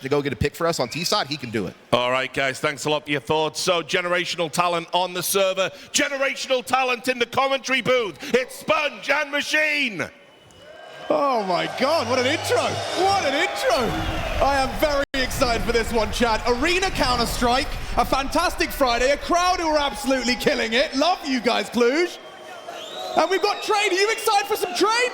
to go get a pick for us on T-side, he can do it. All right, guys, thanks a lot for your thoughts. So, generational talent on the server, generational talent in the commentary booth. It's Sponge and Machine. Oh my God, what an intro! What an intro! I am very excited for this one, Chad. Arena Counter-Strike, a fantastic Friday, a crowd who are absolutely killing it. Love you guys, Cluj. And we've got Train. Are you excited for some Train?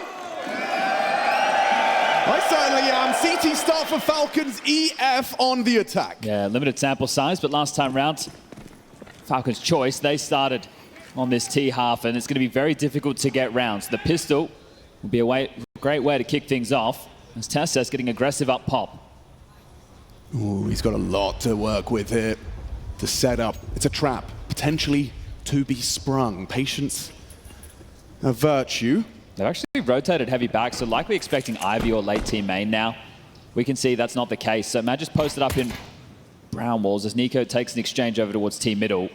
I certainly am. CT start for Falcons, EF on the attack. Yeah, limited sample size, but last time round, Falcons' choice, they started on this T half, and it's going to be very difficult to get rounds. The pistol will be a great way to kick things off, as TeSeS getting aggressive up pop. Ooh, he's got a lot to work with here. The setup, it's a trap, potentially to be sprung. Patience, a virtue. They've actually rotated heavy back, so likely expecting Ivy or late team main now. We can see that's not the case. So Matt just posted up in brown walls as Nico takes an exchange over towards team middle.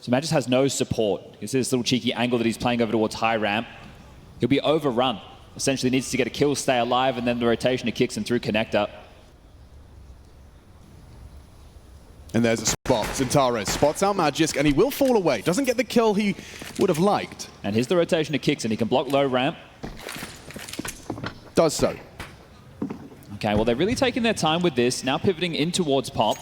So Matt just has no support. You can see this little cheeky angle that he's playing over towards high ramp. He'll be overrun. Essentially needs to get a kill, stay alive, and then the rotation, he kicks him through connector. And there's a spot. Zentares spots out Magisk, and he will fall away. Doesn't get the kill he would have liked. And here's the rotation to kicks, and he can block low ramp. Does so. Okay, well, they're really taking their time with this. Now pivoting in towards pop.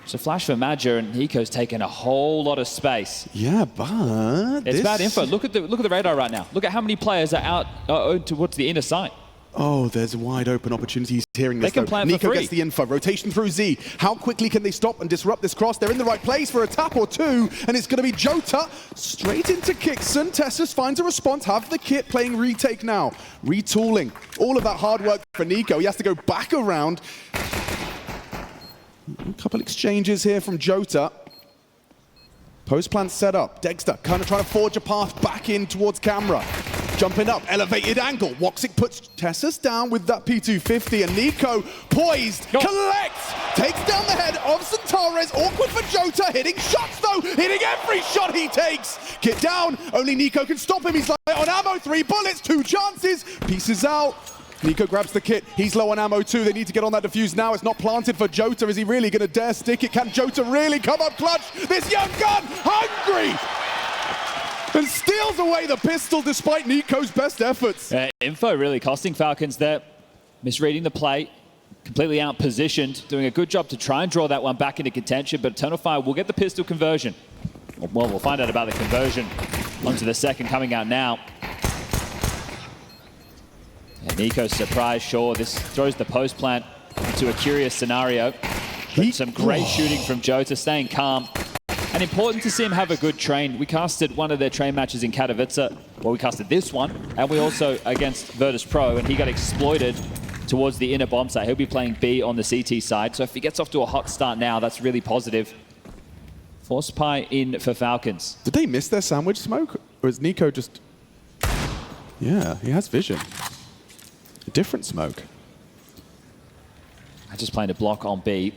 So flash for Madger, and Nico's taking a whole lot of space. Yeah, but it's bad info. Look at the radar right now. Look at how many players are out towards the inner side. Oh, there's wide open opportunities hearing this. They can plan for Nico free. gets the info. Rotation through Z. How quickly can they stop and disrupt this cross? They're in the right place for a tap or two, and it's going to be Jota straight into Kixon. TeSeS finds a response. Have the kit playing retake now. Retooling. All of that hard work for Nico. He has to go back around. A couple exchanges here from Jota. Post plan set up. Dexter kind of trying to forge a path back in towards camera. Jumping up, elevated angle. Woxic puts TeSeS down with that P250, and Nico poised, collects, takes down the head of Zentares. Awkward for Jota, hitting shots though, hitting every shot he takes. Kit down, only Nico can stop him. He's like on ammo, 3 bullets, 2 chances, pieces out. Nico grabs the kit, he's low on ammo too. They need to get on that defuse now. It's not planted for Jota. Is he really gonna dare stick it? Can Jota really come up clutch? This young gun, hungry! And steals away the pistol despite Nico's best efforts. Info really costing Falcons there. Misreading the play, completely out-positioned, doing a good job to try and draw that one back into contention, but Eternal Fire will get the pistol conversion. Well, we'll find out about the conversion onto the second coming out now. And Nico's surprised, sure. This throws the post plant into a curious scenario. But some great shooting from Jota, staying calm. And important to see him have a good train. We casted one of their train matches in Katowice. Well, we casted this one, and we also against Virtus.pro, and he got exploited towards the inner bomb site. He'll be playing B on the CT side. So if he gets off to a hot start now, that's really positive. Force Pie in for Falcons. Did they miss their sandwich smoke? Or is Nico just... Yeah, he has vision. A different smoke. I just playing a block on B.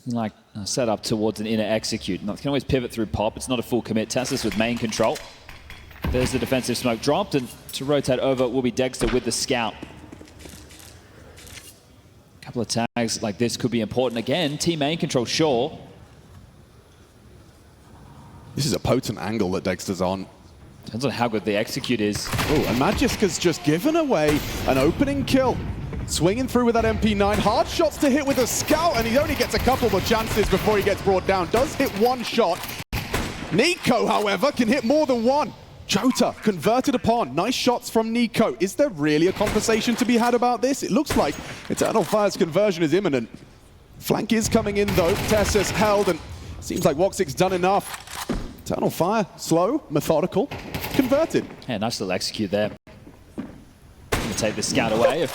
Like set up towards an inner execute. Now, can always pivot through pop. It's not a full commit. TeSeS with main control. There's the defensive smoke dropped, and to rotate over will be Dexter with the scout. A couple of tags like this could be important again. Team main control, sure. This is a potent angle that Dexter's on. Depends on how good the execute is. Oh, and Magisk has just given away an opening kill. Swinging through with that MP9, hard shots to hit with a scout, and he only gets a couple more chances before he gets brought down. Does hit 1 shot. Nico, however, can hit more than 1. Jota converted upon. Nice shots from Nico. Is there really a conversation to be had about this? It looks like Eternal Fire's conversion is imminent. Flank is coming in though. TeSeS held, and seems like Woxic's done enough. Eternal Fire, slow, methodical, converted. Yeah, nice little execute there. Gonna take the scout away.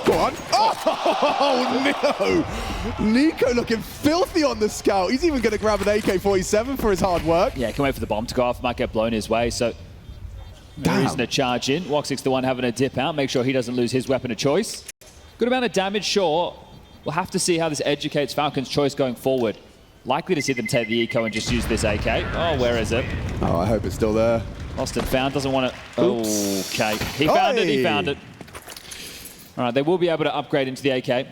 Go on. Oh, no! Nico looking filthy on the scout. He's even going to grab an AK-47 for his hard work. Yeah, can wait for the bomb to go off. Might get blown his way, so no reason to charge in. Woxic's the one having a dip out. Make sure he doesn't lose his weapon of choice. Good amount of damage, sure. We'll have to see how this educates Falcons' choice going forward. Likely to see them take the eco and just use this AK. Oh, where is it? Oh, I hope it's still there. Lost and found. Doesn't want to... Okay. He found it. He found it. All right, they will be able to upgrade into the AK,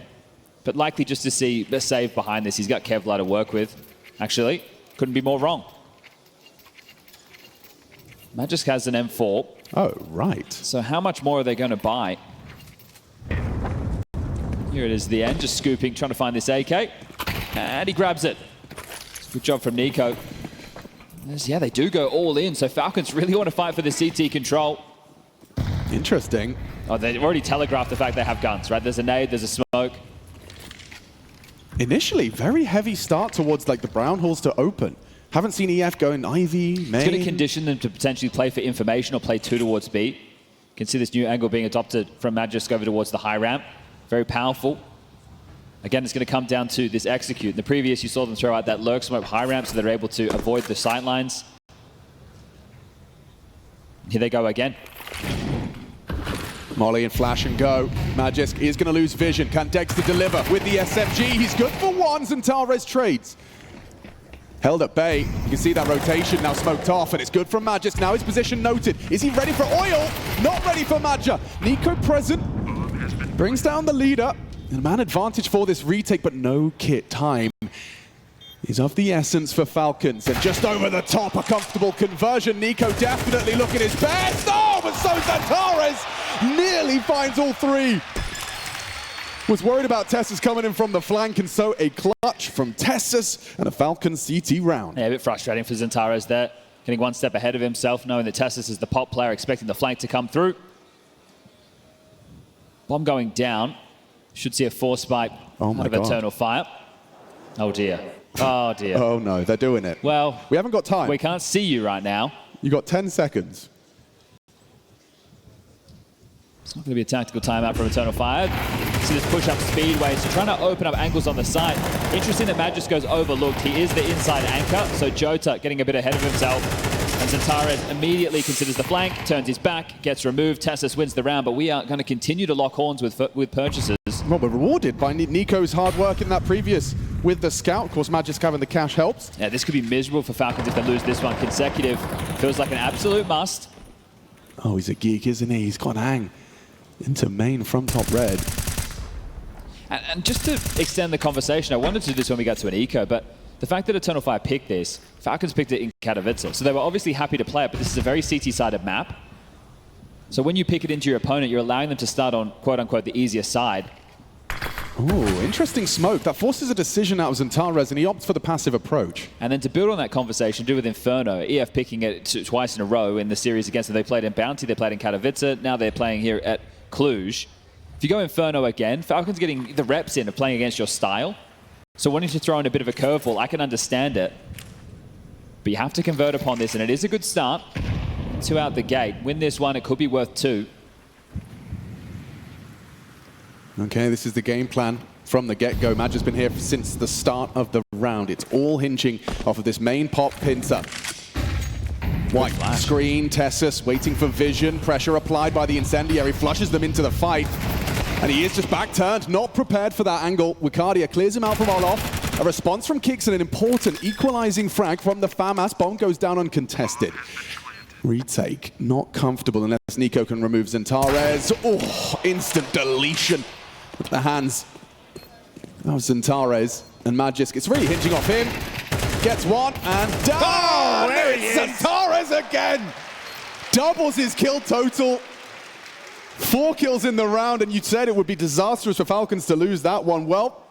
but likely just to see a save behind this. He's got Kevlar to work with. Actually, couldn't be more wrong. Magisk has an M4. Oh, right. So how much more are they going to buy? Here it is, the end, just scooping, trying to find this AK. And he grabs it. Good job from Nico. Yeah, they do go all in, so Falcons really want to fight for the CT control. Interesting. Oh, they've already telegraphed the fact they have guns, right? There's a nade, there's a smoke. Initially, very heavy start towards like the brown halls to open. Haven't seen EF go in Ivy, main. It's going to condition them to potentially play for information or play 2 towards B. You can see this new angle being adopted from Magisk over towards the high ramp. Very powerful. Again, it's going to come down to this execute. In the previous, you saw them throw out that lurk smoke high ramp so they're able to avoid the sight lines. Here they go again. Molly and flash and go. Magisk is going to lose vision. Can Dexter deliver with the SMG? He's good for one. Zantares trades. Held at bay. You can see that rotation now smoked off, and it's good from Magisk. Now his position noted. Is he ready for oil? Not ready for Madja. Nico present. Brings down the leader. And man advantage for this retake, but no kit time is of the essence for Falcons. And just over the top, a comfortable conversion. Nico definitely looking his best. Oh, but so Zantares nearly finds all three. Was worried about Tessus coming in from the flank, and so a clutch from Tessus and a Falcons CT round. Yeah, a bit frustrating for Zantares there. Getting one step ahead of himself, knowing that Tessus is the pop player, expecting the flank to come through. Bomb going down. Should see a force spike out of Eternal Fire. Oh dear. Oh dear. Oh no, they're doing it. Well, we haven't got time. We can't see you right now. You got 10 seconds. It's not going to be a tactical timeout from Eternal Fire. See this push-up speedway, so trying to open up angles on the side. Interesting that Magisk goes overlooked. He is the inside anchor, so Jota getting a bit ahead of himself. And Zantares immediately considers the flank, turns his back, gets removed. Tessus wins the round, but we are going to continue to lock horns with purchases. Well, we're rewarded by Nico's hard work in that previous with the scout. Of course, Magisk having the cash helps. Yeah, this could be miserable for Falcons if they lose this one consecutive. Feels like an absolute must. Oh, he's a geek, isn't he? He's got hang into main from top red. And just to extend the conversation, I wanted to do this when we got to an eco, but the fact that Eternal Fire picked this, Falcons picked it in Katowice. So they were obviously happy to play it, but this is a very CT-sided map. So when you pick it into your opponent, you're allowing them to start on quote-unquote the easier side. Oh, interesting smoke. That forces a decision out of Zantares, and he opts for the passive approach. And then to build on that conversation, do with Inferno, EF picking it twice in a row in the series against them. They played in Bounty, they played in Katowice, now they're playing here at Cluj. If you go Inferno again, Falcons getting the reps in of playing against your style. So wanting to throw in a bit of a curveball, I can understand it. But you have to convert upon this, and it is a good start. 2 out the gate. Win this one, it could be worth 2. Okay, this is the game plan from the get-go. Madge has been here since the start of the round. It's all hinging off of this main pop pincer. White screen, Tessus waiting for vision. Pressure applied by the incendiary, flushes them into the fight. And he is just back-turned, not prepared for that angle. Wicardia clears him out from Olof. A response from Kicks and an important equalizing frag from the FAMAS. Bomb goes down uncontested. Retake, not comfortable unless Nico can remove Zantares. Oh, instant deletion with the hands of Zantares and Magisk. It's really hinging off him. Gets one and down! Oh, there he is. Zantares again! Doubles his kill total. 4 kills in the round, and you said it would be disastrous for Falcons to lose that one. Well,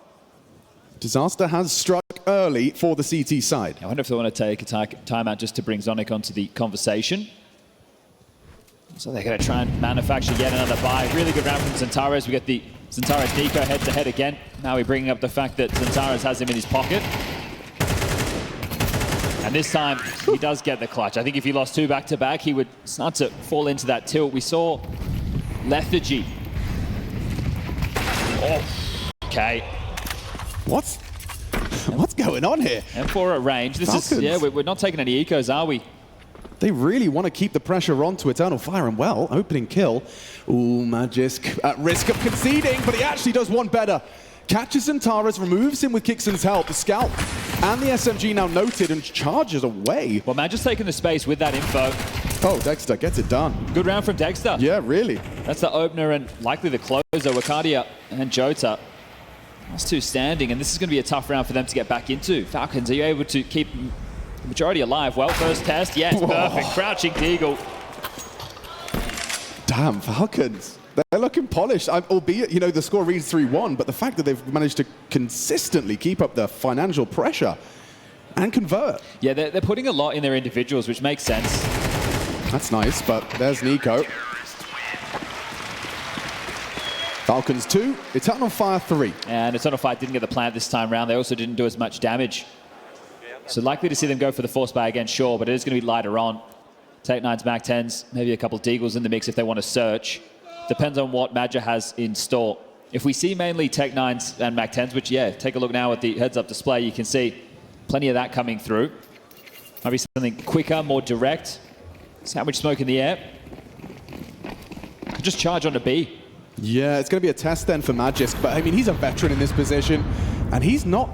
disaster has struck early for the CT side. I wonder if they want to take a timeout just to bring Zonic onto the conversation. So they're going to try and manufacture yet another buy. Really good round from Zantares. We get the Zantares Nico head-to-head again. Now we're bringing up the fact that Zantares has him in his pocket. And this time, he does get the clutch. I think if he lost 2 back-to-back, he would start to fall into that tilt. We saw Lethargy. Oh, okay. What's going on here? M4 at range. This Falcons. is, yeah, we're not taking any ecos, are we? They really want to keep the pressure on to Eternal Fire, and well, opening kill. Ooh, Magisk at risk of conceding, but he actually does one better. Catches Zantares, removes him with Kixon's help. The Scout and the SMG now noted and charges away. Well, Magisk's taking the space with that info. Oh, Dexter gets it done. Good round from Dexter. Yeah, really. That's the opener and likely the closer. Wakadia and Jota. That's two standing, and this is going to be a tough round for them to get back into. Falcons, are you able to keep the majority alive? Well, first test, yes, perfect. Crouching Deagle. Damn, Falcons. They're looking polished, albeit, you know, the score reads 3-1, but the fact that they've managed to consistently keep up the financial pressure and convert. Yeah, they're putting a lot in their individuals, which makes sense. That's nice, but there's Nico. Falcons 2, Eternal Fire 3. And Eternal Fire didn't get the plant this time round. They also didn't do as much damage. So likely to see them go for the force buy again, sure, but it is going to be lighter on. Take 9s, Mac 10s, maybe a couple of Deagles in the mix if they want to search. Depends on what Madja has in store. If we see mainly Tech 9s and Mac 10s, which, yeah, take a look now at the heads-up display, you can see plenty of that coming through. Maybe something quicker, more direct. Sandwich smoke in the air. Could just charge on to B. Yeah, it's going to be a test then for Magisk, but I mean, he's a veteran in this position, and he's not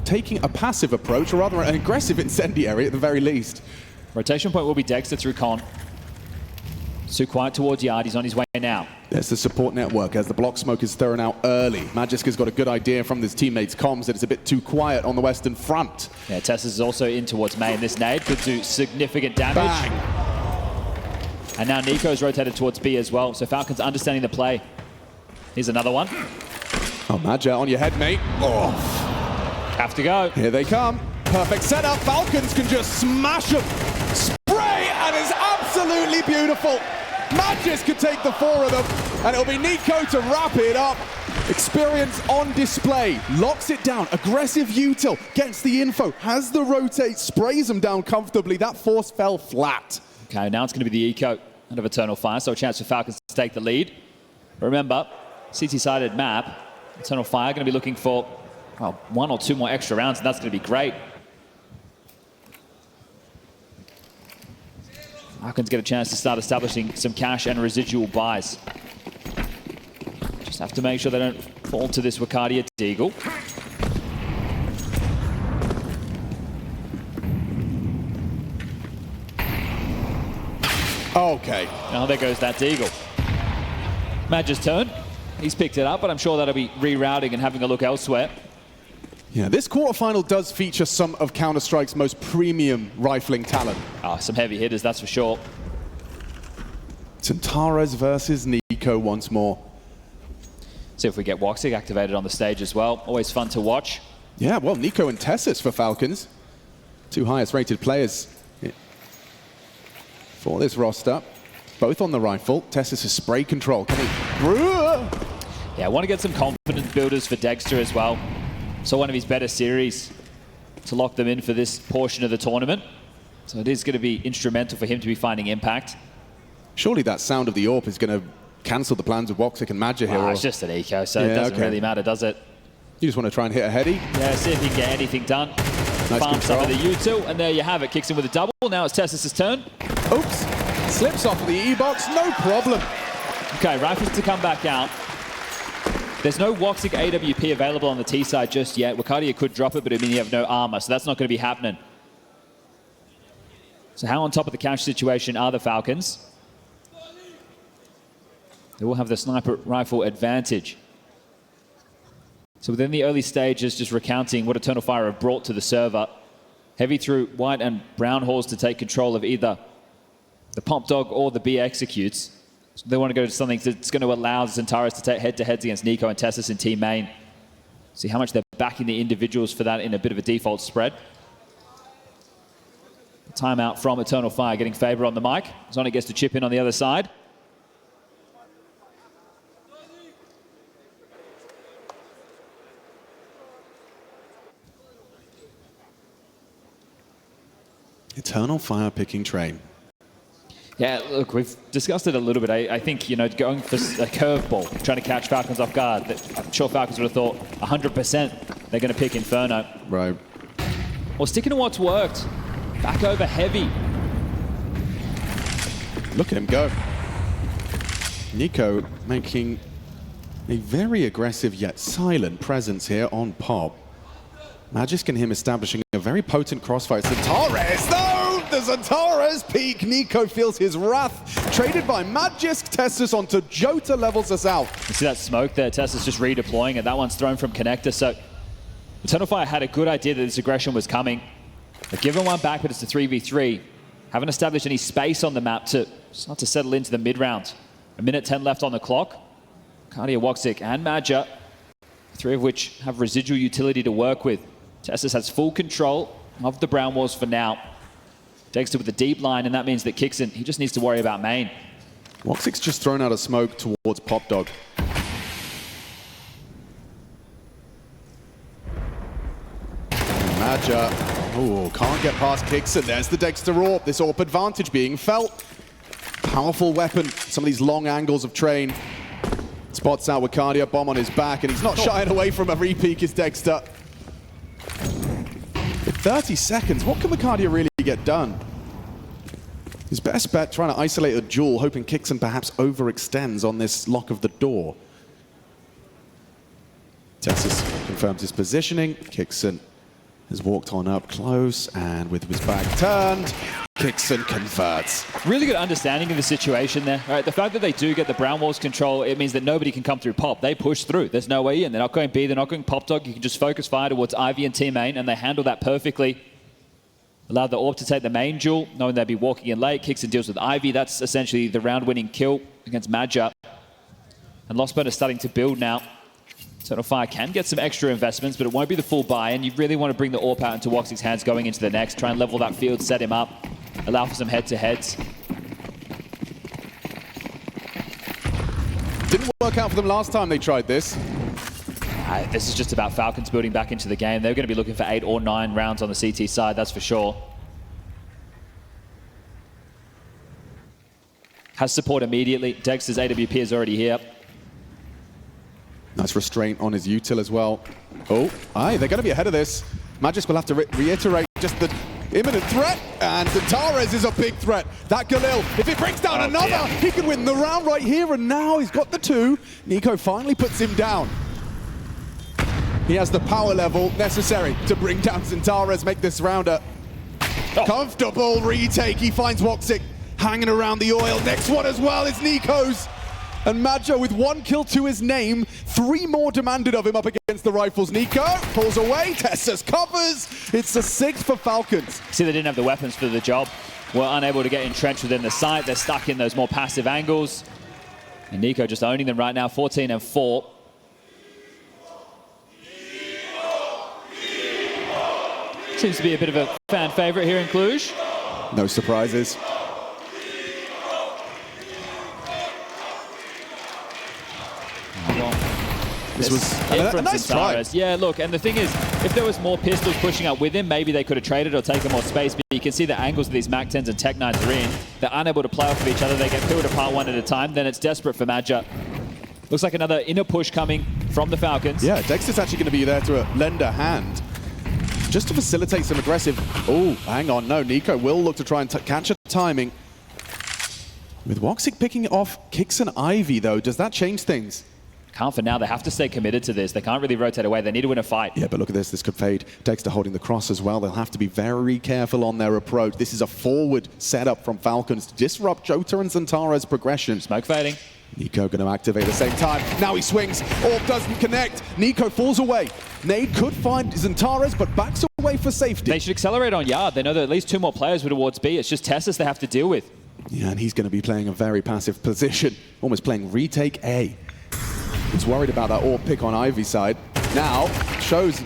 taking a passive approach, or rather an aggressive incendiary at the very least. Rotation point will be Dexter through Con. Too quiet towards Yard, he's on his way now. There's the support network as the block smoke is thrown out early. Magisk has got a good idea from his teammates' comms that it's a bit too quiet on the western front. Yeah, Tess is also in towards main. This nade could do significant damage. Bang. And now Nico's rotated towards B as well, so Falcons understanding the play. Here's another one. Oh, Madja, on your head, mate. Oh. Have to go. Here they come. Perfect setup. Falcons can just smash them. Spray, and it's absolutely beautiful. Magisk could take the 4 of them, and it'll be Nico to wrap it up. Experience on display. Locks it down. Aggressive util. Gets the info. Has the rotate. Sprays them down comfortably. That force fell flat. Okay, now it's going to be the eco out of Eternal Fire, so a chance for Falcons to take the lead. Remember, CT-sided map, Eternal Fire going to be looking for 1 or 2 more extra rounds, and that's going to be great. Falcons get a chance to start establishing some cash and residual buys. Just have to make sure they don't fall to this Wakadia Deagle. Okay. Now there goes that Deagle. Madja's turn. He's picked it up, but I'm sure that'll be rerouting and having a look elsewhere. Yeah, this quarterfinal does feature some of Counter-Strike's most premium rifling talent. Some heavy hitters, that's for sure. Centaurus versus Nico once more. See if we get Woxic activated on the stage as well. Always fun to watch. Yeah, well, Nico and Tessus for Falcons. 2 highest rated players for this roster. Both on the rifle. Tessus' spray control. Can he... Yeah, I want to get some confidence builders for Dexter as well. So one of his better series to lock them in for this portion of the tournament. So it is going to be instrumental for him to be finding impact. Surely that sound of the AWP is going to cancel the plans of Woxic and Madja here. It's just an eco, so it doesn't really matter, does it? You just want to try and hit a heady? Yeah, see if he can get anything done. Nice Farm some control. of the util, and there you have it. Kicks in with a double. Now it's Tessus' turn. Oops. Slips off of the E-box, no problem. Okay, rifles to come back out. There's no Woxic AWP available on the T side just yet. Wakadia could drop it, but I mean you have no armor, so that's not going to be happening. So how on top of the cash situation are the Falcons? They will have the sniper rifle advantage. So within the early stages, just recounting what Eternal Fire have brought to the server. Heavy through white and brown halls to take control of either the Pump Dog or the B executes. So they want to go to something that's going to allow Centaurus to take head-to-heads against Nico and Tessus in team main. See how much they're backing the individuals for that in a bit of a default spread. Timeout from Eternal Fire, getting favor on the mic. Zonic gets to chip in on the other side. Eternal Fire picking train. Yeah, look, we've discussed it a little bit. I think, you know, going for a curveball, trying to catch Falcons off guard, I'm sure Falcons would have thought 100% they're going to pick Inferno. Right. Or sticking to what's worked. Back over heavy. Look at him go. Nico making a very aggressive yet silent presence here on Pop. Magisk and him establishing a very potent crossfire. Centaurus, though! The Xantares peak. NiKo feels his wrath. Traded by Magisk. Tessus onto Jota, levels us out. You see that smoke there? Tessus just redeploying it. That one's thrown from connector. So Eternal Fire had a good idea that this aggression was coming. They've given one back, but it's a 3v3. Haven't established any space on the map to start to settle into the mid-round. A minute 10 left on the clock. Cardia, Woxic, and Madja, three of which have residual utility to work with. Tessus has full control of the brown walls for now. Dexter with a deep line, and that means that Kixon, he just needs to worry about main. Woxic's just thrown out a smoke towards Pop Dog. Madja, oh, can't get past Kixon. There's the Dexter AWP. This AWP advantage being felt. Powerful weapon. Some of these long angles of train. Spots out Wildcard, bomb on his back, and he's not shying away from a repeak, is Dexter. With 30 seconds, what can Wildcard really get done? His best bet, trying to isolate a duel, hoping Kixon perhaps overextends on this lock of the door. Tessus confirms his positioning. Kixon has walked on up close, and with his back turned, Kixon converts. Really good understanding of the situation there. All right, the fact that they do get the brown walls control, it means that nobody can come through Pop. They push through. There's no way in. They're not going B, they're not going Pop Dog. You can just focus fire towards Ivy and Team Main, and they handle that perfectly. Allowed the AWP to take the main duel, knowing they'd be walking in late. Kixon deals with Ivy. That's essentially the round-winning kill against Madja. And Lost Burn is starting to build now. Eternal Fire can get some extra investments, but it won't be the full buy, and you really want to bring the AWP out into Woxic's hands going into the next. Try and level that field, set him up, allow for some head-to-heads. Didn't work out for them last time they tried this. This is just about Falcons building back into the game. They're going to be looking for 8 or 9 rounds on the CT side, that's for sure. Has support immediately. Dexter's AWP is already here. Nice restraint on his util as well. Oh, aye, they're going to be ahead of this. Magisk will have to reiterate just the imminent threat, and Xantares is a big threat. That Galil, if it brings down another, he can win the round right here, and now he's got the 2. NiKo finally puts him down. He has the power level necessary to bring down Xantares, make this round a comfortable retake. He finds Woxic hanging around the oil. Next one as well is NiKo's. And Madja with 1 kill to his name, 3 more demanded of him up against the rifles. NiKo pulls away, Tessus covers. It's a 6 for Falcons. See, they didn't have the weapons for the job. Were unable to get entrenched within the site. They're stuck in those more passive angles. And NiKo just owning them right now, 14 and 4. Seems to be a bit of a fan favorite here in Cluj. No surprises. This was a nice try. Yeah, look, and the thing is, if there was more pistols pushing up with him, maybe they could have traded or taken more space, but you can see the angles that these Mac 10s and Tech 9s are in. They're unable to play off of each other. They get peeled apart one at a time. Then it's desperate for Madja. Looks like another inner push coming from the Falcons. Yeah, Dexter's actually going to be there to lend a hand, just to facilitate some aggressive... Oh, hang on, no, NiKo will look to try and catch a timing. With Woxic picking off Kixon Ivy, though, does that change things? Can't for now. They have to stay committed to this. They can't really rotate away. They need to win a fight. Yeah, but look at this. This could fade. Dexter holding the cross as well. They'll have to be very careful on their approach. This is a forward setup from Falcons to disrupt Jota and Xantares' progression. Smoke fading. NiKo going to activate at the same time. Now he swings. AWP doesn't connect. NiKo falls away. Nade could find Xantares, but backs away for safety. They should accelerate on Yard. They know that at least 2 more players were towards B. It's just Tessus they have to deal with. Yeah, and he's going to be playing a very passive position. Almost playing retake A. He's worried about that AWP pick on Ivy's side. Now, shows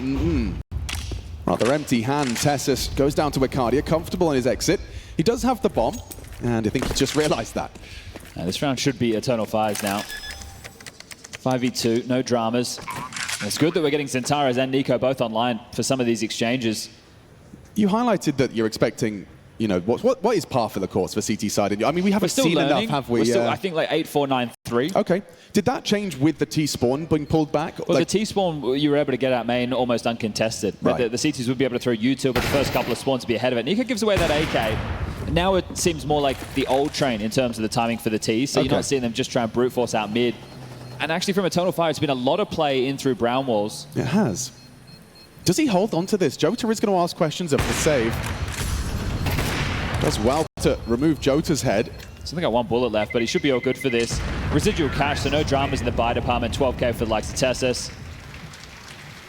rather empty hand. Tessus goes down to Wildcard, comfortable on his exit. He does have the bomb, and I think he just realized that. This round should be Eternal Fires now. 5v2, no dramas. And it's good that we're getting Xantares and NiKo both online for some of these exchanges. You highlighted that you're expecting, you know, what is par for the course for CT side? I mean, we haven't seen enough, have we? We're still, I think, like 8-4-9-3. Okay. Did that change with the T-spawn being pulled back? Well, like, the T-spawn, you were able to get out main almost uncontested. Right. The CTs would be able to throw U2, but the first couple of spawns would be ahead of it. NiKo gives away that AK. Now it seems more like the old train in terms of the timing for the T's, so you're not seeing them just try and brute force out mid. And actually from Eternal Fire, it's been a lot of play in through brown walls. It has. Does he hold on to this? Jota is going to ask questions of the save. Does well to remove Jota's head. He's only got one bullet left, but he should be all good for this. Residual cash, so no dramas in the buy department. 12K for the likes of Tessus.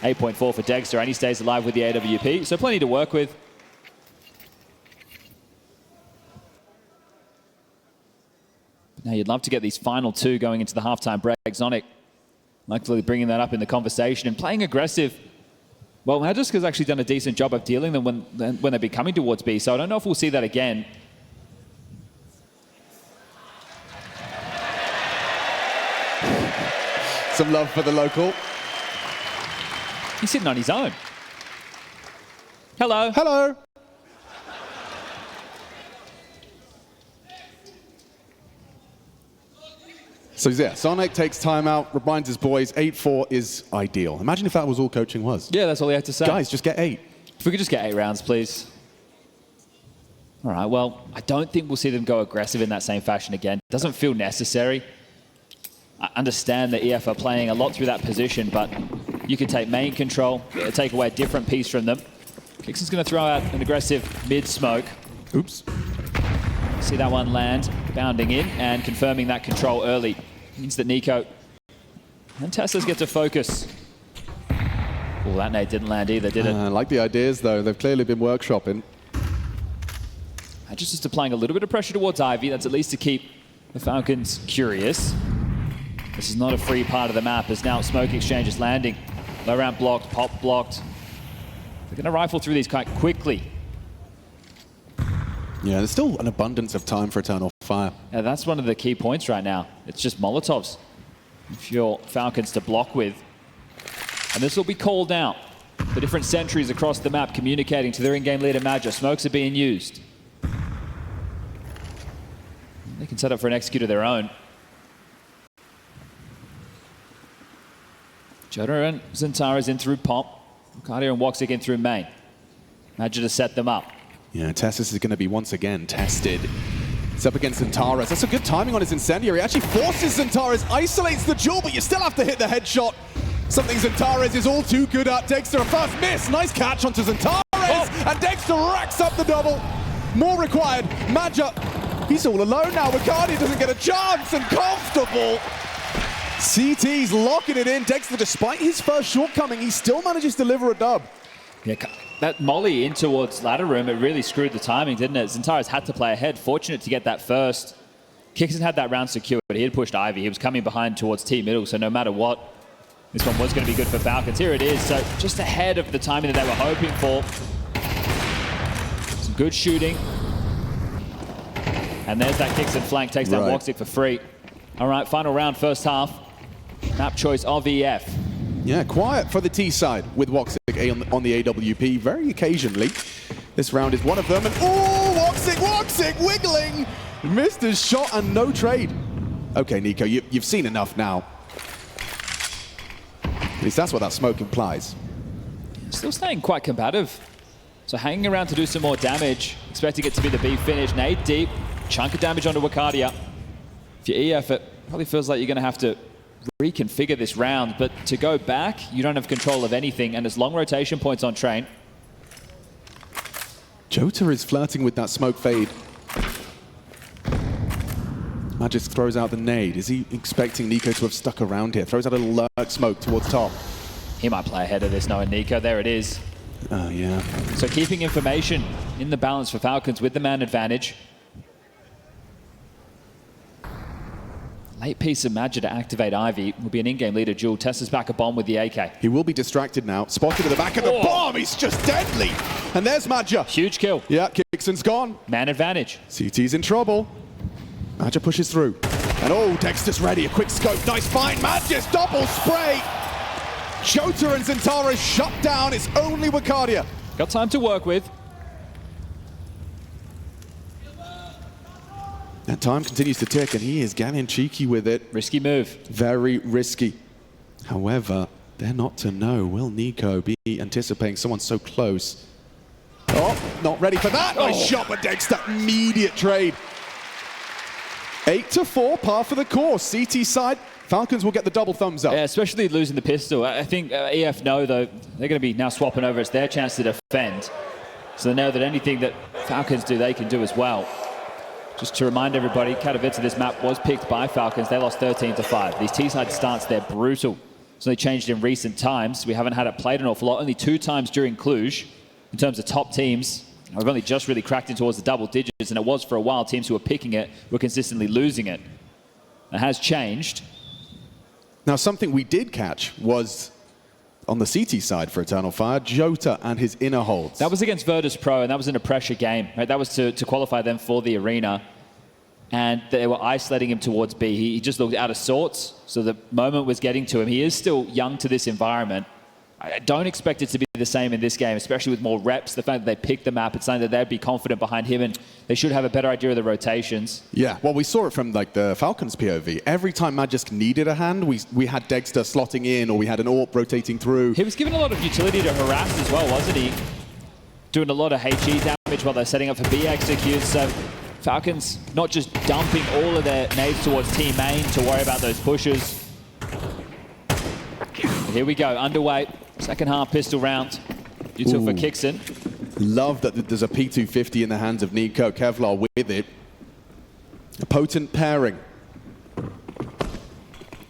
8.4 for Dexter, and he stays alive with the AWP, so plenty to work with. Now you'd love to get these final two going into the halftime break. Zonic likely bringing that up in the conversation and playing aggressive. Well, Magisk has actually done a decent job of dealing them when they've been coming towards B, so I don't know if we'll see that again. Some love for the local. He's sitting on his own. Hello. Hello. So yeah, Sonic takes time out, reminds his boys 8-4 is ideal. Imagine if that was all coaching was. Yeah, that's all he had to say. Guys, just get 8. If we could just get 8 rounds, please. All right, well, I don't think we'll see them go aggressive in that same fashion again. Doesn't feel necessary. I understand that EF are playing a lot through that position, but you could take main control, take away a different piece from them. Kixon's going to throw out an aggressive mid-smoke. Oops. See that one land, bounding in and confirming that control early. Means that Nico and Tessus get to focus. Oh, that nade didn't land either, did it? I like the ideas, though. They've clearly been workshopping. Just applying a little bit of pressure towards Ivy. That's at least to keep the Falcons curious. This is not a free part of the map, as now smoke exchange is landing. Low ramp blocked, pop blocked. They're going to rifle through these quite quickly. Yeah, there's still an abundance of time for Eternal Fire. Yeah, that's one of the key points right now. It's just Molotovs if you're Falcons to block with. And this will be called out. The different sentries across the map communicating to their in-game leader, Madja. Smokes are being used. They can set up for an execute of their own. Jota and Zentara's in through pop. Cardio and Woxic in through main. Madja to set them up. Yeah, Tessus is going to be once again tested. It's up against Zentaris. That's a good timing on his incendiary. Actually forces Zentaris, isolates the duel, but you still have to hit the headshot. Something Zentaris is all too good at. Dexter, a first miss. Nice catch onto Zentaris. Oh. And Dexter racks up the double. More required. Madja, he's all alone now. Wildcard doesn't get a chance, and comfortable. CT's locking it in. Dexter, despite his first shortcoming, he still manages to deliver a dub. Yeah, that molly in towards ladder room, it really screwed the timing, didn't it? Zentaris had to play ahead. Fortunate to get that first. Kixon had that round secured. He had pushed Ivy. He was coming behind towards T middle, so no matter what, this one was going to be good for Falcons. Here it is, so just ahead of the timing that they were hoping for. Some good shooting. And there's that Kixon flank, takes down Woxic for free. All right, final round, first half. Map choice of EF. Yeah, quiet for the T side with Woxic on the AWP very occasionally. This round is one of them, and oh, Woxic wiggling! Missed his shot and no trade. Okay, Nico, you've seen enough now. At least that's what that smoke implies. Still staying quite combative. So hanging around to do some more damage, expecting it to be the B finish. Nade deep, chunk of damage onto Wakadia. If you're EF, it probably feels like you're going to have to reconfigure this round, but to go back, you don't have control of anything, and there's long rotation points on train. Jota is flirting with that smoke fade. Magisk throws out the nade. Is he expecting Nico to have stuck around here? Throws out a little lurk smoke towards top. He might play ahead of this knowing Nico. There it is. Oh, yeah. So keeping information in the balance for Falcons with the man advantage. Late piece of Madja to activate Ivy will be an in-game leader. Jewel tests back a bomb with the AK. He will be distracted now. Spotted at the back of the bomb. He's just deadly. And there's Madja. Huge kill. Yeah, Kixon's gone. Man advantage. CT's in trouble. Madja pushes through. And oh, Dexter's ready. A quick scope. Nice find. Madja's double spray. Jota and Zentara shut down. It's only Wakadia. Got time to work with. That time continues to tick, and he is getting cheeky with it. Risky move. Very risky. However, they're not to know. Will Nico be anticipating someone so close? Oh, not ready for that. Nice shot by Dexter. Immediate trade. 8-4, par for the course. CT side, Falcons will get the double thumbs up. Yeah, especially losing the pistol. I think EF know, though, they're going to be now swapping over. It's their chance to defend. So they know that anything that Falcons do, they can do as well. Just to remind everybody, Katowice, this map was picked by Falcons. They lost 13-5. These T-side starts, they're brutal. So they changed in recent times. We haven't had it played an awful lot. Only 2 times during Cluj. In terms of top teams, we've only just really cracked in towards the double digits, and it was for a while. Teams who were picking it were consistently losing it. It has changed. Now, something we did catch was on the CT side for Eternal Fire, Jota and his inner holds. That was against Virtus.pro, and that was in a pressure game. Right? That was to qualify them for the arena. And they were isolating him towards B. He just looked out of sorts, so the moment was getting to him. He is still young to this environment. I don't expect it to be the same in this game, especially with more reps. The fact that they picked the map, it's something that they'd be confident behind him, and they should have a better idea of the rotations. Yeah, well, we saw it from like the Falcons POV. Every time Magisk needed a hand, we had Dexter slotting in, or we had an AWP rotating through. He was given a lot of utility to harass as well, wasn't he? Doing a lot of HE damage while they're setting up for B executes. So Falcons not just dumping all of their nades towards team main to worry about those pushes. But here we go, underway. Second half pistol round. Util for Kixon. Love that there's a P250 in the hands of Nico. Kevlar with it. A potent pairing.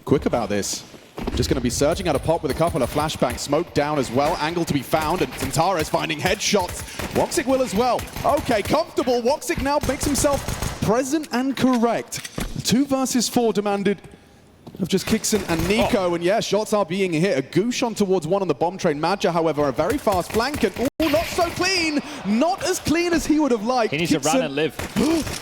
Quick about this. Just going to be surging out a pop with a couple of flashbangs. Smoke down as well. Angle to be found. And Zentaris finding headshots. Woxic will as well. Okay, comfortable. Woxic now makes himself present and correct. 2 versus 4 demanded of just Kixon and Nico, and yeah, shots are being hit. A goosh on towards 1 on the bomb train. Madja, however, a very fast flank, and oh, not so clean. Not as clean as he would have liked. He needs to run and live.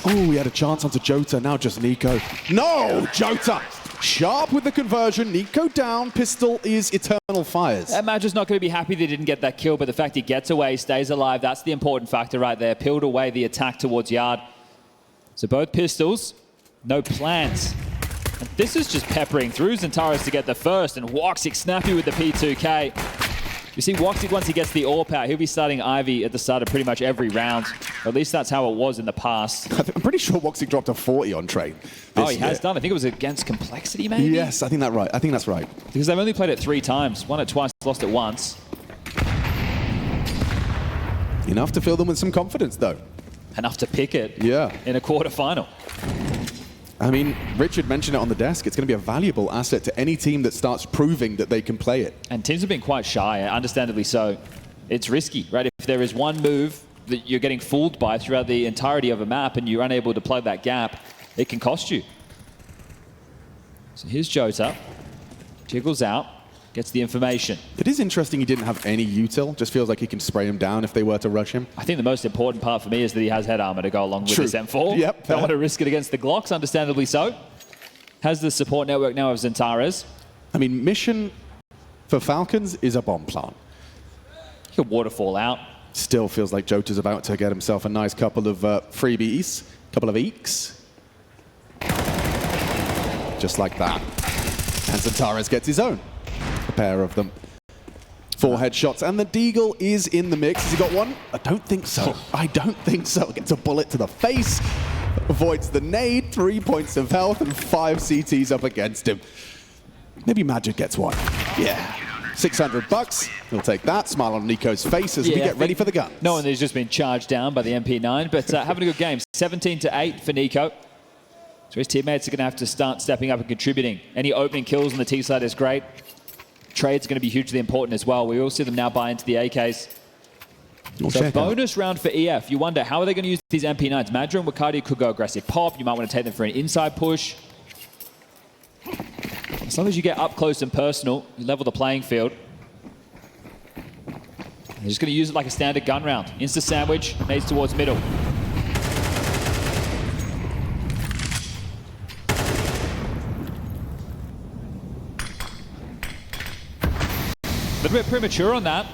Oh, he had a chance onto Jota, now just Nico. No, Jota! Sharp with the conversion, Nico down, pistol is Eternal Fires. Madja's not going to be happy they didn't get that kill, but the fact he gets away, stays alive, that's the important factor right there. Peeled away the attack towards Yard. So both pistols, no plans. And this is just peppering through Zentaris to get the first, and Woxic snappy with the P2K. You see Woxic, once he gets the AWP out, he'll be starting Ivy at the start of pretty much every round. Or at least that's how it was in the past. I'm pretty sure Woxic dropped a 40 on train. Oh, he has done. I think it was against Complexity, maybe? Yes, I think that's right. I think that's right. Because they've only played it 3 times. Won it twice, lost it once. Enough to fill them with some confidence, though. Enough to pick it Yeah. in a quarterfinal. I mean, Richard mentioned it on the desk. It's going to be a valuable asset to any team that starts proving that they can play it. And teams have been quite shy, understandably so. It's risky, right? If there is one move that you're getting fooled by throughout the entirety of a map and you're unable to plug that gap, it can cost you. So here's Jota. Jiggles out, gets the information. It is interesting he didn't have any util. Just feels like he can spray him down if they were to rush him. I think the most important part for me is that he has head armor to go along with this M4. Yep. Don't want to risk it against the Glocks, understandably so. Has the support network now of Zentaris. I mean, mission for Falcons is a bomb plant. He could waterfall out. Still feels like Jota's about to get himself a nice couple of freebies, couple of eeks. Just like that. And Zentaris gets his own. A pair of them. 4 headshots, and the Deagle is in the mix. Has he got one? I don't think so. I don't think so. Gets a bullet to the face. Avoids the nade. 3 points of health and 5 CTs up against him. Maybe Magic gets one. Yeah. $600. He'll take that. Smile on Nico's face as we get ready for the guns. No one has just been charged down by the MP9, but having a good game. 17-8 for Nico. So his teammates are going to have to start stepping up and contributing. Any opening kills on the T side is great. Trade's going to be hugely important as well. We all see them now buy into the AKs. So bonus round for EF. You wonder, how are they going to use these MP9s? Madra and Wakadi could go aggressive pop. You might want to take them for an inside push. As long as you get up close and personal, you level the playing field. They're just going to use it like a standard gun round. Insta sandwich, nades towards middle. A little bit premature on that.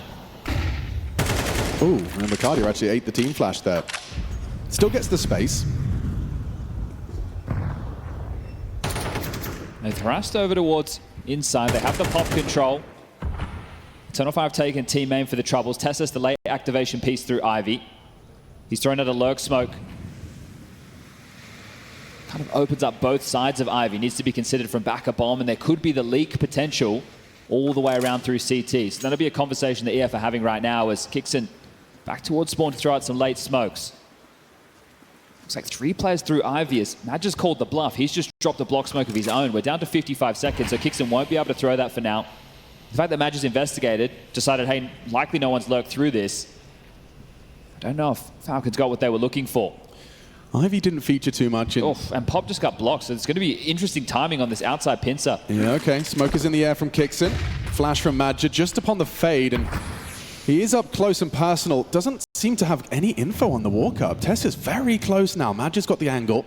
Ooh, and Ricardo actually ate the team flash there. Still gets the space. They thrust over towards inside. They have the pop control. Eternal Fire have taken team main for the troubles. Tessus the late activation piece through Ivy. He's thrown out a lurk smoke. Kind of opens up both sides of Ivy. Needs to be considered from back a bomb, and there could be the leak potential all the way around through CT. So that'll be a conversation that EF are having right now as Kixon back towards spawn to throw out some late smokes. Looks like 3 players through Ivy as Mad just called the bluff. He's just dropped a block smoke of his own. We're down to 55 seconds, so Kixon won't be able to throw that for now. The fact that Mad just investigated, decided, hey, likely no one's lurked through this. I don't know if Falcons got what they were looking for. Ivy didn't feature too much. And Pop just got blocked, so it's going to be interesting timing on this outside pincer. Yeah, okay. Smoke is in the air from Kixon. Flash from Madja just upon the fade, and he is up close and personal. Doesn't seem to have any info on the walk-up. Tessa's very close now. Madja's got the angle.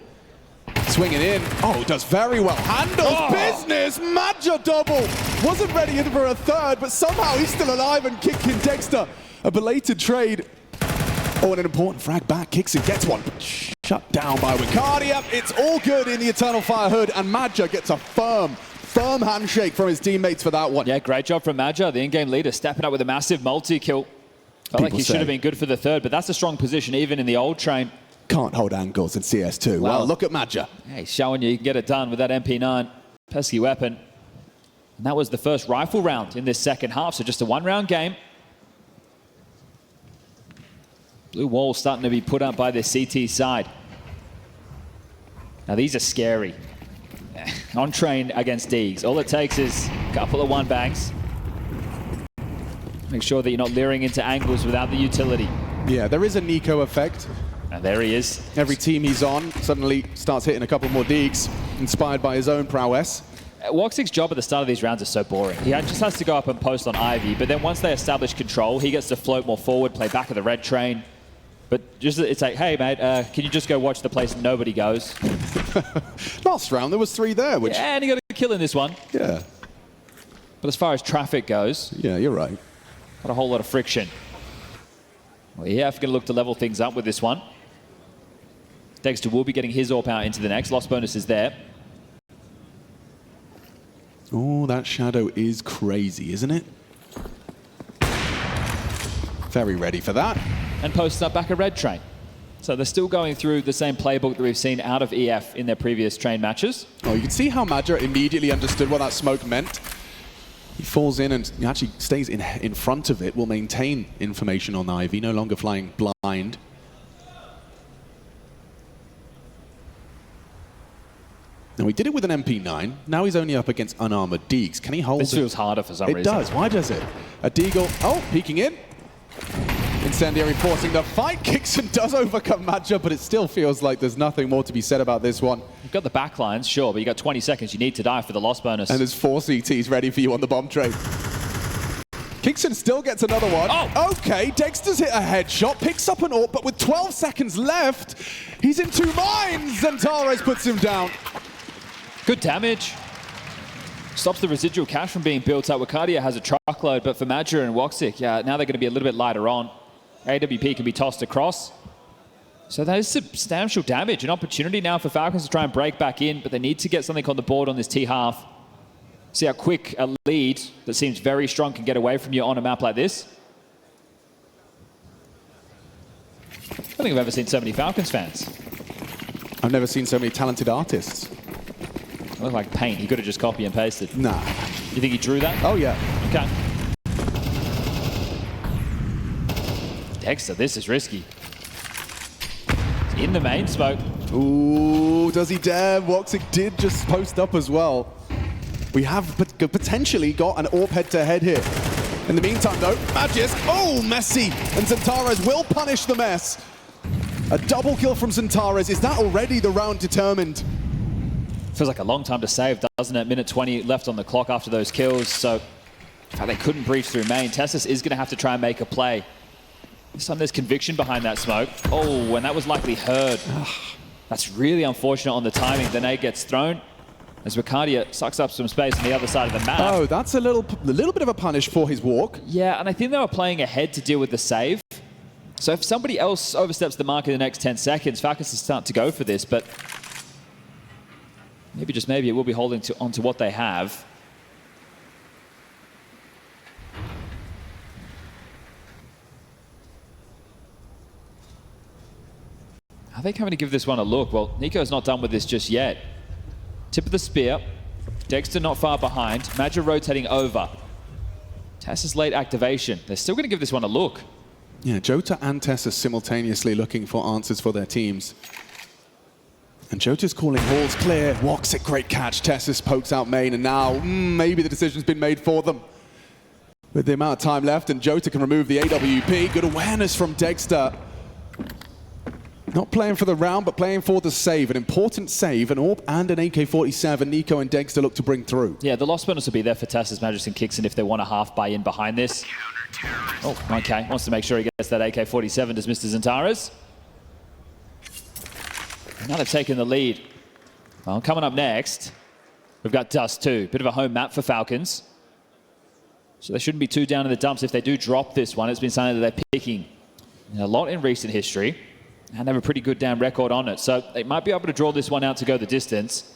Swinging in. Oh, does very well. Handles business. Madja double. Wasn't ready for a third, but somehow he's still alive and kicking Dexter. A belated trade. Oh, and an important frag back. Kixon gets one. Shut down by Wicardia. It's all good in the Eternal Fire Hood, and Madja gets a firm handshake from his teammates for that one. Yeah, great job from Madja, the in-game leader, stepping up with a massive multi-kill. Felt like he should have been good for the third, but that's a strong position even in the old train. Can't hold angles in CS2. Well, look at Madja. Hey, showing you can get it done with that MP9. Pesky weapon. And that was the first rifle round in this second half, so just a 1-round game. Blue wall starting to be put up by the CT side. Now these are scary. On train against Deegs. All it takes is a couple of 1-bangs. Make sure that you're not leering into angles without the utility. Yeah, there is a Nico effect. And there he is. Every team he's on suddenly starts hitting a couple more Deegs, inspired by his own prowess. Woxic's job at the start of these rounds is so boring. He just has to go up and post on Ivy, but then once they establish control, he gets to float more forward, play back of the red train. But just it's like, hey, mate, can you just go watch the place nobody goes? Last round, there was 3 there, which... Yeah, and he got a kill in this one. Yeah. But as far as traffic goes... Yeah, you're right. Got a whole lot of friction. Well, yeah, going to look to level things up with this one. Dexter will be getting his AWP out into the next. Lost bonus is there. Oh, that shadow is crazy, isn't it? Very ready for that. And posted up back a red train. So they're still going through the same playbook that we've seen out of EF in their previous train matches. Oh, you can see how Madja immediately understood what that smoke meant. He falls in and he actually stays in front of it, will maintain information on Ivy, no longer flying blind. Now, he did it with an MP9. Now he's only up against unarmored Deegs. Can he hold This feels harder for some reason. It does. Why does it? A Deagle. Oh, peeking in. Incendiary forcing the fight. Kixon does overcome Madja, but it still feels like there's nothing more to be said about this one. You've got the backlines, sure, but you got 20 seconds. You need to die for the loss bonus. And there's 4 CTs ready for you on the bomb train. Kixon still gets another one. Oh! Okay, Dexter's hit a headshot, picks up an AWP, but with 12 seconds left, he's in 2 mines, and Tares puts him down. Good damage. Stops the residual cash from being built up. Wicardia has a truckload, but for Madja and Woxic, yeah, now they're going to be a little bit lighter on. AWP can be tossed across. So that is substantial damage. An opportunity now for Falcons to try and break back in, but they need to get something on the board on this T-half. See how quick a lead that seems very strong can get away from you on a map like this. I don't think I've ever seen so many Falcons fans. I've never seen so many talented artists. It looked like paint. He could have just copy and pasted. Nah. You think he drew that? Oh, yeah. Okay. Dexter, this is risky. In the main smoke. Ooh, does he dare? Woxic did just post up as well. We have potentially got an AWP head-to-head here. In the meantime, though, Magisk, oh, messy. And Xantares will punish the mess. A double kill from Xantares. Is that already the round determined? Feels like a long time to save, doesn't it? Minute 20 left on the clock after those kills, so in fact, they couldn't breach through main. Tessus is going to have to try and make a play. This time there's conviction behind that smoke. Oh, and that was likely heard. That's really unfortunate on the timing. The nade gets thrown as Wicardia sucks up some space on the other side of the map. Oh, that's a little bit of a punish for his walk. Yeah, and I think they were playing ahead to deal with the save. So if somebody else oversteps the mark in the next 10 seconds, Falcons is starting to go for this, but maybe, just maybe, it will be holding onto what they have. Are they coming to give this one a look? Well, Nico's not done with this just yet. Tip of the spear. Dexter not far behind. Madja rotating over. Tessa's late activation. They're still going to give this one a look. Yeah, Jota and Tessa simultaneously looking for answers for their teams. And Jota's calling halls clear. Woxic, great catch. Tessus pokes out main, and now maybe the decision's been made for them. With the amount of time left, and Jota can remove the AWP. Good awareness from Dexter. Not playing for the round, but playing for the save. An important save, an AWP and an AK-47. NiKo and Dexter look to bring through. Yeah, the loss bonus will be there for Tessus, Magisk, and Kixon if they want a half buy-in behind this. Oh, okay. Wants to make sure he gets that AK-47, does Mr. Zentares. Now they've taken the lead. Well, coming up next, we've got Dust 2. Bit of a home map for Falcons. So they shouldn't be too down in the dumps if they do drop this one. It's been something that they're picking a lot in recent history. And they have a pretty good damn record on it. So they might be able to draw this one out to go the distance.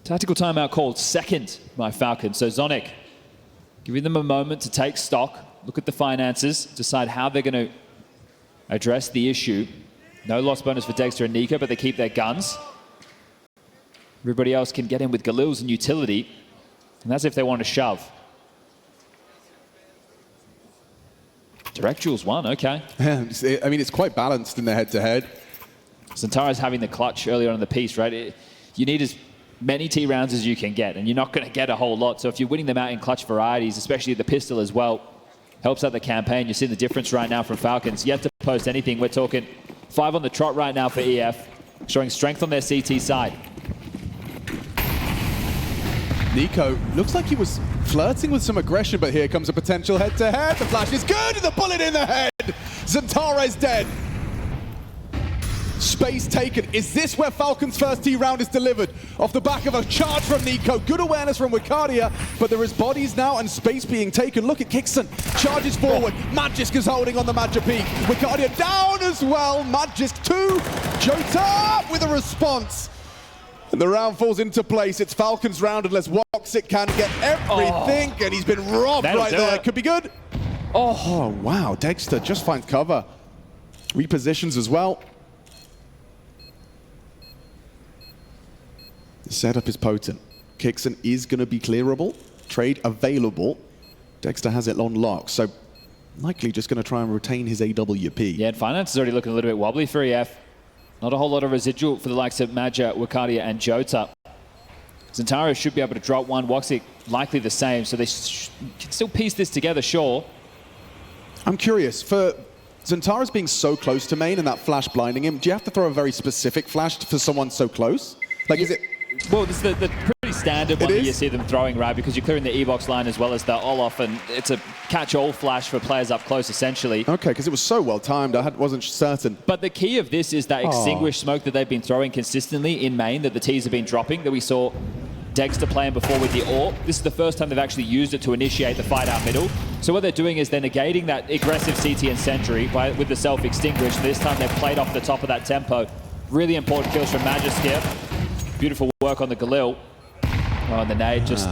Tactical timeout called second by Falcons. So Zonic, giving them a moment to take stock, look at the finances, decide how they're going to address the issue. No loss bonus for Dexter and NiKo, but they keep their guns. Everybody else can get in with Galils and utility. And that's if they want to shove. Direct Jules won, okay. Yeah, I mean, it's quite balanced in the head-to-head. Zentares having the clutch earlier on in the piece, right? You need as many T rounds as you can get, and you're not going to get a whole lot. So if you're winning them out in clutch varieties, especially the pistol as well, helps out the campaign. You're seeing the difference right now from Falcons. Yet to post anything. We're talking 5 on the trot right now for EF, showing strength on their CT side. NiKo looks like he was flirting with some aggression, but here comes a potential head-to-head. The flash is good, and the bullet in the head. Zentares dead. Space taken. Is this where Falcons' first T round is delivered? Off the back of a charge from NiKo. Good awareness from Wildcard, but there is bodies now and space being taken. Look at Kixon. Charges forward. Magisk is holding on the Magic peak. Wildcard down as well. Magisk 2. Jota with a response. And the round falls into place. It's Falcons' round unless Woxic can get everything. And he's been robbed right there. Could be good. Oh, wow. Dexter just finds cover. Repositions as well. The setup is potent. Kixon is going to be clearable. Trade available. Dexter has it on lock. So likely just going to try and retain his AWP. Yeah, and finance is already looking a little bit wobbly for EF. Not a whole lot of residual for the likes of Maja, Wildcard, and Jota. Zentares should be able to drop one. Woxic likely the same, so they can still piece this together, sure. I'm curious, for Zentares being so close to main and that flash blinding him, do you have to throw a very specific flash for someone so close? Like, is it... Well, this is the pretty standard one that you see them throwing, right? Because you're clearing the E-box line as well as the Olaf, and it's a catch-all flash for players up close, essentially. Okay, because it was so well-timed, I wasn't certain. But the key of this is that extinguished smoke that they've been throwing consistently in main, that the Ts have been dropping, that we saw Dexter playing before with the AWP. This is the first time they've actually used it to initiate the fight out middle. So what they're doing is they're negating that aggressive CT and sentry with the self-extinguish. This time they've played off the top of that tempo. Really important kills from Magisk here. Beautiful work on the Galil. Oh, and the nade just...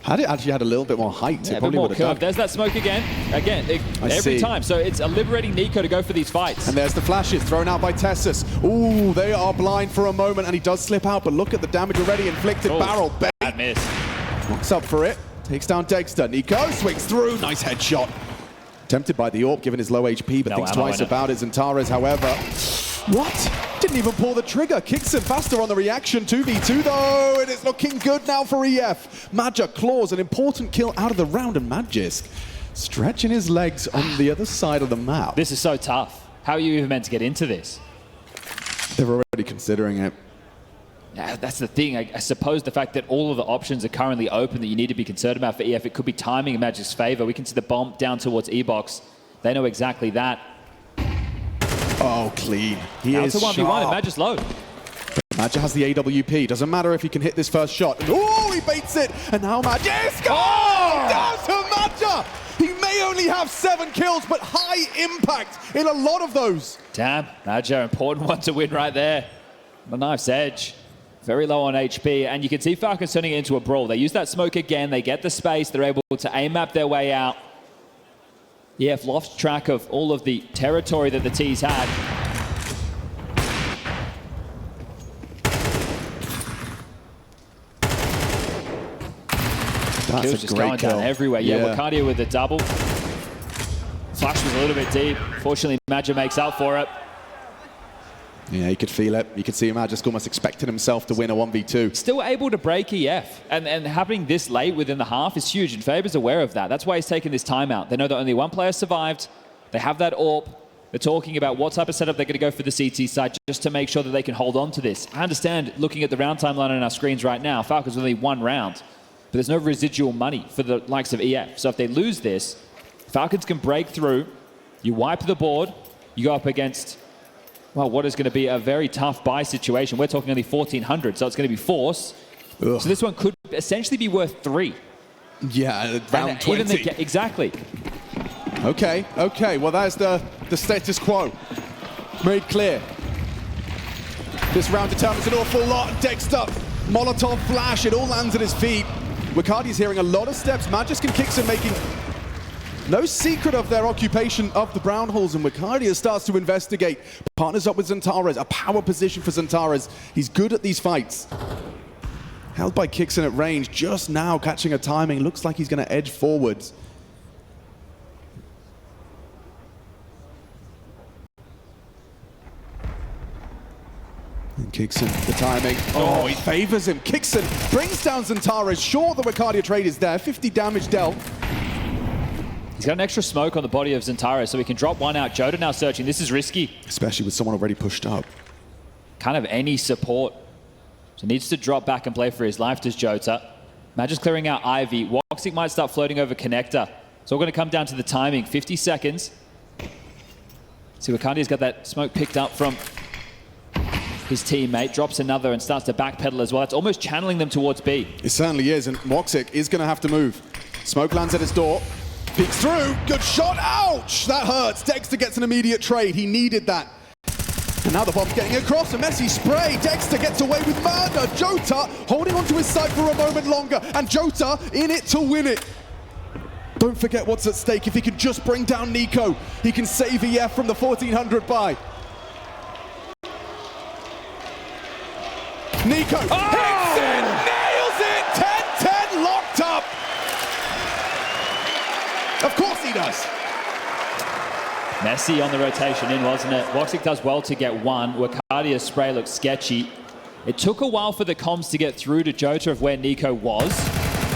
Had it actually had a little bit more height, yeah, it probably would have done. There's that smoke again. Every time. So it's liberating NiKo to go for these fights. And there's the flashes thrown out by Tessus. Ooh, they are blind for a moment, and he does slip out, but look at the damage already inflicted. Barrel bait. Bad miss. Walks up for it. Takes down Dexter. NiKo swings through. Nice headshot. Tempted by the AWP, given his low HP, but thinks twice about it. Zentares, however... What? Didn't even pull the trigger. Kixon faster on the reaction. 2v2 though, and it's looking good now for EF. Maja claws an important kill out of the round, and Magisk stretching his legs on the other side of the map. This is so tough. How are you even meant to get into this? They're already considering it. Yeah, that's the thing. I suppose the fact that all of the options are currently open that you need to be concerned about for EF, it could be timing in Magisk's favor. We can see the bomb down towards E-box. They know exactly that. Oh, clean. He now is it's a 1v1 and Magisk low. Maja has the AWP. Doesn't matter if he can hit this first shot. Oh, he baits it. And now Magisk. Oh! Down to Maja. He may only have 7 kills, but high impact in a lot of those. Damn, Maja, important one to win right there. A knife's edge. Very low on HP. And you can see Falcons turning it into a brawl. They use that smoke again. They get the space. They're able to aim map their way out. EF lost track of all of the territory that the Ts had. That's Kills a just great going kill. down everywhere. Yeah, Wildcard with a double. Flash was a little bit deep. Fortunately, Magic makes up for it. Yeah, you could feel it. You could see Magic almost expecting himself to win a 1v2. Still able to break EF. And happening this late within the half is huge, and Faber's aware of that. That's why he's taking this timeout. They know that only one player survived. They have that AWP. They're talking about what type of setup they're going to go for the CT side just to make sure that they can hold on to this. I understand, looking at the round timeline on our screens right now, Falcons with only one round. But there's no residual money for the likes of EF. So if they lose this, Falcons can break through. You wipe the board. You go up against, well, what is going to be a very tough buy situation. We're talking only 1,400, so it's going to be force. Ugh. So this one could essentially be worth 3. Yeah, round 20. Exactly. Okay, okay. Well, there's the status quo. Made clear. This round determines an awful lot. Dexter, Molotov flash, it all lands at his feet. Wicardi's hearing a lot of steps. Magisk and Kixon making no secret of their occupation of the brown holes, and Wicardi starts to investigate. Partners up with Zantares, a power position for Zantares. He's good at these fights. Held by Kixon at range, just now catching a timing. Looks like he's going to edge forwards. And Kixon, the timing. Oh, he favors him. Kixon brings down Zantares. Sure, the Wicardi trade is there. 50 damage dealt. He's got an extra smoke on the body of Zantares, so he can drop one out. Jota now searching. This is risky. Especially with someone already pushed up. Can't have any support. So needs to drop back and play for his life, does Jota. Magic's clearing out Ivy. Woxic might start floating over connector. So we're going to come down to the timing. 50 seconds. See, Wicardi's got that smoke picked up from his teammate, drops another and starts to backpedal as well. It's almost channeling them towards B. It certainly is, and Woxic is going to have to move. Smoke lands at his door. Peeks through. Good shot. Ouch! That hurts. Dexter gets an immediate trade. He needed that. And now the bomb's getting across. A messy spray. Dexter gets away with murder. Jota holding onto his side for a moment longer. And Jota in it to win it. Don't forget what's at stake. If he can just bring down Nico, he can save EF from the 1,400 buy. Nico hits it, nails it, 10-10 locked up. Of course he does. Messy on the rotation in, wasn't it? Woxic does well to get one. Wicardi's spray looks sketchy. It took a while for the comms to get through to Jota of where Nico was,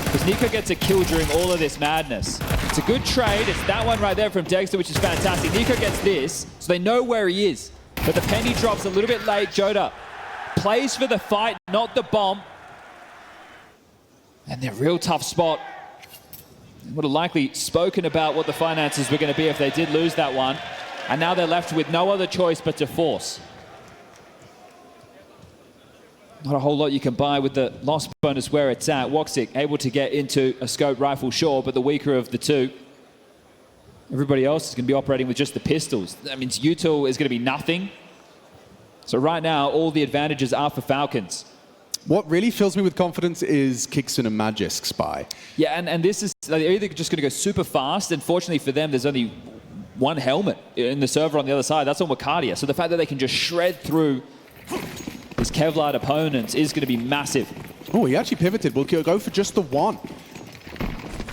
because Nico gets a kill during all of this madness. It's a good trade. It's that one right there from Dexter, which is fantastic. Nico gets this, so they know where he is. But the penny drops a little bit late. Jota plays for the fight, not the bomb. And they're real tough spot. Would have likely spoken about what the finances were going to be if they did lose that one. And now they're left with no other choice but to force. Not a whole lot you can buy with the loss bonus where it's at. Woxic able to get into a scope rifle, sure, but the weaker of the two. Everybody else is going to be operating with just the pistols. That means util is going to be nothing. So right now, all the advantages are for Falcons. What really fills me with confidence is Kixon and Magisk's buy. Yeah, and this is, they're either just going to go super fast, and fortunately for them, there's only one helmet in the server on the other side. That's on Wicardi. So the fact that they can just shred through his Kevlar opponents is going to be massive. Oh, he actually pivoted. We'll go for just the one.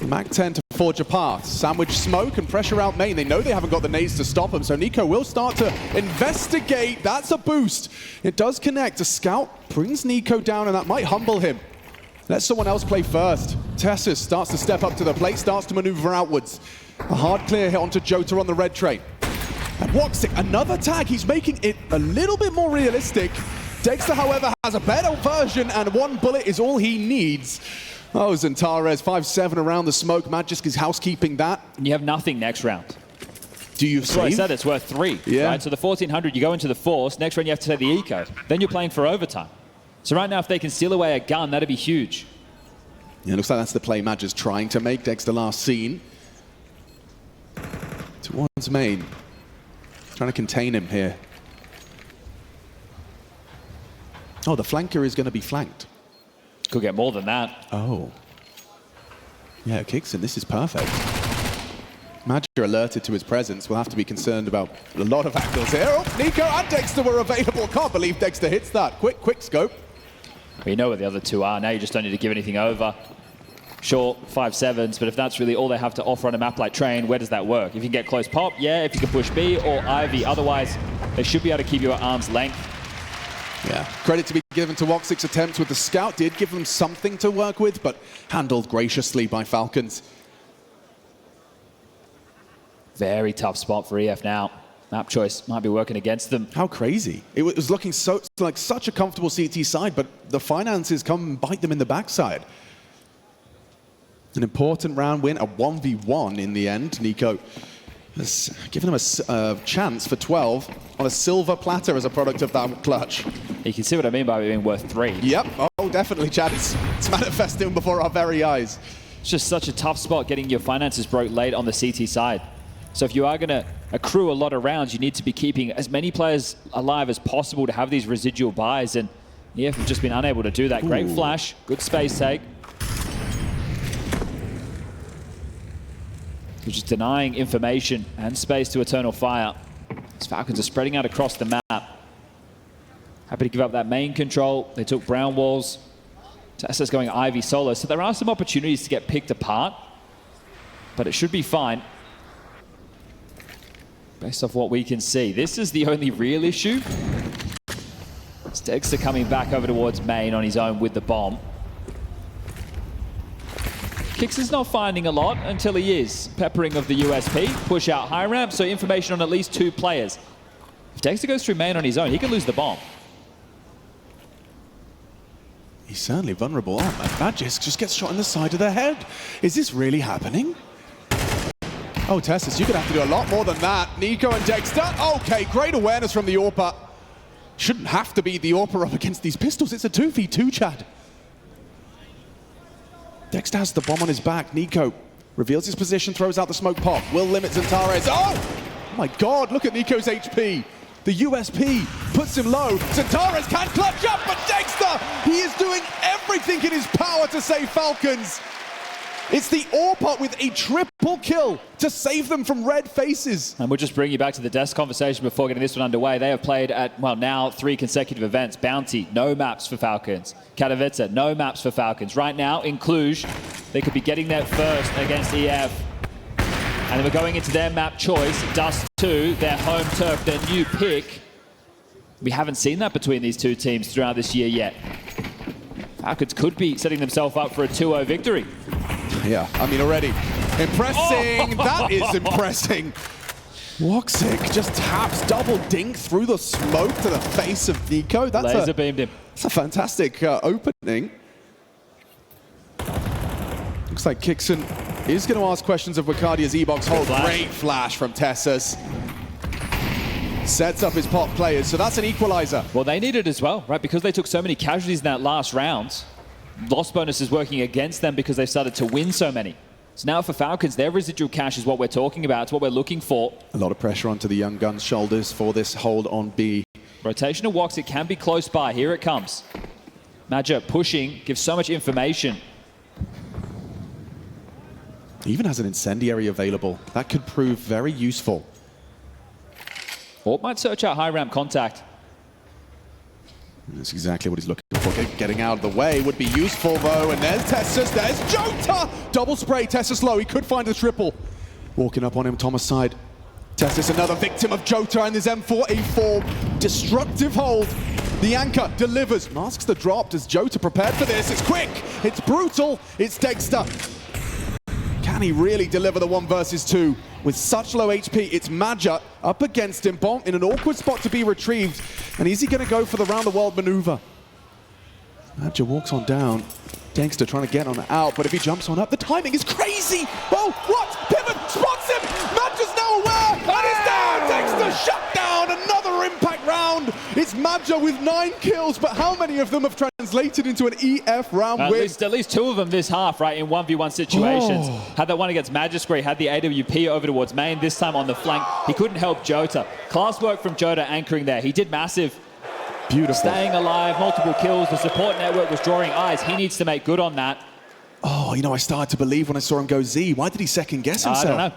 Mac 10 to forge a path. Sandwich smoke and pressure out main. They know they haven't got the nades to stop him, so Nico will start to investigate. That's a boost. It does connect. A scout brings Nico down, and that might humble him. Let someone else play first. Tessus starts to step up to the plate, starts to maneuver outwards. A hard clear hit onto Jota on the red tray. And Woxic, another tag. He's making it a little bit more realistic. Dexter, however, has a better version, and one bullet is all he needs. Oh, Zantares, 5-7 around the smoke. Magisk is housekeeping that. And you have nothing next round. Do you save? I said it's worth 3. Yeah. Right? So the 1,400, you go into the force. Next round, you have to take the eco. Then you're playing for overtime. So right now, if they can steal away a gun, that'd be huge. Yeah, it looks like that's the play Mag is trying to make. Dexter last seen. Towards main. Trying to contain him here. Oh, the flanker is going to be flanked. Could get more than that. Oh. Yeah, Kixon, this is perfect. Magic alerted to his presence. We'll have to be concerned about a lot of angles here. Oh, Nico and Dexter were available. Can't believe Dexter hits that. Quick scope. We know where the other two are. Now you just don't need to give anything over. Sure, 5-7s, but if that's really all they have to offer on a map like Train, where does that work? If you can get close pop, yeah. If you can push B or Ivy, otherwise they should be able to keep you at arm's length. Yeah, credit to be given to Woxic's attempts with the scout. Did give them something to work with, but handled graciously by Falcons. Very tough spot for EF now. Map choice might be working against them. How crazy. It was looking so like such a comfortable CT side, but the finances come and bite them in the backside. An important round win, a 1v1 in the end. Nico has given them a chance for 12 on a silver platter as a product of that clutch. You can see what I mean by it being worth 3. Yep, oh definitely, Chad. It's manifesting before our very eyes. It's just such a tough spot getting your finances broke late on the CT side. So if you are going to accrue a lot of rounds, you need to be keeping as many players alive as possible to have these residual buys, and EF have just been unable to do that. Great flash, good space take. Which is denying information and space to Eternal Fire. These Falcons are spreading out across the map. Happy to give up that main control. They took brown walls. Tessa's going Ivy solo, so there are some opportunities to get picked apart, but it should be fine. Based off what we can see. This is the only real issue. Dexter coming back over towards main on his own with the bomb. Kix is not finding a lot until he is. Peppering of the USP, push out high ramp, so information on at least 2 players. If Dexter goes through main on his own, he can lose the bomb. He's certainly vulnerable. Oh, Magisk just gets shot in the side of the head. Is this really happening? Oh, Tessus, you're going to have to do a lot more than that. Nico and Dexter. Okay, great awareness from the AWPer. Shouldn't have to be the AWPer up against these pistols. It's a 2v2, Chad. Dexter has the bomb on his back. Nico reveals his position, throws out the smoke pop. Will limit Zantares. Oh my God, look at Nico's HP. The USP puts him low. Zantares can't clutch up, but Dexter, he is doing everything in his power to save Falcons. It's the AWPer with a triple kill to save them from red faces. And we'll just bring you back to the desk conversation before getting this one underway. They have played at, well, now 3 consecutive events. Bounty, no maps for Falcons. Katowice, no maps for Falcons. Right now, in Cluj, they could be getting there first against EF. And we're going into their map choice, Dust 2, their home turf, their new pick. We haven't seen that between these two teams throughout this year yet. Falcons could be setting themselves up for a 2-0 victory. Yeah, I mean already. Impressing, that is impressing. Woxic just taps double dink through the smoke to the face of Nico. That's laser beamed him. That's a fantastic opening. Looks like Kixon is going to ask questions of Wicadia's E-Box hold. Great flash from Tessus. Sets up his pop players, so that's an equalizer. Well, they need it as well, right? Because they took so many casualties in that last round. Loss bonus is working against them because they've started to win so many. So now for Falcons, their residual cash is what we're talking about. It's what we're looking for. A lot of pressure onto the young gun's shoulders for this hold on B. Rotational walks, it can be close by. Here it comes. Madja pushing, gives so much information. He even has an incendiary available. That could prove very useful. Or might search out high ramp contact. That's exactly what he's looking for. Getting out of the way would be useful, though. And there's Tessus. There's Jota! Double spray. Tessus low. He could find the triple. Walking up on him, Thomas side. Tessus, another victim of Jota and his M4A4. Destructive hold. The anchor delivers. Masks the drop. Does Jota prepared for this? It's quick. It's brutal. It's Dexter. Can he really deliver the 1 versus 2? With such low HP, it's Madja up against him. Bomb in an awkward spot to be retrieved. And is he going to go for the round-the-world maneuver? Madja walks on down. Dexter trying to get on out, but if he jumps on up, the timing is crazy! Oh, what? Pivot spots him! Madja's now aware! And he's down! Dexter shut down! Another impact round! It's Madja with 9 kills, but how many of them have translated into an EF round win? At least 2 of them this half, right, in 1v1 situations. Had that one against Magisk, had the AWP over towards main, this time on the flank. He couldn't help Jota. Class work from Jota anchoring there. He did massive. Beautiful. Staying alive, multiple kills. The support network was drawing eyes. He needs to make good on that. Oh, you know, I started to believe when I saw him go Z. Why did he second guess himself? I don't know.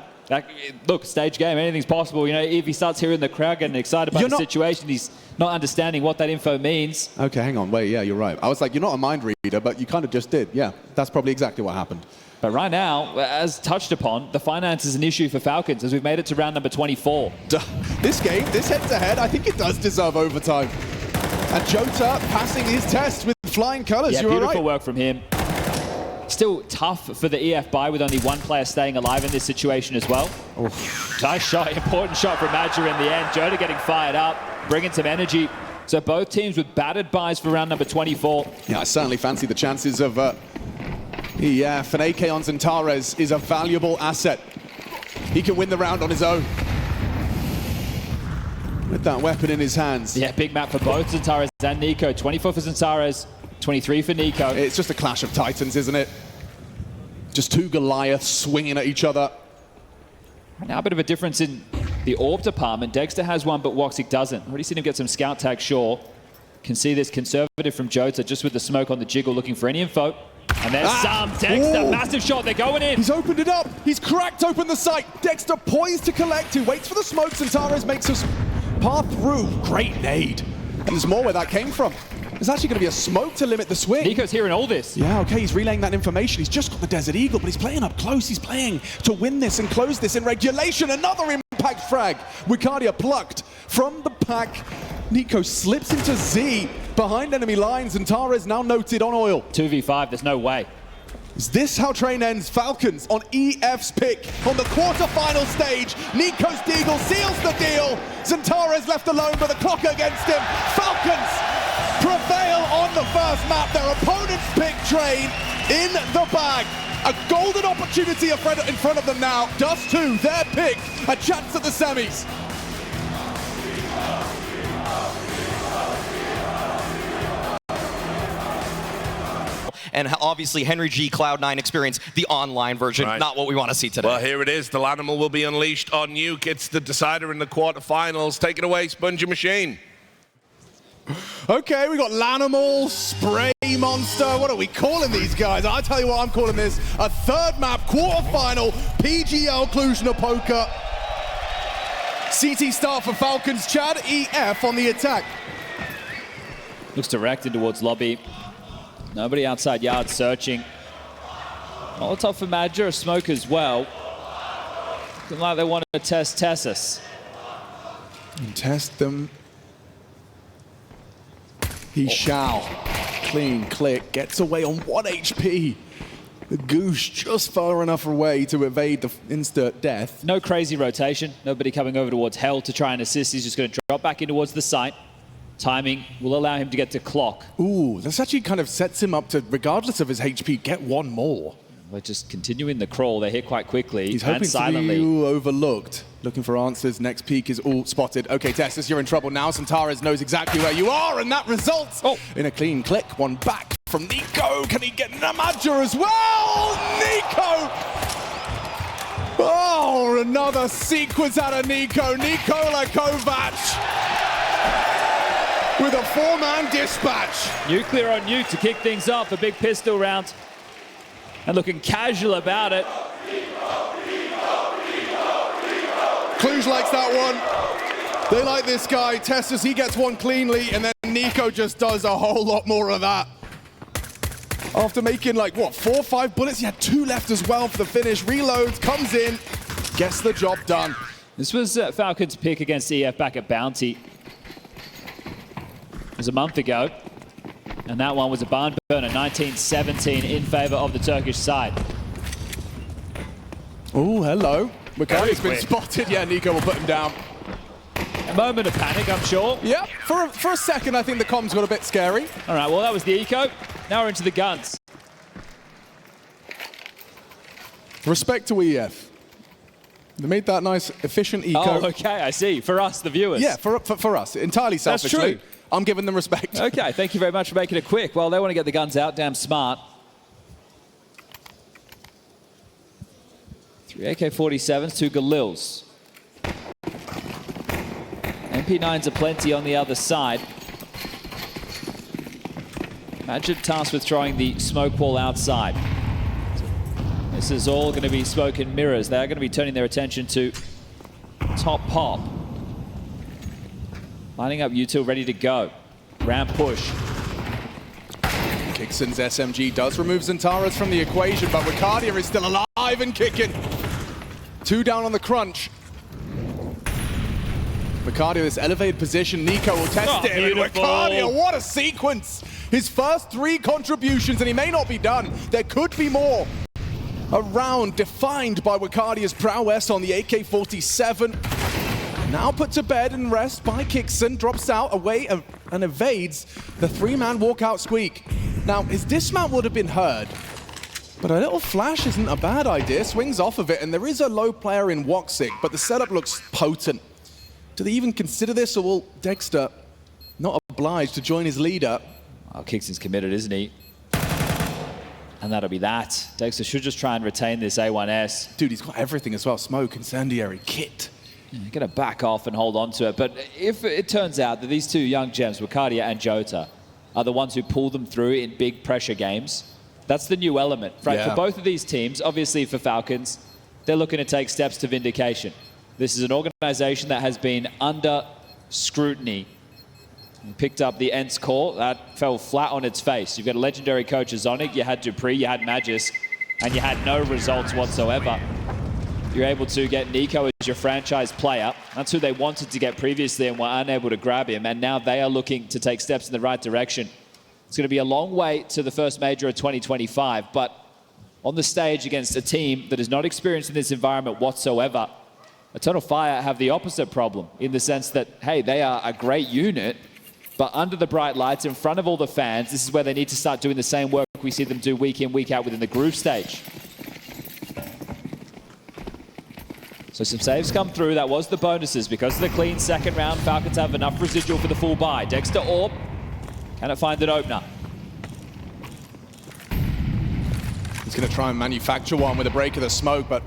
Look, stage game, anything's possible. You know, if he starts hearing the crowd getting excited about the situation, he's not understanding what that info means. Okay, hang on, wait, yeah, you're right. I was like, you're not a mind reader, but you kind of just did. Yeah, that's probably exactly what happened. But right now, as touched upon, the finance is an issue for Falcons as we've made it to round number 24. This game, this head-to-head, I think it does deserve overtime. And Jota passing his test with flying colors. Yeah, beautiful work from him. Still tough for the EF buy with only one player staying alive in this situation as well. Nice shot, important shot from Madger in the end. Jota getting fired up, bringing some energy. So both teams with battered buys for round number 24. Yeah, I certainly fancy the chances of EF, and AK on Xantares is a valuable asset. He can win the round on his own. With that weapon in his hands. Yeah, big map for both Xantares and Nico. 24 for Xantares, 23 for Nico. It's just a clash of titans, isn't it? Just two Goliaths swinging at each other. Now a bit of a difference in the orb department. Dexter has one, but Woxic doesn't. Already seen him get some scout tag, sure. Can see this conservative from Jota, just with the smoke on the jiggle, looking for any info. And there's some. Dexter, massive shot, they're going in. He's opened it up. He's cracked open the site. Dexter poised to collect. He waits for the smokes, and Tares makes us path through. Great nade. And there's more where that came from. There's actually going to be a smoke to limit the swing. Nico's hearing all this. Yeah, okay, he's relaying that information. He's just got the Desert Eagle, but he's playing up close. He's playing to win this and close this in regulation. Another impact frag. Wicardia plucked from the pack. Nico slips into Z behind enemy lines, and Tares now noted on oil. 2v5, there's no way. Is this how train ends? Falcons on EF's pick on the quarterfinal stage. Nico's Deagle seals the deal. Xantares left alone, but the clock against him. Falcons prevail on the first map. Their opponent's pick train in the bag. A golden opportunity in front of them now. Dust 2, their pick, a chance at the semis. And obviously Henry G Cloud9 experience, the online version, not what we want to see today. Well, here it is. The Lanimal will be unleashed on Nuke. It's the decider in the quarterfinals. Take it away, Spongy Machine. Okay, we got Lanimal, Spray Monster. What are we calling these guys? I'll tell you what I'm calling this. A third map quarterfinal, PGL Cluj-Napoca. CT start for Falcons. Chad, EF on the attack. Looks directed towards lobby. Nobody outside yard searching. Molotov for Madger, a smoke as well. Looking like they want to test Tessus. And test them. He shall. Clean click, gets away on 1 HP. The Goose just far enough away to evade the instant death. No crazy rotation. Nobody coming over towards Hell to try and assist. He's just going to drop back in towards the site. Timing will allow him to get to clock. Ooh, this actually kind of sets him up to, regardless of his HP, get one more. We're just continuing the crawl. They're here quite quickly. He's and hoping silently. to be overlooked. Looking for answers. Next peak is all spotted. Okay, Tessus, you're in trouble now. Xantares knows exactly where you are, and that results in a clean click. One back from Nico. Can he get Namadja as well? Nico! Oh, another sequence out of Nico. Nikola Kovac with a 4-man dispatch. Nuclear on Nuke to kick things off. A big pistol round. And looking casual about it. Cluj likes that one. They like this guy. Tessus, he gets one cleanly, and then Nico just does a whole lot more of that. After making, like, what, 4 or 5 bullets? He had 2 left as well for the finish. Reloads, comes in, gets the job done. This was Falcons' pick against EF back at Bounty. It was a month ago. And that one was a barn burner, 19-17 in favor of the Turkish side. Oh, hello. McCarry's been spotted. Yeah, Nico will put him down. A moment of panic, I'm sure. Yeah, for a second, I think the comms got a bit scary. All right, well, that was the eco. Now we're into the guns. Respect to EF. They made that nice, efficient eco. Oh, okay, I see. For us, the viewers. Yeah, for us. Entirely selfishly. That's true. I'm giving them respect. Okay, thank you very much for making it quick. Well, they want to get the guns out, damn smart. 3 AK-47s, 2 Galils. MP9s are plenty on the other side. Imagine tasked with throwing the smoke wall outside. This is all going to be smoke and mirrors. They are going to be turning their attention to top pop. Lining up U2 ready to go. Ramp push. Kixon's SMG does remove Zentaras from the equation, but Wildcard is still alive and kicking. 2 down on the crunch. Wildcard, this elevated position, Nico will test it. And Wildcard, what a sequence! His first 3 contributions, and he may not be done. There could be more. A round defined by Wildcard's prowess on the AK-47. Now put to bed and rest by Kixon, drops out away and evades the 3-man walkout squeak. Now, his dismount would have been heard, but a little flash isn't a bad idea. Swings off of it, and there is a low player in Woxic, but the setup looks potent. Do they even consider this, or will Dexter not obliged to join his leader? Oh, Kixon's committed, isn't he? And that'll be that. Dexter should just try and retain this A1S. Dude, he's got everything as well. Smoke, incendiary, kit. You're going to back off and hold on to it. But if it turns out that these 2 young gems, Wildcard and Jota, are the ones who pull them through in big pressure games, that's the new element, right? Yeah. For both of these teams, obviously for Falcons, they're looking to take steps to vindication. This is an organization that has been under scrutiny. You picked up the Ents core, that fell flat on its face. You've got a legendary coach, Zonic, you had Dupree, you had Magis, and you had no results whatsoever. You're able to get Nico as your franchise player. That's who they wanted to get previously and were unable to grab him, and now they are looking to take steps in the right direction. It's going to be a long way to the first major of 2025, but on the stage against a team that is not experienced in this environment whatsoever, Eternal Fire have the opposite problem in the sense that, hey, they are a great unit, but under the bright lights, in front of all the fans, this is where they need to start doing the same work we see them do week in, week out within the Groove stage. So some saves come through. That was the bonuses. Because of the clean second round, Falcons have enough residual for the full buy. Dexter Orb, can it find an opener? He's going to try and manufacture one with a break of the smoke, but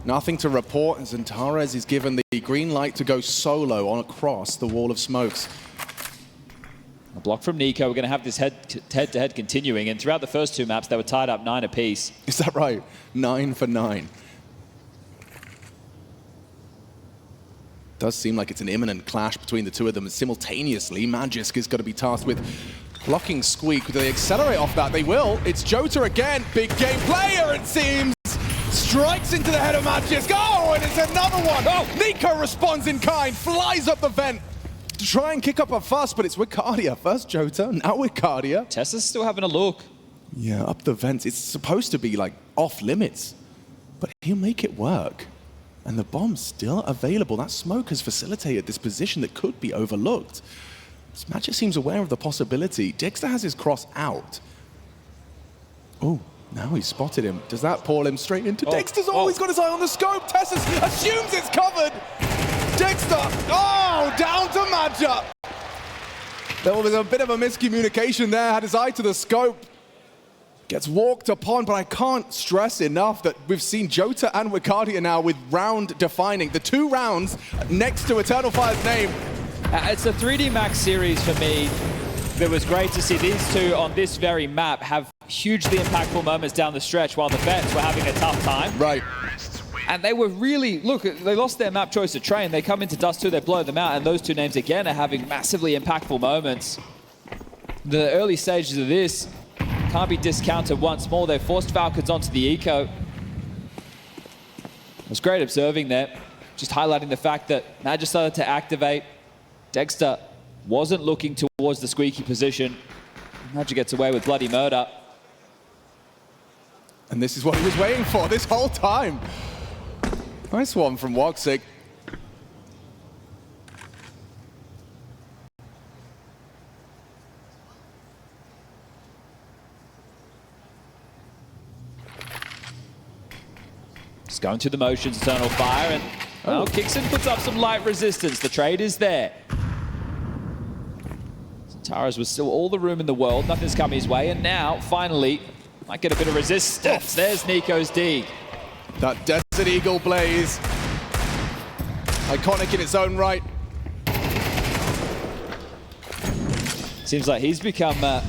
nothing to report. And Zentaras is given the green light to go solo on across the wall of smokes. A block from Nico. We're going to have this head-to-head continuing. And throughout the first 2 maps, they were tied up 9 apiece. Is that right? 9 for 9. Does seem like it's an imminent clash between the 2 of them. Simultaneously, Magisk is going to be tasked with blocking Squeak. Do they accelerate off that? They will. It's Jota again. Big game player, it seems. Strikes into the head of Magisk. Oh, and it's another one. Oh, Nico responds in kind. Flies up the vent to try and kick up a fuss, but it's Wildcard. First Jota, now Wildcard. Tessa's still having a look. Yeah, up the vents. It's supposed to be like off limits, but he'll make it work. And the bomb's still available. That smoke has facilitated this position that could be overlooked. Smatcher seems aware of the possibility. Dexter has his cross out. Oh, now he's spotted him. Does that pull him straight into Dexter's? Oh, he's got his eye on the scope. Tessa assumes it's covered. Dexter, down to Madja. There was a bit of a miscommunication there. Had his eye to the scope. Gets walked upon, but I can't stress enough that we've seen Jota and Wildcard now with round defining. The 2 rounds next to Eternal Fire's name. It's a 3D Max series for me. It was great to see these 2 on this very map have hugely impactful moments down the stretch while the vets were having a tough time. Right. And they were really, look, they lost their map choice to Train. They come into Dust 2, they blow them out, and those 2 names again are having massively impactful moments. The early stages of this can't be discounted once more. They forced Falcons onto the eco. It was great observing there, just highlighting the fact that Magic started to activate. Dexter wasn't looking towards the squeaky position. Magic gets away with bloody murder. And this is what he was waiting for this whole time. Nice one from Woxic. Just going through the motions, Eternal Fire, and well, Kixon puts up some light resistance. The trade is there. Zentaras was still all the room in the world. Nothing's come his way, and now, finally, might get a bit of resistance. There's Nico's D. That Desert Eagle blaze. Iconic in its own right. Seems like he's become a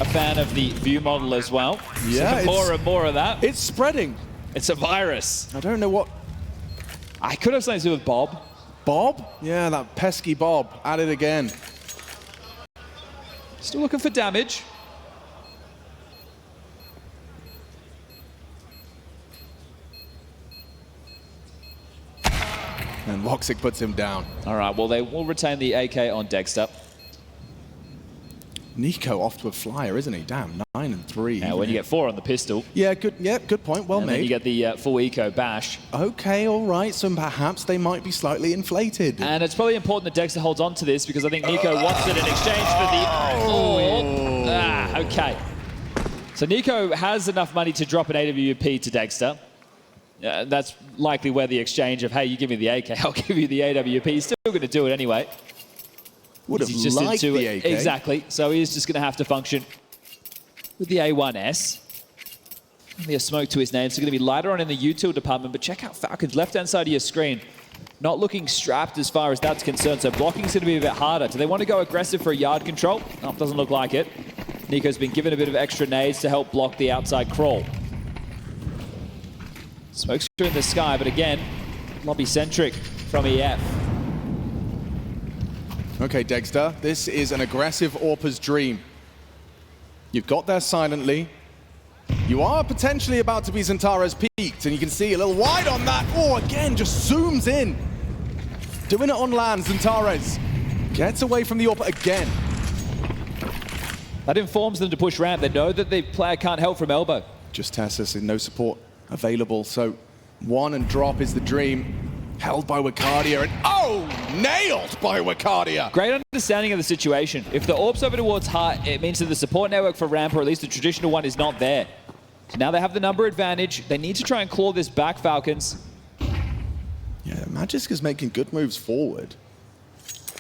fan of the view model as well. Yeah, more and more of that. It's spreading. It's a virus. I don't know what... I could have something to do with Bob. Bob? Yeah, that pesky Bob. At it again. Still looking for damage. And Woxic puts him down. All right, well, they will retain the AK on Dexter. Nico off to a flyer, isn't he? Damn, 9 and 3. Now, when you get 4 on the pistol. Yeah, good point. Well and made. Then you get the full eco bash. Okay, all right. So perhaps they might be slightly inflated. And it's probably important that Dexter holds on to this because I think Nico wants it in exchange for the... okay. So Nico has enough money to drop an AWP to Dexter. That's likely where the exchange of, hey, you give me the AK, I'll give you the AWP. He's still going to do it anyway. Would have just liked the AK. Exactly. So he is just going to have to function with the A1S. Only a smoke to his name. So going to be lighter on in the util department. But check out Falcons, left-hand side of your screen. Not looking strapped as far as that's concerned. So blocking's going to be a bit harder. Do they want to go aggressive for a yard control? No, doesn't look like it. Nico's been given a bit of extra nades to help block the outside crawl. Smoke's in the sky, but again, lobby-centric from EF. Okay, Dexter, this is an aggressive AWP's dream. You've got there silently. You are potentially about to be Zentara's peaked, and you can see a little wide on that. Oh, again, just zooms in. Doing it on land, Zentares gets away from the AWP again. That informs them to push ramp. They know that the player can't help from elbow. Just Tessus and no support available, so 1 and drop is the dream. Held by Wicardia, and nailed by Wicardia. Great understanding of the situation. If the AWP's over towards Heart, it means that the support network for ramp, or at least the traditional one, is not there. So now they have the number advantage. They need to try and claw this back, Falcons. Yeah, Magisk is making good moves forward.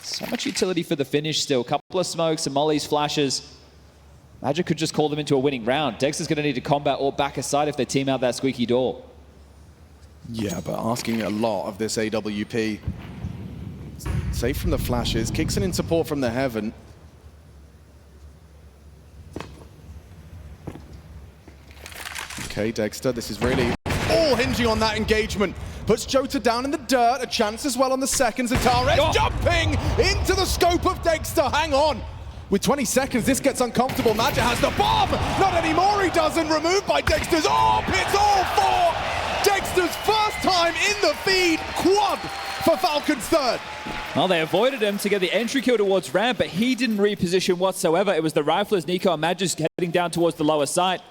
So much utility for the finish still. Couple of smokes and Molly's flashes. Magic could just call them into a winning round. Dexter's going to need to combat or back aside if they team out that squeaky door. Yeah, but asking a lot of this AWP. Safe from the flashes. Kicks in support from the heaven. Okay, Dexter, this is really all hinging on that engagement. Puts Jota down in the dirt. A chance as well on the second. Zentares jumping into the scope of Dexter. Hang on. With 20 seconds, this gets uncomfortable. Magic has the bomb. Not anymore, he doesn't. Removed by Dexter's AWP. It's all for Dexter's first time in the feed. Quad for Falcons third. Well, they avoided him to get the entry kill towards ramp, but he didn't reposition whatsoever. It was the riflers, Nico and Magisk, heading down towards the lower site.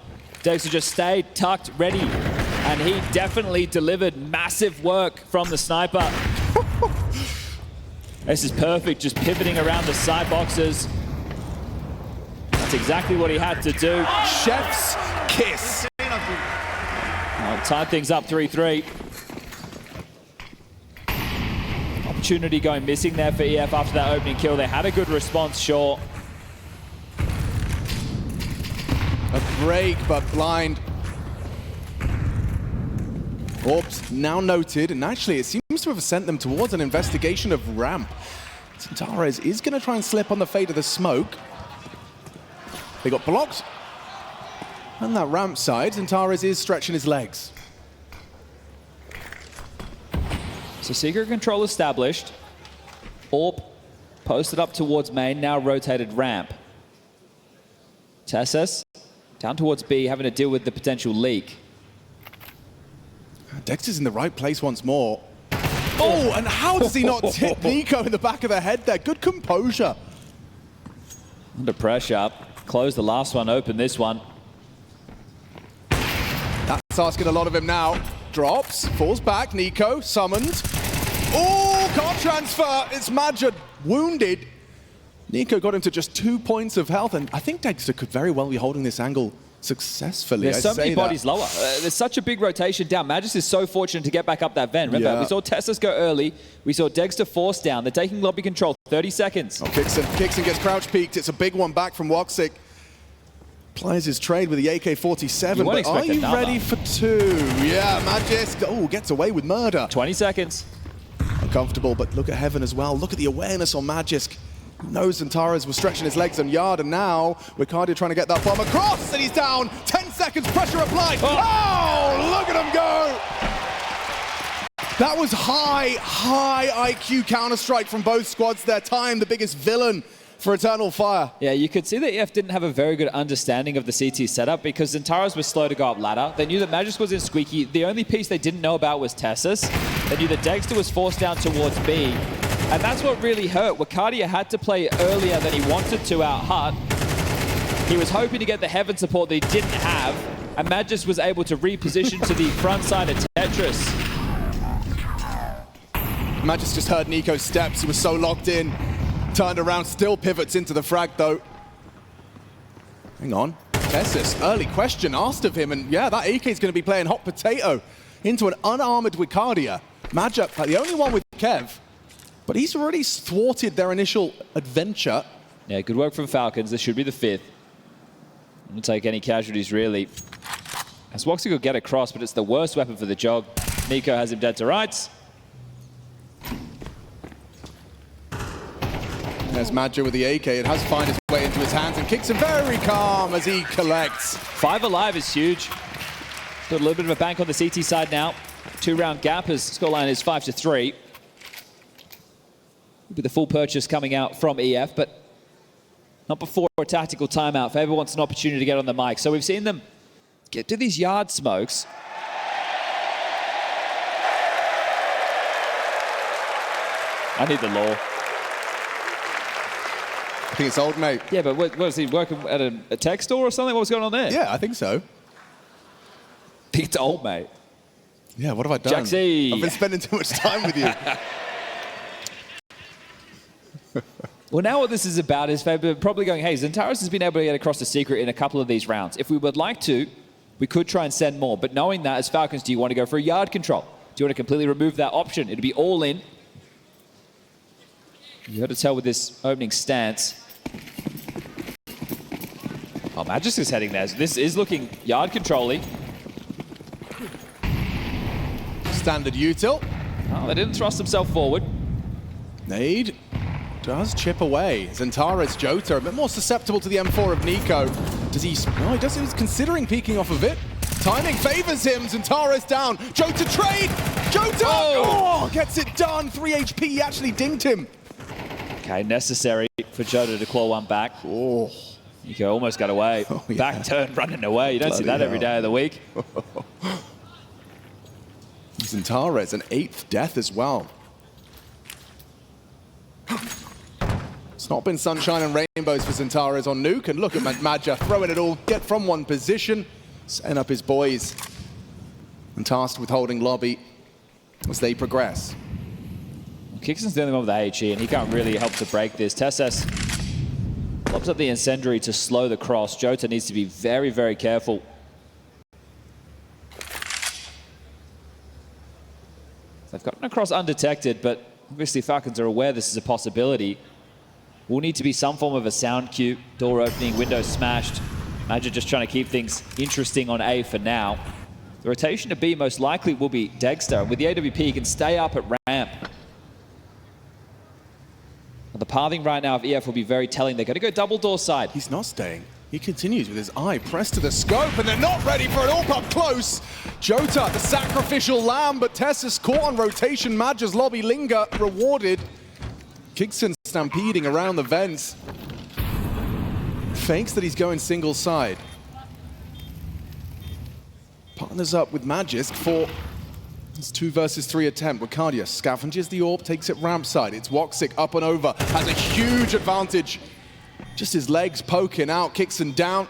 Dexter just stayed tucked, ready, and he definitely delivered massive work from the sniper. This is perfect, just pivoting around the side boxes. That's exactly what he had to do. Chef's kiss. Well, tied things up 3-3. Opportunity going missing there for EF after that opening kill. They had a good response, sure. A break, but blind. Orbs now noted, and actually it seems to have sent them towards an investigation of ramp. Zentares is going to try and slip on the fade of the smoke. They got blocked. And that ramp side, Zentares is stretching his legs. So secret control established. AWP posted up towards main, now rotated ramp. Tessus down towards B, having to deal with the potential leak. Dexter's in the right place once more. Oh, and how does he not hit Nico in the back of the head there? Good composure. Under pressure. Close the last one, open this one. That's asking a lot of him now. Drops, falls back, Nico, summoned. Oh, can't transfer. It's Majid, wounded. Nico got him to just 2 points of health, and I think Dexter could very well be holding this angle successfully. There's so many bodies lower. There's such a big rotation down. Magisk is so fortunate to get back up that vent. Remember, we saw Tessus go early. We saw Dexter force down. They're taking lobby control. 30 seconds. Oh, Kixon gets crouch peeked. It's a big one back from Woxic. Plies his trade with the AK-47, but are you ready for two? Yeah, Magisk, gets away with murder. 20 seconds. Uncomfortable, but look at Heaven as well. Look at the awareness on Magisk. knows Antares was stretching his legs on Yard, and now Wildcard trying to get that bomb across, and he's down. 10 seconds, pressure applied. Oh, look at him go. That was high IQ counter-strike from both squads there. Time, the biggest villain for Eternal Fire. Yeah, you could see that EF didn't have a very good understanding of the CT setup because Antares was slow to go up ladder. They knew that Magisk was in Squeaky. The only piece they didn't know about was Tessus. They knew that Dexter was forced down towards B. And that's what really hurt. Wildcard had to play earlier than he wanted to out Hut. He was hoping to get the Heaven support that he didn't have. And Magisk was able to reposition to the front side of Tetris. Magisk just heard Nico's steps. He was so locked in. Turned around, still pivots into the frag though. Hang on. Tessus, early question asked of him, and yeah, that AK is going to be playing hot potato into an unarmored Wildcard. Magic, the only one with Kev, but he's already thwarted their initial adventure. Yeah, good work from Falcons. This should be the 5th. Won't take any casualties, really. As Woxy could get across, but it's the worst weapon for the jog. Nico has him dead to rights. There's Madja with the AK. It has found its way into his hands and kicks him very calm as he collects. 5 alive is huge. Got a little bit of a bank on the CT side now. 2-round gap as scoreline is 5-3. With the full purchase coming out from EF, but not before a tactical timeout. Faber wants an opportunity to get on the mic. So we've seen them get to these yard smokes. I need the law. I think it's old, mate. Yeah, but what is he working at a tech store or something? What's going on there? Yeah, I think so. I think it's old, mate. Yeah, what have I done? Jaxie. I've been spending too much time with you. Well, now what this is about is Faber probably going, hey, Xantares has been able to get across the secret in a couple of these rounds. If we would like to, we could try and send more. But knowing that, as Falcons, do you want to go for a yard control? Do you want to completely remove that option? It'd be all in. You got to tell with this opening stance. Oh, Magisk is heading there. So this is looking yard controlling. Standard util. Oh, they didn't thrust themselves forward. Nade does chip away. Xantares, Jota, a bit more susceptible to the M4 of Nico. Does he? No, he doesn't. He's considering peeking off of it. Timing favors him. Xantares down. Jota trade. Jota! Oh, gets it done. 3 HP. He actually dinged him. Okay, necessary for Jota to claw one back. Oh. Nico almost got away. Oh, yeah. Back turn, running away. You don't see that every day of the week. Xantares, an 8th death as well. It's not been sunshine and rainbows for Xantares on Nuke, and look at Madja throwing it all, get from one position, setting up his boys, and tasked with holding lobby as they progress. Kixon's the only one with the HE, and he can't really help to break this. Tessus lobs up the incendiary to slow the cross. Jota needs to be very, very careful. They've gotten across undetected, but obviously Falcons are aware this is a possibility. Will need to be some form of a sound cue, door opening, window smashed. Magic just trying to keep things interesting on A for now. The rotation to B most likely will be Dexter. With the AWP, he can stay up at ramp. The pathing right now of EF will be very telling. They're going to go double door side. He's not staying. He continues with his eye pressed to the scope, and they're not ready for an all-up close. Jota, the sacrificial lamb, but Tessus caught on rotation. Madja's lobby linger rewarded. Kixon stampeding around the vents. Fakes that he's going single side. Partners up with Magisk for this 2 versus 3 attempt. Wildcard scavenges the AWP, takes it ramp side. It's Woxic up and over, has a huge advantage. Just his legs poking out, Kixon down.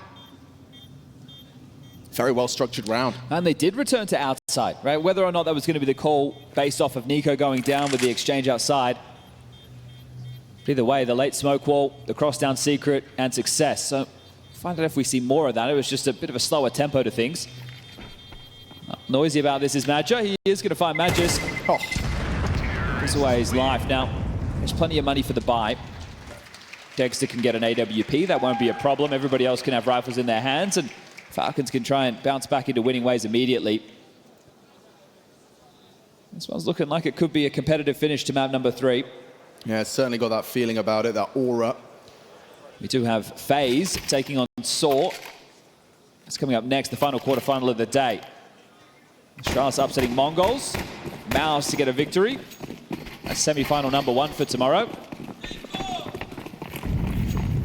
Very well structured round. And they did return to outside, right? Whether or not that was going to be the call based off of Nico going down with the exchange outside. Either way, the late smoke wall, the cross down secret, and success. So find out if we see more of that. It was just a bit of a slower tempo to things. Noisy about this is Madja. He is going to find Magisk. Oh, gives away his life. Now, there's plenty of money for the buy. Dexter can get an AWP. That won't be a problem. Everybody else can have rifles in their hands, and Falcons can try and bounce back into winning ways immediately. This one's looking like it could be a competitive finish to map number 3. Yeah, it's certainly got that feeling about it, that aura. We do have FaZe taking on Saw. It's coming up next, the final quarterfinal of the day. Astralis upsetting MongolZ. MOUZ to get a victory. That's semi-final #1 for tomorrow.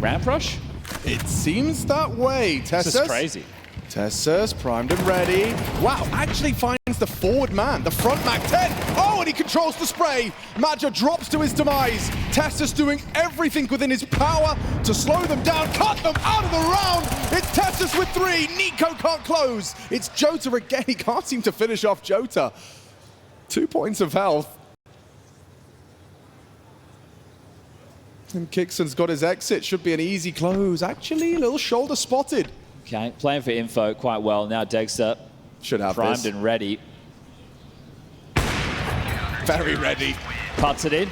Ramp rush? It seems that way. This is crazy. Tessus primed and ready. Wow, actually finds the forward man, the front Mac 10. Oh, and he controls the spray. Madja drops to his demise. Tessus doing everything within his power to slow them down, cut them out of the round. It's Tessus with 3. NiKo can't close. It's Jota again. He can't seem to finish off Jota. 2 points of health. And Kixon's got his exit. Should be an easy close. Actually, a little shoulder spotted. Okay, playing for info quite well. Now Dexter should have primed this. and ready. Very ready. Puts it in.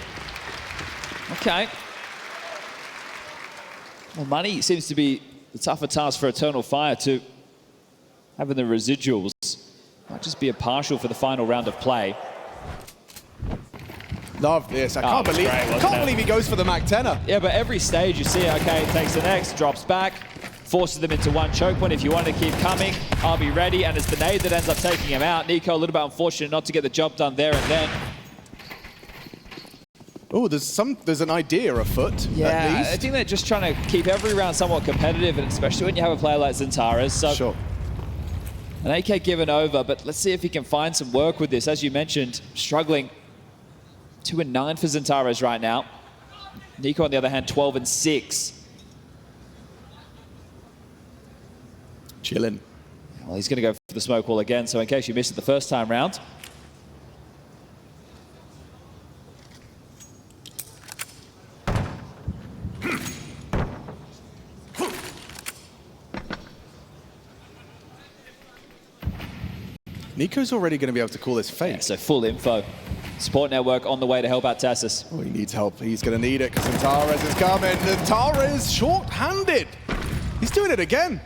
Okay. Well, money seems to be the tougher task for Eternal Fire to having the residuals. Might just be a partial for the final round of play. Love this. I can't believe he goes for the Mac 10er. Yeah, but every stage you see, okay, takes the next, drops back, forces them into one choke point. If you want to keep coming, I'll be ready. And it's the nade that ends up taking him out. NiKo a little bit unfortunate not to get the job done there and then. Oh, there's an idea afoot. Yeah, at least. I think they're just trying to keep every round somewhat competitive, and especially when you have a player like Xantares. So Sure. an AK given over, but let's see if he can find some work with this. As you mentioned, struggling. 2-9 for Xantares right now. NiKo, on the other hand, 12-6. Chilling. Well, he's going to go for the smoke wall again, so in case you missed it the first time round. NiKo's already going to be able to call this fake. Yeah, so full info. Support network on the way to help out Tessus. Oh, he needs help. He's going to need it because Xantares is coming. Xantares short-handed. He's doing it again.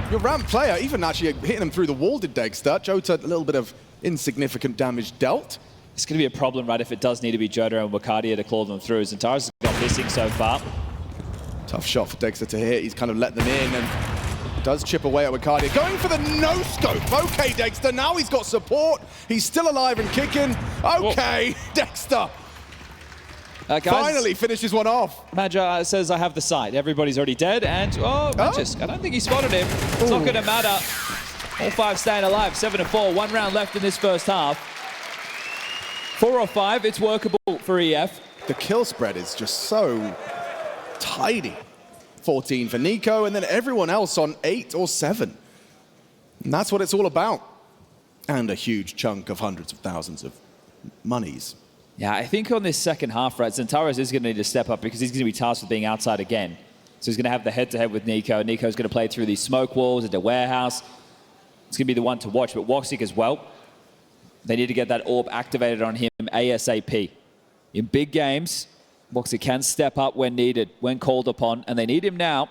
Your ramp player, even actually hitting him through the wall, did Dexter. Jota, a little bit of insignificant damage dealt. It's going to be a problem, right, if it does need to be Jota and Wakadia to claw them through. Xantares has gone missing so far. Tough shot for Dexter to hit. He's kind of let them in and does chip away at Wakadia. Going for the no-scope. Okay, Dexter, now he's got support. He's still alive and kicking. Okay, whoa. Dexter finally finishes one off. Madja says, I have the site. Everybody's already dead, and Magis, I don't think he spotted him. It's not going to matter. All 5 staying alive, 7-4. 1 round left in this first half. 4 or 5, it's workable for EF. The kill spread is just so tidy. 14 for NiKo, and then everyone else on 8 or 7. And that's what it's all about. And a huge chunk of hundreds of thousands of monies. Yeah, I think on this second half, right, Xantares is going to need to step up because he's going to be tasked with being outside again. So he's going to have the head-to-head with NiKo. NiKo's going to play through these smoke walls into warehouse. It's going to be the one to watch, but Woxic as well. They need to get that orb activated on him ASAP. In big games, Woxic can step up when needed, when called upon, and they need him now.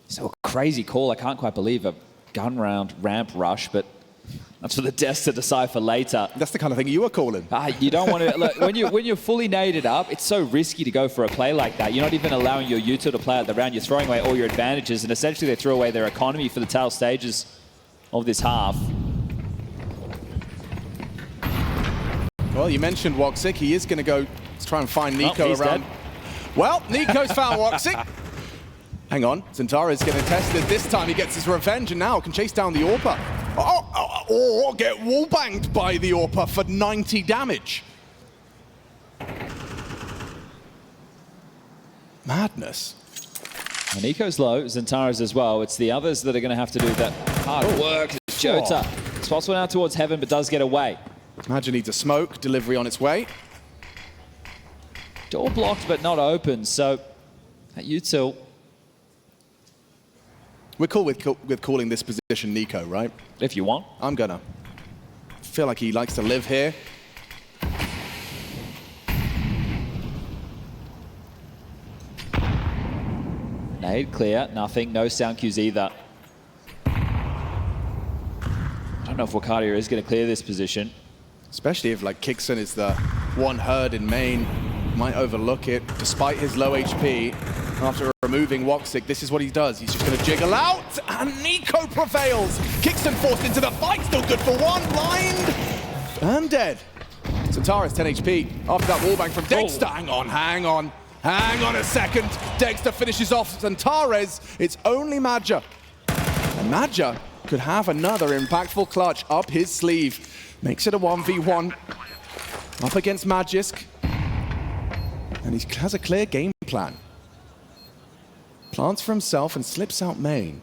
So a crazy call. I can't quite believe a gun round ramp rush, but that's for the devs to decide for later. That's the kind of thing you were calling. You don't want to, look, when you're fully naded up, it's so risky to go for a play like that. You're not even allowing your util to play out the round. You're throwing away all your advantages, and essentially they throw away their economy for the tail stages of this half. Well, you mentioned Woxic. He is going to go try and find NiKo around. Dead. Well, NiKo's found Woxic. Hang on. Xantares getting tested. This time he gets his revenge and now can chase down the AWPer. Or get wallbanged by the AWPer for 90 damage. Madness. And NiKo's low, Xantares as well. It's the others that are going to have to do that hard work. Jota spots one out towards heaven, but does get away. Madja needs a smoke. Delivery on its way. Door blocked, but not open. So that util. We're cool with calling this position NiKo, right? If you want. I'm gonna. Feel like he likes to live here. Nade clear, nothing, no sound cues either. I don't know if Wildcard is going to clear this position. Especially if like Kixon is the one herd in main, might overlook it despite his low HP. After removing Woxic, this is what he does. He's just going to jiggle out, and NiKo prevails. Kixon forced into the fight, still good for one, blind and dead. Xantares 10 HP after that wallbang from Dexter. Hang on a second. Dexter finishes off Xantares. It's only Madja. And Madja could have another impactful clutch up his sleeve. Makes it a 1v1 up against Magisk. And he has a clear game plan. Plants for himself and slips out main.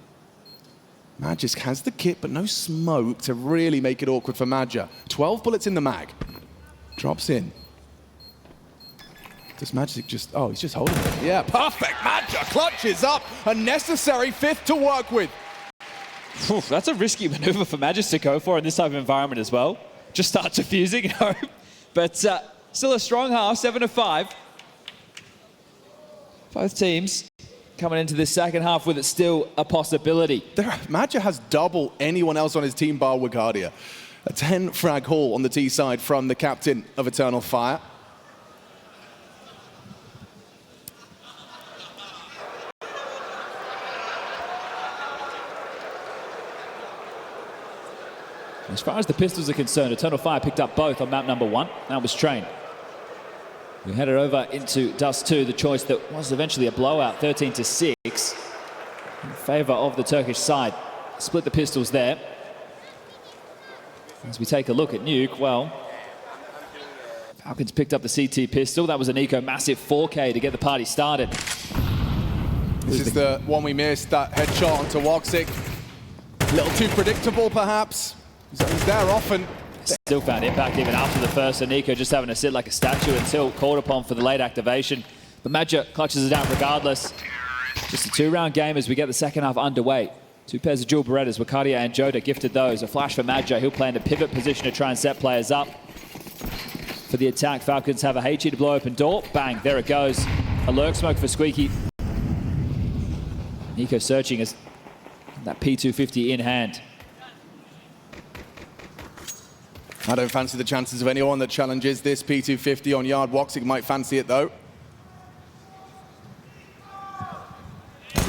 Magisk has the kit, but no smoke to really make it awkward for Madja. 12 bullets in the mag. Drops in. Does Magisk just... Oh, he's just holding it. Yeah, perfect. Madja clutches up. A necessary fifth to work with. That's a risky maneuver for Magisk to go for in this type of environment as well. Just start defusing, you know. But still a strong half, 7-5. Both teams coming into this second half with it still a possibility. Madja has double anyone else on his team bar Wigardia. A 10 frag haul on the T side from the captain of Eternal Fire. As far as the pistols are concerned, Eternal Fire picked up both on map number 1. That was Train. We headed over into Dust 2, the choice that was eventually a blowout, 13-6, in favor of the Turkish side. Split the pistols there. As we take a look at Nuke, well, Falcons picked up the CT pistol. That was a NiKo massive 4K to get the party started. This is the one we missed, that headshot onto Woxic. A little too predictable, perhaps. He's there often. Still found impact even after the first, and NiKo just having to sit like a statue until called upon for the late activation. But Madja clutches it down regardless. Just a 2-round game as we get the second half underway. 2 pairs of dual Berettas, Wildcard and Jota gifted those. A flash for Madja, he'll play in a pivot position to try and set players up. For the attack, Falcons have a HE to blow open door. Bang, there it goes. A lurk smoke for Squeaky. NiKo searching as that P250 in hand. I don't fancy the chances of anyone that challenges this P250 on yard. Woxic might fancy it though.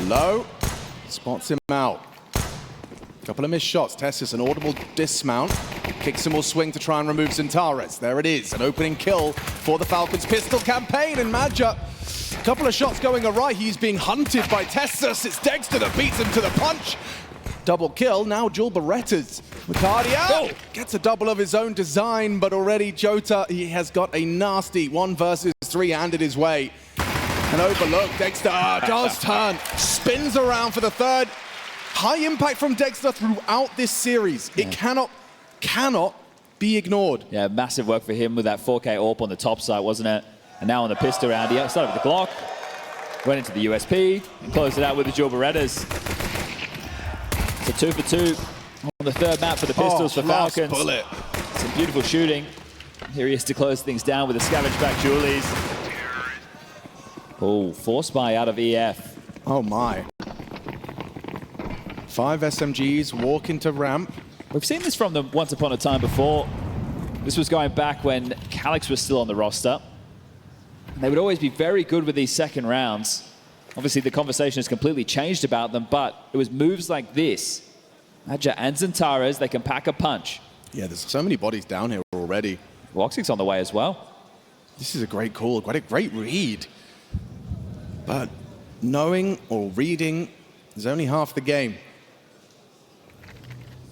Low, spots him out. Couple of missed shots. Tessus an audible dismount. Kixon will swing to try and remove Xantares. There it is, an opening kill for the Falcons pistol campaign, and Madja, a couple of shots going awry. He's being hunted by Tessus. It's Dexter that beats him to the punch. Double kill, now dual Berettas. Wildcard gets a double of his own design, but already Jota, he has got a nasty 1 versus 3 handed his way. And overlook, Dexter does turn, spins around for the third. High impact from Dexter throughout this series. Yeah. It cannot be ignored. Yeah, massive work for him with that 4K AWP on the top side, wasn't it? And now on the pistol round, he started with the Glock, went into the USP, and closed it out with the dual Berettas. So 2 for 2 on the third map for the pistols for Falcons. Bullet. Some beautiful shooting. Here he is to close things down with the scavenge back Julies. Oh, force buy out of EF. Oh my. 5 SMGs walk into ramp. We've seen this from them once upon a time before. This was going back when Calyx was still on the roster. And they would always be very good with these second rounds. Obviously, the conversation has completely changed about them, but it was moves like this. Madja and Xantares, they can pack a punch. Yeah, there's so many bodies down here already. Woxic's on the way as well. This is a great call, quite a great read. But knowing or reading is only half the game.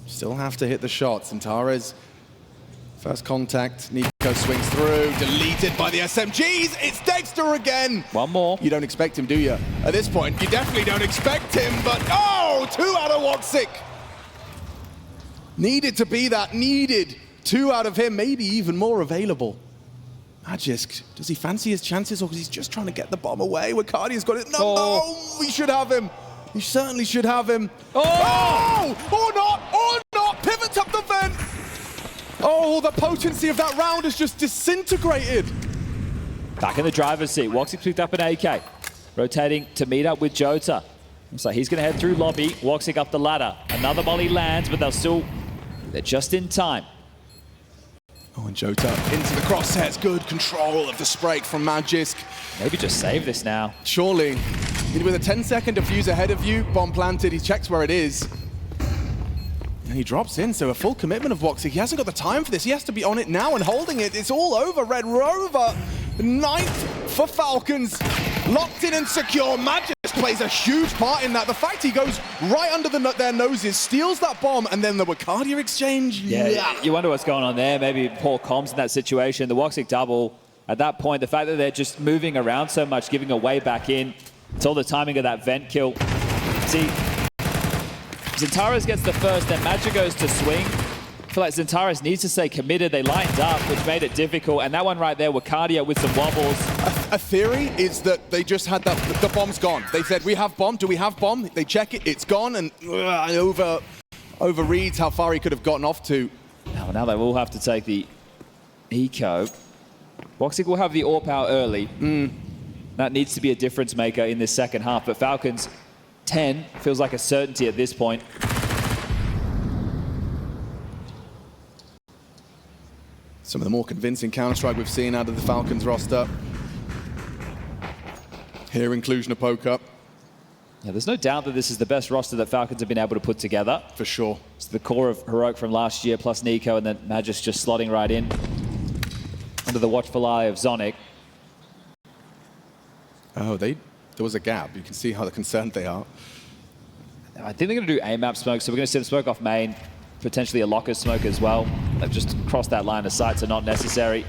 Still have to hit the shots. Xantares, first contact, NiKo swings through, deleted by the SMGs. It's Dexter again. One more. You don't expect him, do you? At this point, you definitely don't expect him, but oh, 2 out of Woxic. Needed to be that, needed 2 out of him, maybe even more available. Magisk, does he fancy his chances or is he just trying to get the bomb away? Wildcard got it. No, we should have him. We certainly should have him. Oh! Or not, pivots up the vent. Oh, the potency of that round has just disintegrated. Back in the driver's seat, Woxic picked up an AK. Rotating to meet up with Jota. Looks like he's going to head through lobby. Woxic up the ladder. Another molly lands, but they'll still They're just in time. Oh, and Jota into the crosshairs. Good control of the spray from Magisk. Maybe just save this now. Surely. With a 10-second defuse ahead of you, bomb planted, he checks where it is. And he drops in, so a full commitment of Woxic. He hasn't got the time for this. He has to be on it now and holding it. It's all over. Red Rover, 9th for Falcons. Locked in and secure. Magisk plays a huge part in that. The fact he goes right under their noses, steals that bomb, and then the Wildcard exchange. Yeah, you wonder what's going on there. Maybe poor comms in that situation. The Woxic double, at that point, the fact that they're just moving around so much, giving a way back in, it's all the timing of that vent kill. See, Xantares gets the first, then Magic goes to swing. I feel like Xantares needs to stay committed. They lined up, which made it difficult. And that one right there, Wildcard with some wobbles. A theory is that they just had that, the bomb's gone. They said, we have bomb, do we have bomb? They check it, it's gone, and overreads how far he could have gotten off to. Now they will have to take the eco. Woxic will have the AWP out early. That needs to be a difference maker in this second half, but Falcons 10 feels like a certainty at this point. Some of the more convincing Counter-Strike we've seen out of the Falcons roster. Here in Cluj-Napoca. Yeah, there's no doubt that this is the best roster that Falcons have been able to put together. For sure. It's the core of Heroic from last year, plus Nico, and then Magisk just slotting right in under the watchful eye of Zonic. Oh, there was a gap. You can see how concerned they are. I think they're going to do A-map smoke, so we're going to see them smoke off main, potentially a locker smoke as well. They've just crossed that line of sight, so not necessary.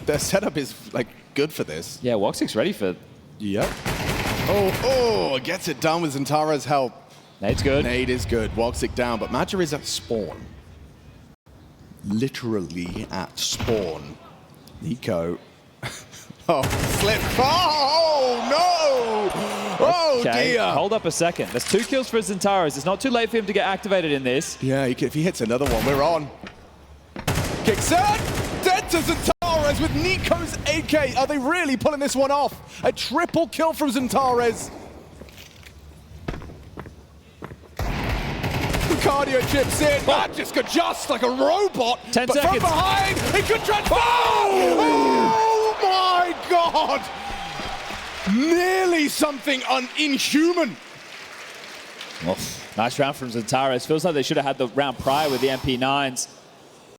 Their setup is like good for this. Yeah, Woxic's ready for... Yep. Oh, gets it done with Xantares' help. Nade's good. Nade is good. Woxic down, but Magic is at spawn. Literally at spawn. Nico. Oh, slip. Oh, no! Oh, okay. dear. Hold up a second. There's 2 kills for Xantares. It's not too late for him to get activated in this. Yeah, if he hits another one, we're on. Kicks it! Dead to Xantares with Nico's AK. Are they really pulling this one off? A triple kill from Xantares. Cardio chips in. Magisk adjusts like a robot. 10 but seconds. From behind, he could transfer. Oh my God! Nearly something inhuman. Nice round from Xantares. Feels like they should have had the round prior with the MP9s.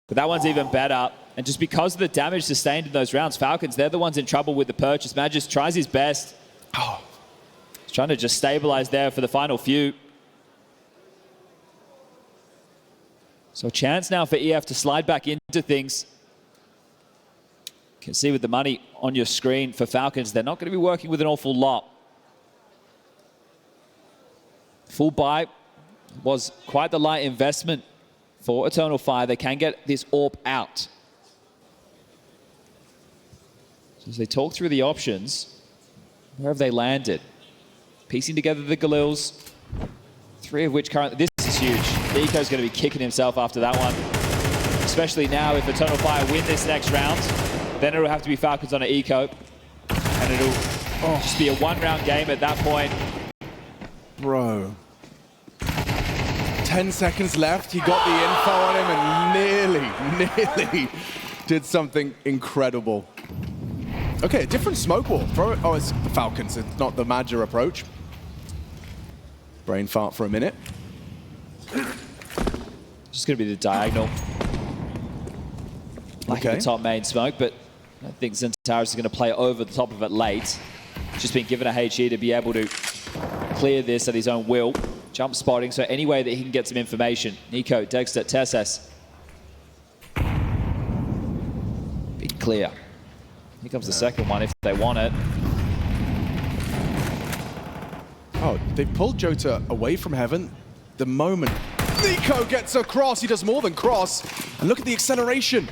But that one's even better. And just because of the damage sustained in those rounds, Falcons, they're the ones in trouble with the purchase. Magisk tries his best. He's trying to just stabilize there for the final few. So a chance now for EF to slide back into things. You can see with the money on your screen for Falcons, they're not going to be working with an awful lot. Full buy was quite the light investment for Eternal Fire. They can get this AWP out. So as they talk through the options, where have they landed? Piecing together the Galils, 3 of which currently... This is huge. Nico's going to be kicking himself after that one. Especially now if Eternal Fire win this next round, then it'll have to be Falcons on an eco. And it'll just be a 1-round game at that point. Bro. 10 seconds left. He got the info on him and nearly did something incredible. Okay, a different smoke wall. Throw it. Oh, it's the Falcons. It's not the Major approach. Brain fart for a minute. Just going to be the diagonal. Like the top main smoke, but I think Xantares is going to play over the top of it late. Just been given a HE to be able to clear this at his own will. Jump spotting, so any way that he can get some information. Nico, Dexter, Tesses. Be clear. Here comes the second one if they want it. Oh, they pulled Jota away from heaven. The moment Nico gets across, he does more than cross. And look at the acceleration.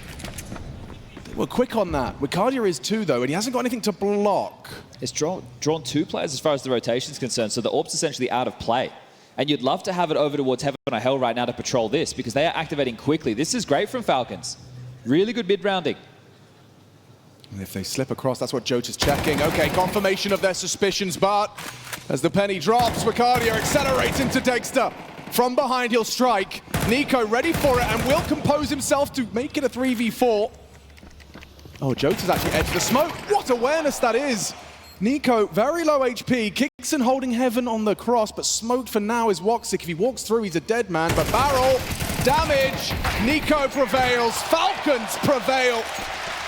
They were quick on that. Wildcard is too, though, and he hasn't got anything to block. It's drawn 2 players as far as the rotation is concerned, so the AWP's essentially out of play. And you'd love to have it over towards Heaven or Hell right now to patrol this, because they are activating quickly. This is great from Falcons. Really good mid-rounding. And if they slip across, that's what Jota's checking. Okay, confirmation of their suspicions, but as the penny drops, Ricardio accelerates into Dexter. From behind, he'll strike. Nico ready for it and will compose himself to make it a 3v4. Oh, Jota's actually edged the smoke. What awareness that is. Nico, very low HP. Kicks and holding heaven on the cross, but smoked for now is Woxic. If he walks through, he's a dead man. But barrel, damage. Nico prevails. Falcons prevail.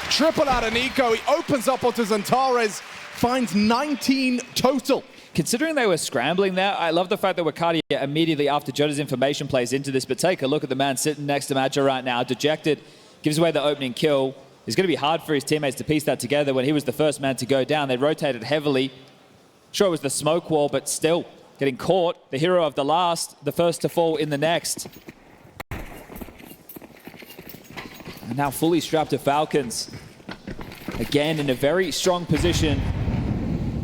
Triple out of Nico. He opens up onto Zantares. Finds 19 total. Considering they were scrambling there, I love the fact that Wildcard immediately after Jota's information plays into this, but take a look at the man sitting next to Madja right now, dejected, gives away the opening kill. It's going to be hard for his teammates to piece that together when he was the first man to go down. They rotated heavily. Sure, it was the smoke wall, but still getting caught. The hero of the last, the first to fall in the next. And now fully strapped to Falcons. Again, in a very strong position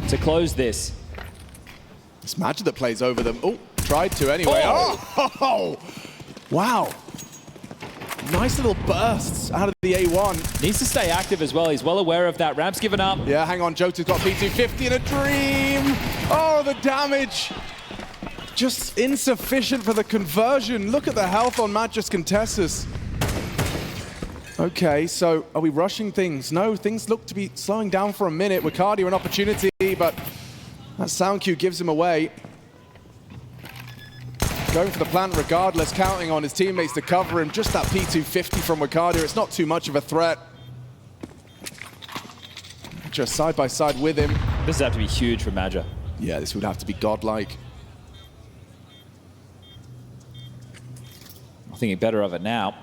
to close this. It's Madja that plays over them. Oh, tried to anyway. Oh! Wow. Nice little bursts out of the A1. Needs to stay active as well. He's well aware of that. Ramp's given up. Yeah, hang on. Jota's got P250 in a dream. Oh, the damage. Just insufficient for the conversion. Look at the health on Madja's Contessus. Okay, so are we rushing things? No, things look to be slowing down for a minute. Wildcard an opportunity, but that sound cue gives him away. Going for the plant regardless, counting on his teammates to cover him. Just that P250 from Wildcard. It's not too much of a threat. Just side by side with him. This would have to be huge for Madja. Yeah, this would have to be godlike. I'm thinking better of it now.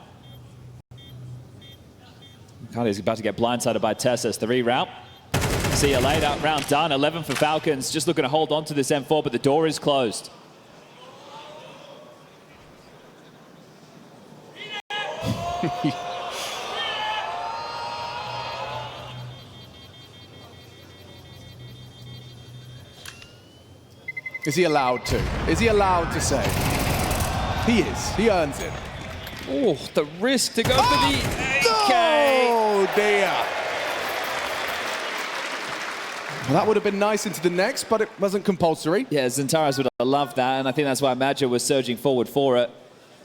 Wildcard is about to get blindsided by Tessus. The reroute. See you later. Round done. 11 for Falcons. Just looking to hold on to this M4, but the door is closed. Is he allowed to? Is he allowed to say? He is. He earns it. Oh, the risk to go for the AK. Oh, dear. Well, that would have been nice into the next, but it wasn't compulsory. Yeah, Zantares would have loved that, and I think that's why Madja was surging forward for it.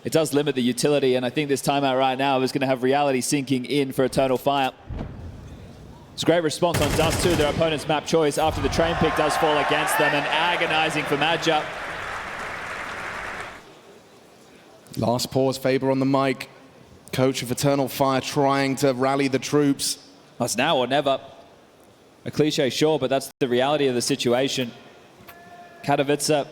It does limit the utility, and I think this timeout right now is going to have reality sinking in for Eternal Fire. It's a great response on Dust too, their opponent's map choice after the train pick does fall against them, and agonizing for Madja. Last pause, Faber on the mic. Coach of Eternal Fire trying to rally the troops. That's now or never. A cliche, sure, but that's the reality of the situation. Katowice,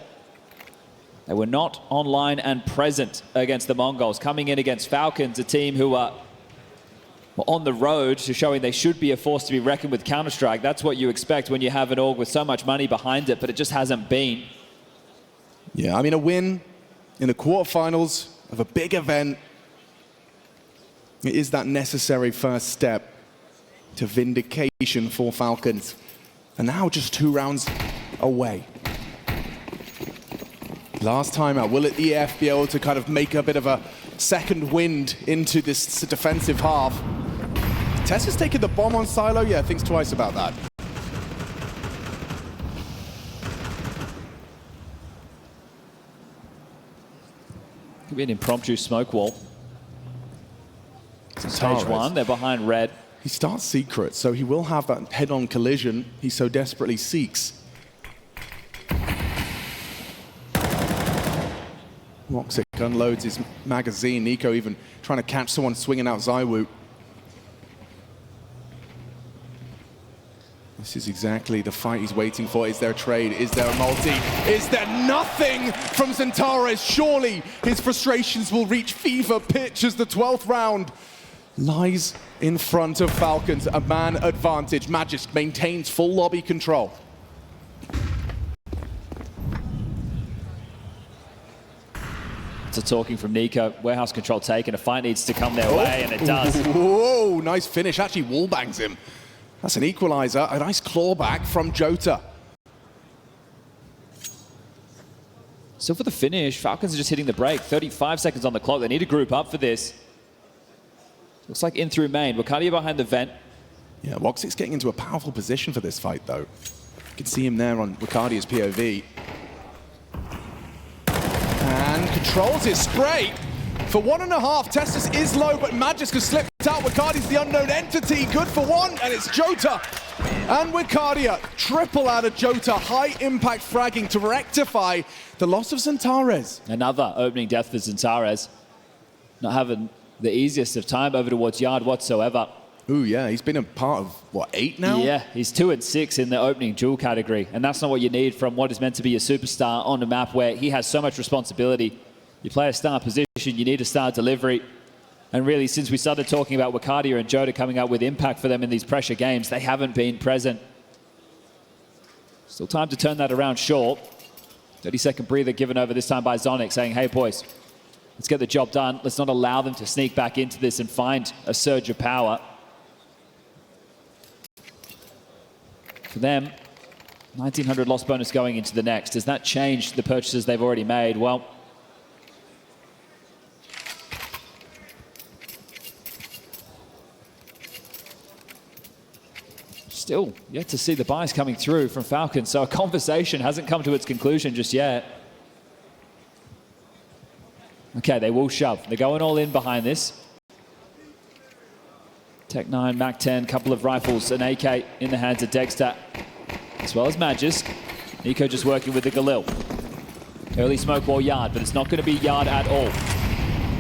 they were not online and present against the Mongols. Coming in against Falcons, a team who are on the road to showing they should be a force to be reckoned with Counter-Strike. That's what you expect when you have an org with so much money behind it, but it just hasn't been. Yeah, I mean, a win in the quarterfinals of a big event, it is that necessary first step to vindication for Falcons. And now just 2 rounds away. Last time out, will EF be able to kind of make a bit of a second wind into this defensive half? Tessa's taking the bomb on Silo. Yeah, thinks twice about that. Could be an impromptu smoke wall. Stage 1, they're behind red. He starts secret, so he will have that head-on collision he so desperately seeks. Woxic unloads his magazine. Nico even trying to catch someone swinging out Zywoo. This is exactly the fight he's waiting for. Is there a trade? Is there a multi? Is there nothing from Zantares? Surely his frustrations will reach fever pitch as the 12th round lies in front of Falcons. A man advantage. Magisk maintains full lobby control. It's a talking from Nico. Warehouse control taken. A fight needs to come their way, and it does. Whoa, nice finish. Actually wallbangs him. That's an equalizer. A nice clawback from Jota. So for the finish, Falcons are just hitting the break. 35 seconds on the clock. They need to group up for this. Looks like in through main. Wildcard behind the vent. Yeah, Woxic's getting into a powerful position for this fight, though. You can see him there on Ricardia's POV. And controls his spray. For 1.5, Tessus is low, but Magisk has slipped out. Wicardia's the unknown entity. Good for 1, and it's Jota. And Wicardia, triple out of Jota. High impact fragging to rectify the loss of Xantares. Another opening death for Xantares. Not having the easiest of time over towards Yard whatsoever. Ooh, yeah, he's been a part of, what, 8 now? Yeah, he's 2 and 6 in the opening duel category, and that's not what you need from what is meant to be a superstar on a map where he has so much responsibility. You play a star position, you need a star delivery. And really, since we started talking about Wicardia and Jota coming out with impact for them in these pressure games, they haven't been present. Still time to turn that around short. 30-second breather given over this time by Zonic, saying, hey, boys, let's get the job done. Let's not allow them to sneak back into this and find a surge of power. For them, 1,900 loss bonus going into the next. Does that change the purchases they've already made? Well, still yet to see the buys coming through from Falcons, so a conversation hasn't come to its conclusion just yet. Okay, they will shove. They're going all in behind this. Tech 9, Mac 10, couple of rifles, an AK in the hands of Dexter, as well as Magisk. Nico just working with the Galil. Early smoke wall Yard, but it's not going to be Yard at all.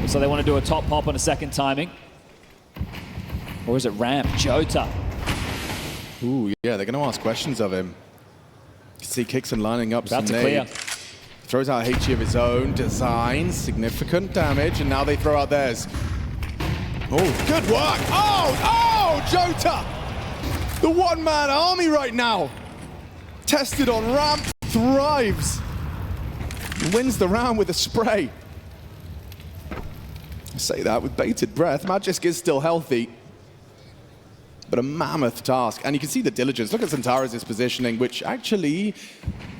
So they want to do a top pop on a second timing. Or is it ramp? Jota. Ooh, yeah, they're going to ask questions of him. You see Kixon lining up About some to clear. nade. Throws out a HE of his own, designs, significant damage, and now they throw out theirs. Oh, good work. Oh, Jota! The one-man army right now. Tested on ramp, thrives. Wins the round with a spray. I say that with bated breath. Magisk is still healthy, but a mammoth task. And you can see the diligence. Look at Xantares' positioning, which actually,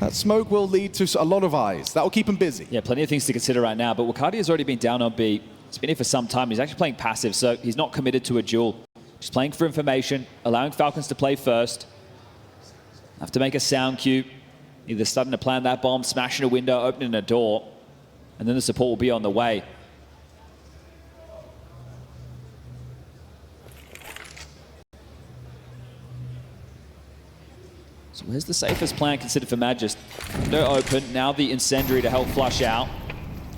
that smoke will lead to a lot of eyes. That will keep him busy. Yeah, plenty of things to consider right now, but Wicardia's already been down on B. He's been here for some time. He's actually playing passive, so he's not committed to a duel. He's playing for information, allowing Falcons to play first. Have to make a sound cue, either starting to plant that bomb, smashing a window, opening a door, and then the support will be on the way. So where's the safest plan considered for Magisk? Window open, now the incendiary to help flush out.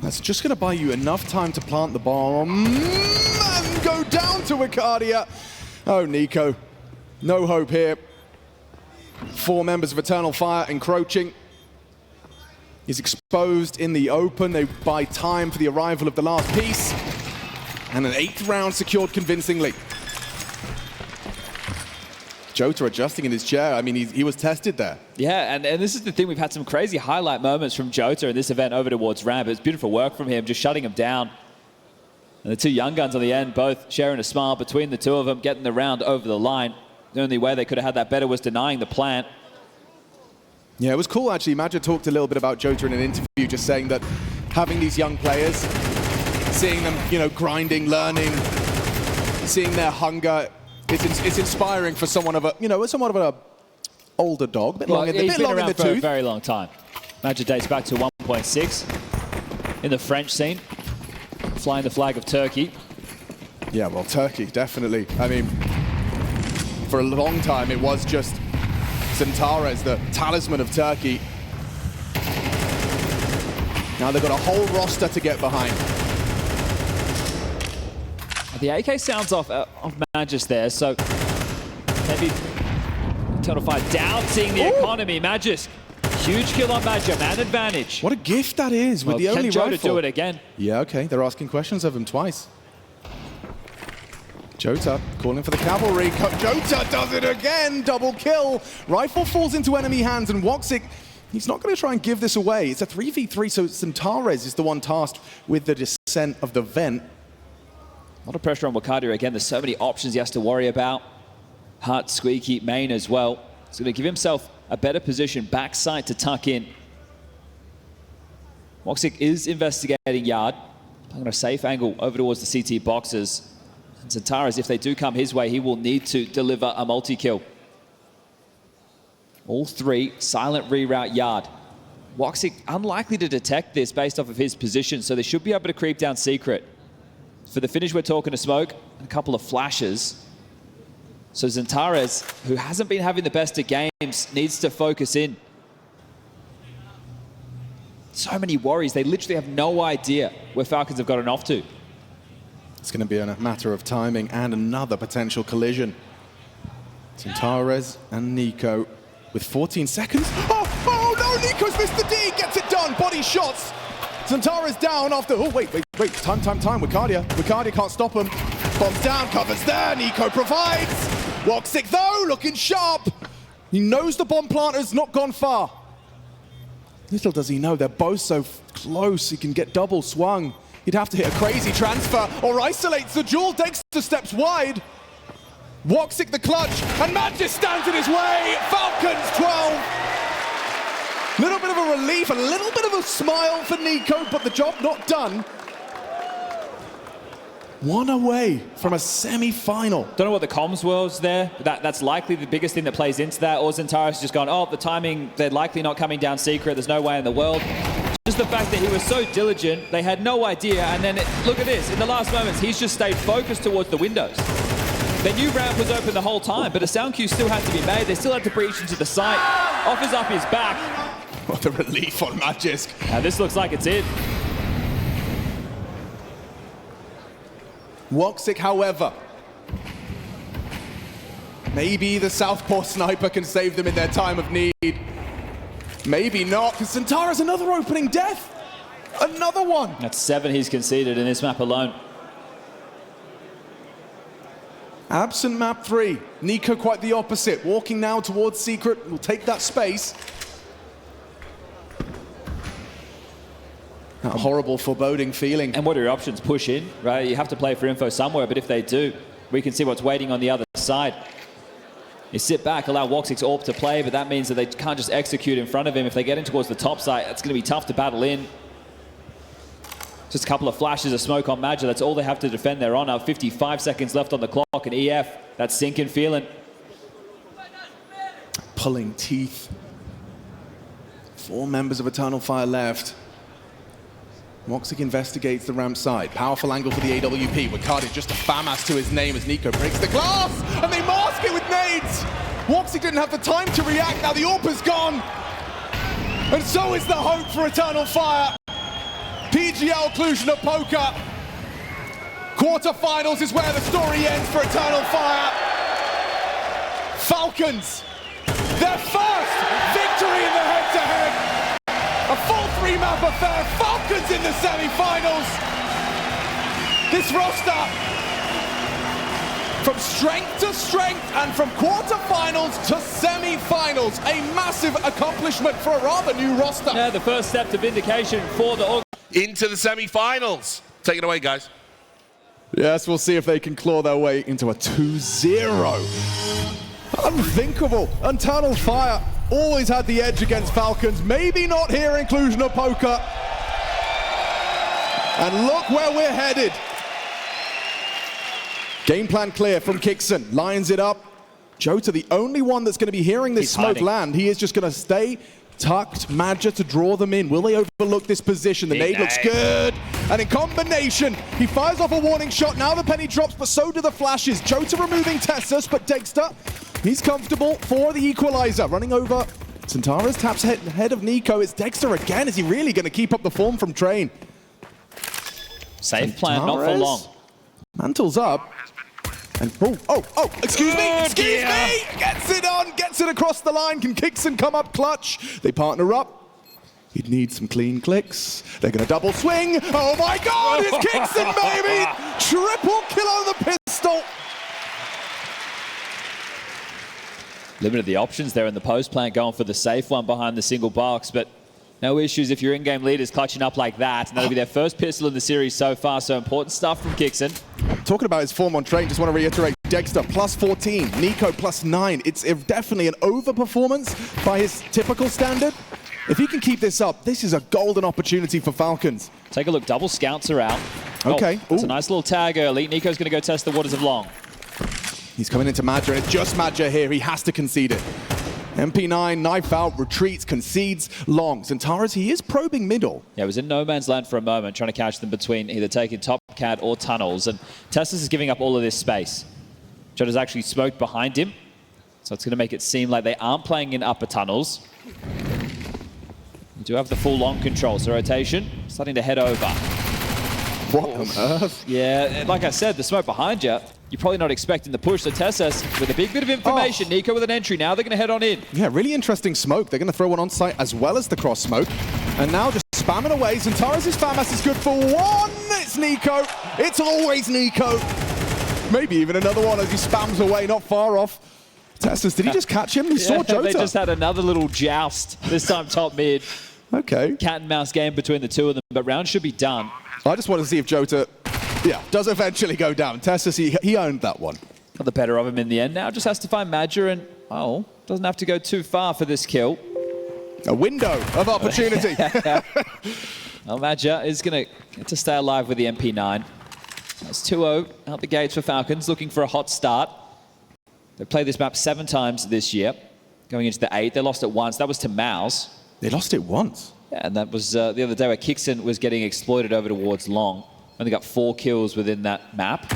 That's just going to buy you enough time to plant the bomb and go down to Wicardia. Oh, Nico, no hope here. 4 members of Eternal Fire encroaching. He's exposed in the open. They buy time for the arrival of the last piece. And an 8th round secured convincingly. Jota adjusting in his chair. I mean, he was tested there. Yeah, and this is the thing. We've had some crazy highlight moments from Jota in this event over towards ramp. It's beautiful work from him, just shutting him down. And the 2 young guns on the end, both sharing a smile between the 2 of them, getting the round over the line. The only way they could have had that better was denying the plant. Yeah, it was cool, actually. Magic talked a little bit about Jota in an interview, just saying that having these young players, seeing them, you know, grinding, learning, seeing their hunger, it's inspiring for someone of a, you know, somewhat of a older dog, a bit long in the tooth. He's been around for a very long time. Magic dates back to 1.6 in the French scene, flying the flag of Turkey. Yeah, well, Turkey, definitely. I mean, for a long time, it was just Xantares, the talisman of Turkey. Now they've got a whole roster to get behind. The AK sounds off Magisk there, so maybe Eternal Fire doubting the economy. Magisk, huge kill on Badger, man advantage. What a gift that is with the only rifle. Can Jota do it again? Yeah, okay, they're asking questions of him twice. Jota calling for the cavalry. Jota does it again, double kill. Rifle falls into enemy hands, and Woxic, he's not going to try and give this away. It's a 3v3, so Xantares is the one tasked with the descent of the vent. A lot of pressure on Wicardia again. There's so many options he has to worry about. Hart, Squeaky, main as well. He's going to give himself a better position, backside to tuck in. Woxic is investigating Yard. Playing on a safe angle over towards the CT boxes. Zentaras, if they do come his way, he will need to deliver a multi-kill. All three, silent reroute yard. Woxic unlikely to detect this based off of his position, so they should be able to creep down secret. For the finish, we're talking to smoke, a couple of flashes. So Zentaras, who hasn't been having the best of games, needs to focus in. So many worries. They literally have no idea where Falcons have gotten off to. It's going to be a matter of timing and another potential collision. Zentaras and Nico with 14 seconds. Oh no, Nico's missed the D, gets it done, body shots. Zentaras down after, oh wait, time, Wicardia can't stop him. Bombs down, covers there, Nico provides. Woxic though, looking sharp. He knows the bomb planter's not gone far. Little does he know, they're both so close, he can get double swung. He'd have to hit a crazy transfer or isolates the duel. Dexter steps wide. Woxic the clutch, and Magis stands in his way. Falcons 12. Little bit of a relief, a little bit of a smile for Nico, but the job not done. One away from a semi-final. Don't know what the comms was there. That's likely the biggest thing that plays into that. Or Zentaras just gone, oh, the timing, they're likely not coming down secret. There's no way in the world. Just the fact that he was so diligent, they had no idea. And then, look at this. In the last moments, he's just stayed focused towards the windows. They knew ramp was open the whole time, but a sound cue still had to be made. They still had to breach into the site. Offers up his back. What a relief on Magisk. Now this looks like it's it. Woxic, however, maybe the Southpaw sniper can save them in their time of need. Maybe not, because Zentaras another opening death. Another one. That's 7 he's conceded in this map alone. Absent map 3. Nico quite the opposite. Walking now towards secret. Will take that space. That horrible foreboding feeling. And what are your options? Push in, right? You have to play for info somewhere, but if they do, we can see what's waiting on the other side. You sit back, allow Woxic's AWP to play, but that means that they can't just execute in front of him. If they get in towards the top side, it's going to be tough to battle in. Just a couple of flashes of smoke on Maggia. That's all they have to defend their honor. 55 seconds left on the clock, and EF, that sinking feeling. Pulling teeth. 4 members of Eternal Fire left. Woxic investigates the ramp side. Powerful angle for the AWP. Wildcard just a FAMAS to his name as Nico breaks the glass, and they mask it with nades. Woxic didn't have the time to react. Now the AWP is gone. And so is the hope for Eternal Fire. PGL Cluj-Napoca. Quarterfinals is where the story ends for Eternal Fire. Falcons, their first victory in the head-to-head. A full 3-map affair. Falcons in the semi-finals. This roster, from strength to strength and from quarterfinals to semi-finals, a massive accomplishment for a rather new roster. Yeah, the first step to vindication for the Into the semi-finals. Take it away, guys. Yes, we'll see if they can claw their way into a 2-0. Unthinkable. Eternal Fire always had the edge against Falcons. Maybe not here in Cluj-Napoca. And look where we're headed. Game plan clear from Kixon. Lines it up. Jota, the only one that's going to be hearing this smoke land. He is just going to stay tucked. Maggia to draw them in. Will they overlook this position? The nade looks good. And in combination, he fires off a warning shot. Now the penny drops, but so do the flashes. Jota removing Tessus, but Dexter, he's comfortable for the equalizer. Running over Zentaras, taps head of Nico. It's Dexter again. Is he really going to keep up the form from Train? safe plan, not for long. Mantles up. And excuse me! Gets it on, gets it across the line. Can Kixon come up clutch? They partner up. He'd need some clean clicks. They're gonna double swing. Oh my God, it's Kixon, baby! Triple kill on the pistol. Limited the options there in the post plant, going for the safe one behind the single box, but no issues if your in-game leaders clutching up like that. And that'll be their first pistol in the series so far, so important stuff from Kixon. Talking about his form on Train, just want to reiterate, Dexter plus 14, Nico plus 9. It's definitely an overperformance by his typical standard. If he can keep this up, this is a golden opportunity for Falcons. Take a look, double scouts are out. Okay. Oh, it's a nice little tag early. Nico's going to go test the waters of long. He's coming into Madja, and it's just Madja here. He has to concede it. MP9, knife out, retreats, concedes long. Xantares, he is probing middle. Yeah, it was in no man's land for a moment, trying to catch them between either taking top cat or tunnels. And Tessus is giving up all of this space. Jota's actually smoked behind him. So it's going to make it seem like they aren't playing in upper tunnels. You do have the full long control, so rotation starting to head over. What on earth? Yeah, like I said, the smoke behind you, you're probably not expecting the push. So Tessus with a big bit of information. Nico with an entry. Now they're going to head on in. Yeah, really interesting smoke. They're going to throw one on site as well as the cross smoke. And now just spamming away. Xantares' FAMAS is good for one. It's Nico. It's always Nico. Maybe even another one as he spams away, not far off. Tessus, did he just catch him? He saw Jota. They just had another little joust, this time top mid. Okay. Cat and mouse game between the two of them, but round should be done. I just want to see if Jota, does eventually go down. Tessus, he owned that one. Got the better of him in the end. Now just has to find Madja and, doesn't have to go too far for this kill. A window of opportunity. Well, Madja is going to get to stay alive with the MP9. That's 2-0 out the gates for Falcons, looking for a hot start. They played this map 7 times this year, going into the 8. They lost it once. That was to MOUZ. They lost it once. Yeah, and that was the other day where Kixon was getting exploited over towards long. Only got 4 kills within that map.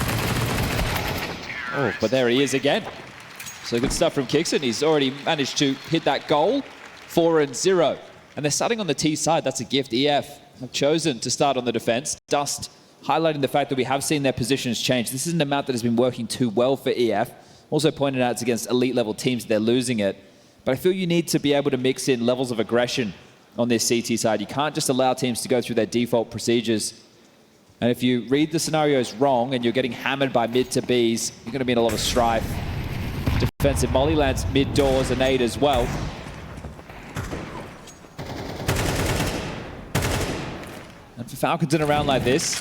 Oh, but there he is again. So good stuff from Kixon. He's already managed to hit that goal. 4-0. And they're starting on the T side. That's a gift. EF have chosen to start on the defense. Dust highlighting the fact that we have seen their positions change. This isn't a map that has been working too well for EF. Also pointed out it's against elite level teams. They're losing it. But I feel you need to be able to mix in levels of aggression on this CT side. You can't just allow teams to go through their default procedures. And if you read the scenarios wrong and you're getting hammered by mid to Bs, you're going to be in a lot of strife. Defensive molly lands mid doors and 8 as well. And for Falcons in a round like this,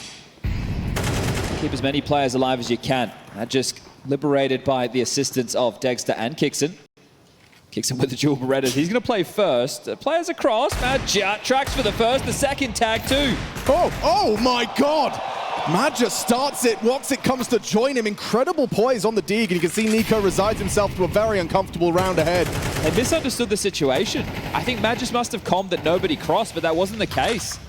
keep as many players alive as you can. That just liberated by the assistance of Dexter and Kixon. Kixon with the dual Berettas. He's going to play first. Players across. Madja tracks for the first. The second tag too. Oh my God. Madja starts it. Woxic comes to join him. Incredible poise on the dig. And you can see Nico resides himself to a very uncomfortable round ahead. They misunderstood the situation. I think Madja must have calmed that nobody crossed, but that wasn't the case.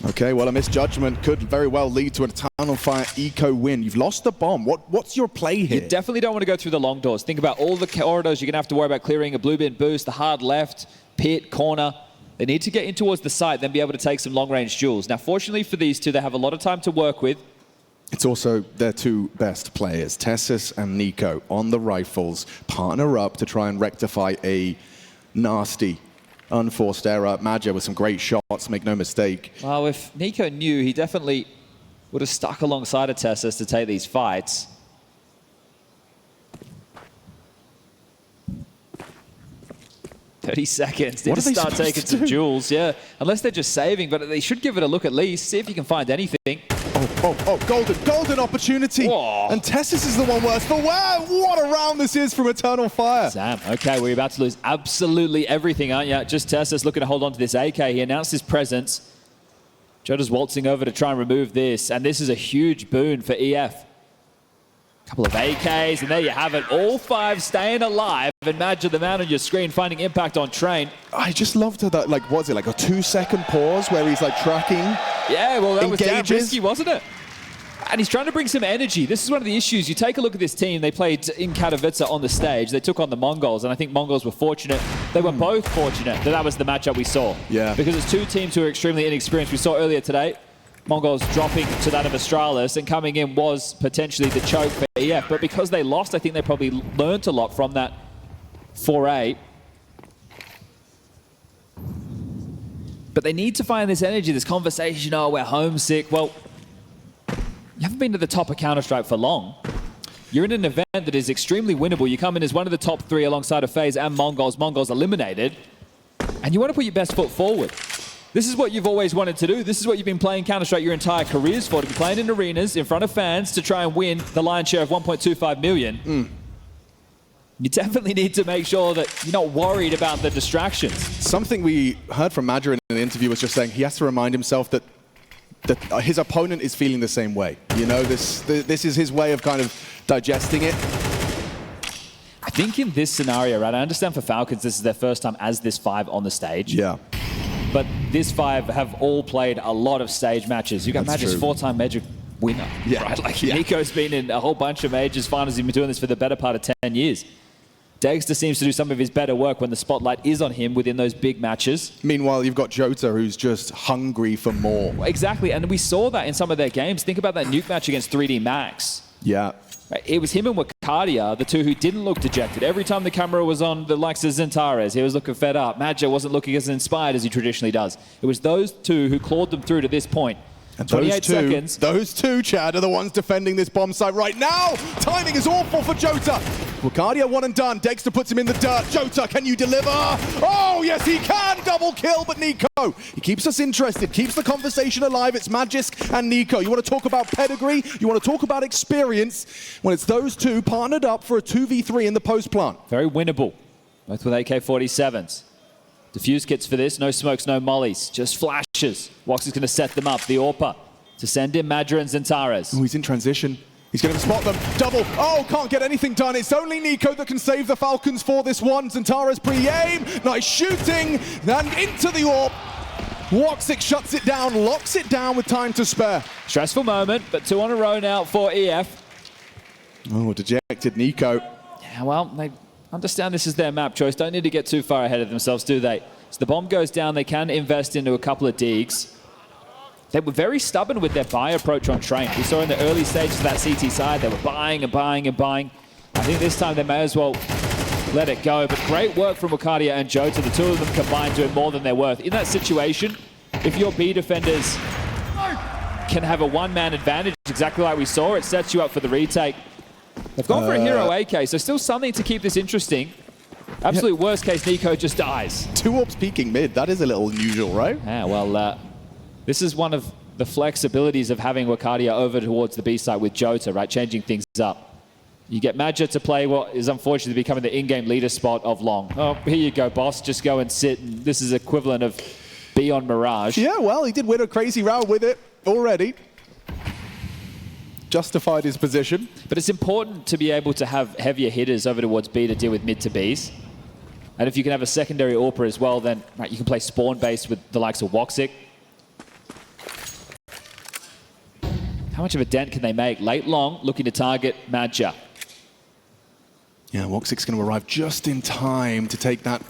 Okay, well, a misjudgment could very well lead to a Town on Fire eco win. You've lost the bomb. What's your play here? You definitely don't want to go through the long doors. Think about all the corridors you're going to have to worry about clearing. A blue bin boost, the hard left, pit, corner. They need to get in towards the site, then be able to take some long-range duels. Now, fortunately for these two, they have a lot of time to work with. It's also their 2 best players, Tessus and Nico, on the rifles, partner up to try and rectify a nasty unforced error. Madja with some great shots, make no mistake. Well, if Nico knew, he definitely would have stuck alongside of Tessus to take these fights. $30. Need to start taking some duels, yeah. Unless they're just saving, but they should give it a look at least. See if you can find anything. Golden opportunity. Whoa. And Tessus is the one worse for wear. What a round this is from Eternal Fire. Sam, okay, we're about to lose absolutely everything, aren't you? Just Tessus looking to hold on to this AK. He announced his presence. Jota's waltzing over to try and remove this, and this is a huge boon for EF. Couple of AKs, and there you have it. All 5 staying alive. And Madja, the man on your screen, finding impact on Train. I just loved that, like, was it like a 2-second pause where he's like tracking? Yeah, well, that was damn engages. risky, wasn't it? And he's trying to bring some energy. This is one of the issues. You take a look at this team. They played in Katowice on the stage. They took on the MongolZ, and I think MongolZ were fortunate. They were both fortunate that was the matchup we saw. Yeah. Because it's 2 teams who are extremely inexperienced. We saw earlier today, MongolZ dropping to that of Astralis, and coming in was potentially the choke for EF. But because they lost, I think they probably learned a lot from that 4-8. But they need to find this energy, this conversation, oh, we're homesick. Well, you haven't been to the top of Counter-Strike for long. You're in an event that is extremely winnable. You come in as one of the top 3 alongside of FaZe and MongolZ. MongolZ eliminated. And you want to put your best foot forward. This is what you've always wanted to do. This is what you've been playing Counter-Strike your entire careers for, to be playing in arenas in front of fans to try and win the lion's share of 1.25 million. You definitely need to make sure that you're not worried about the distractions. Something we heard from Madja in an interview was just saying he has to remind himself that his opponent is feeling the same way. You know, this is his way of kind of digesting it. I think in this scenario, right, I understand for Falcons, this is their first time as this 5 on the stage. Yeah. But this 5 have all played a lot of stage matches. You got Magic's 4-time major winner, right? Like Nico's been in a whole bunch of majors finals. He's been doing this for the better part of 10 years. Dexter seems to do some of his better work when the spotlight is on him within those big matches. Meanwhile, you've got Jota, who's just hungry for more. Exactly, and we saw that in some of their games. Think about that nuke match against 3D Max. Yeah. It was him and Wildcard, the two who didn't look dejected. Every time the camera was on the likes of Zintares, he was looking fed up. Maggia wasn't looking as inspired as he traditionally does. It was those two who clawed them through to this point. And 28 seconds. Those two, Chad, are the ones defending this bomb site right now. Timing is awful for Jota. Wildcard 1 and done. Dexter puts him in the dirt. Jota, can you deliver? Oh, yes, he can. Double kill, but Nico, he keeps us interested, keeps the conversation alive. It's Magisk and Nico. You want to talk about pedigree? You want to talk about experience? When it's those two partnered up for a 2v3 in the post plant. Very winnable, both with AK-47s. Diffuse kits for this, no smokes, no mollies, just flashes. Wox is going to set them up, the AWPer, to send in Madra and Zintares. Oh, he's in transition. He's going to spot them. Double. Oh, can't get anything done. It's only Nico that can save the Falcons for this one. Zintares pre-aim. Nice shooting. And into the AWP. Woxic shuts it down, locks it down with time to spare. Stressful moment, but 2 on a row now for EF. Oh, dejected Nico. Yeah, well, they understand this is their map choice. Don't need to get too far ahead of themselves, do they? So the bomb goes down. They can invest into a couple of digs. They were very stubborn with their buy approach on Train. We saw in the early stages of that CT side, they were buying and buying and buying. I think this time they may as well let it go. But great work from Wildcard and Jota. The two of them combined doing more than they're worth. In that situation, if your B defenders can have a one-man advantage, exactly like we saw, it sets you up for the retake. They've gone for a hero AK, so still something to keep this interesting. Absolute worst case, Nico just dies. 2 AWPs peeking mid. That is a little unusual, right? Yeah, well, this is one of the flexibilities of having Wildcard over towards the B site with Jota, right? Changing things up. You get Maggia to play what is unfortunately becoming the in-game leader spot of Long. Oh, here you go, boss. Just go and sit. And this is equivalent of B on Mirage. Yeah, well, he did win a crazy round with it already. Justified his position. But it's important to be able to have heavier hitters over towards B to deal with mid to Bs. And if you can have a secondary AWPer as well, then right, you can play spawn-based with the likes of Woxic. How much of a dent can they make? Late Long looking to target Maggia. Yeah, Woxic's going to arrive just in time to take that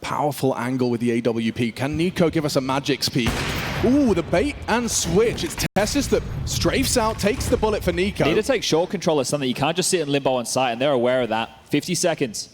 powerful angle with the AWP. Can Nico give us a Magic's peek? Ooh, the bait and switch. It's Tessus that strafes out, takes the bullet for Nico. Need to take short control of something. You can't just sit in limbo on site, and they're aware of that. 50 seconds.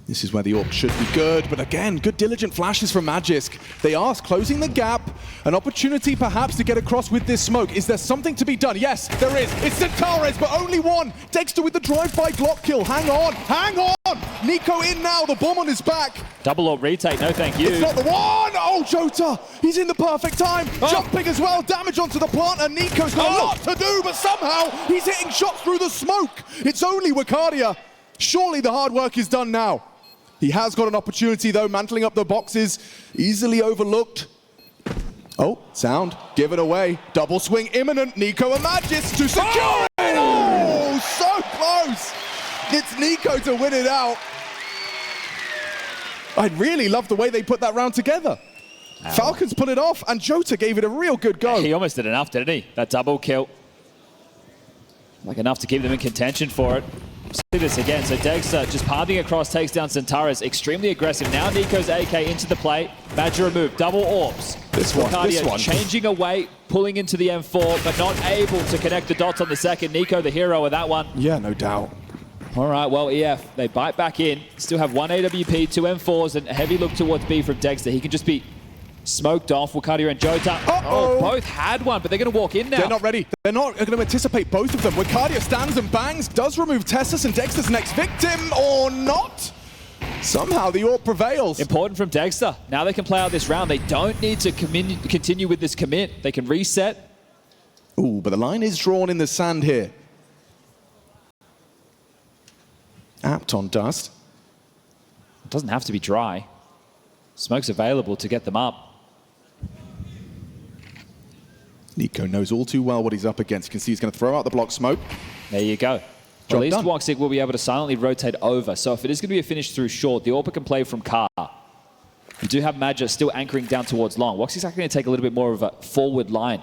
This is where the AWP should be good, but again, good diligent flashes from Magisk. They are closing the gap, an opportunity perhaps to get across with this smoke. Is there something to be done? Yes, there is. It's Zintares, but only one. Dexter with the drive-by Glock kill. Hang on, hang on. Nico in now, the bomb on his back. Double AWP retake, no thank you. It's not the one. Oh, Jota, he's in the perfect time. Jumping as well, damage onto the plant, and Nico's got a lot to do, but somehow he's hitting shots through the smoke. It's only Wildcard. Surely the hard work is done now. He has got an opportunity, though, mantling up the boxes, easily overlooked. Oh, sound, given away. Double swing imminent. Nico and Magisk to secure it. Oh, so close. It's Nico to win it out. I really love the way they put that round together. Ow. Falcons put it off, and Jota gave it a real good go. He almost did enough, didn't he? That double kill. Like enough to keep them in contention for it. See this again. So Dexter just pathing across, takes down Zintares. Extremely aggressive. Now Nico's AK into the play. Badger removed. Double AWPs. This one. Changing away, pulling into the M4, but not able to connect the dots on the second. Nico, the hero of that one. Yeah, no doubt. All right, well, EF, they bite back in. Still have one AWP, 2 M4s, and a heavy look towards B from Dexter. He can just be smoked off. Wildcard and Jota. Oh, both had one, but they're going to walk in now. They're not ready. They're not going to anticipate both of them. Wildcard stands and bangs, does remove Tessus and Dexter's next victim, or not. Somehow the AWP prevails. Important from Dexter. Now they can play out this round. They don't need to continue with this commit. They can reset. Ooh, but the line is drawn in the sand here. Apt on dust. It doesn't have to be dry. Smoke's available to get them up. Nico knows all too well what he's up against. You can see he's going to throw out the block smoke. There you go. At least Woxic will be able to silently rotate over. So if it is going to be a finish through short, the AWPer can play from car. You do have Magic still anchoring down towards long. Woxic's actually going to take a little bit more of a forward line.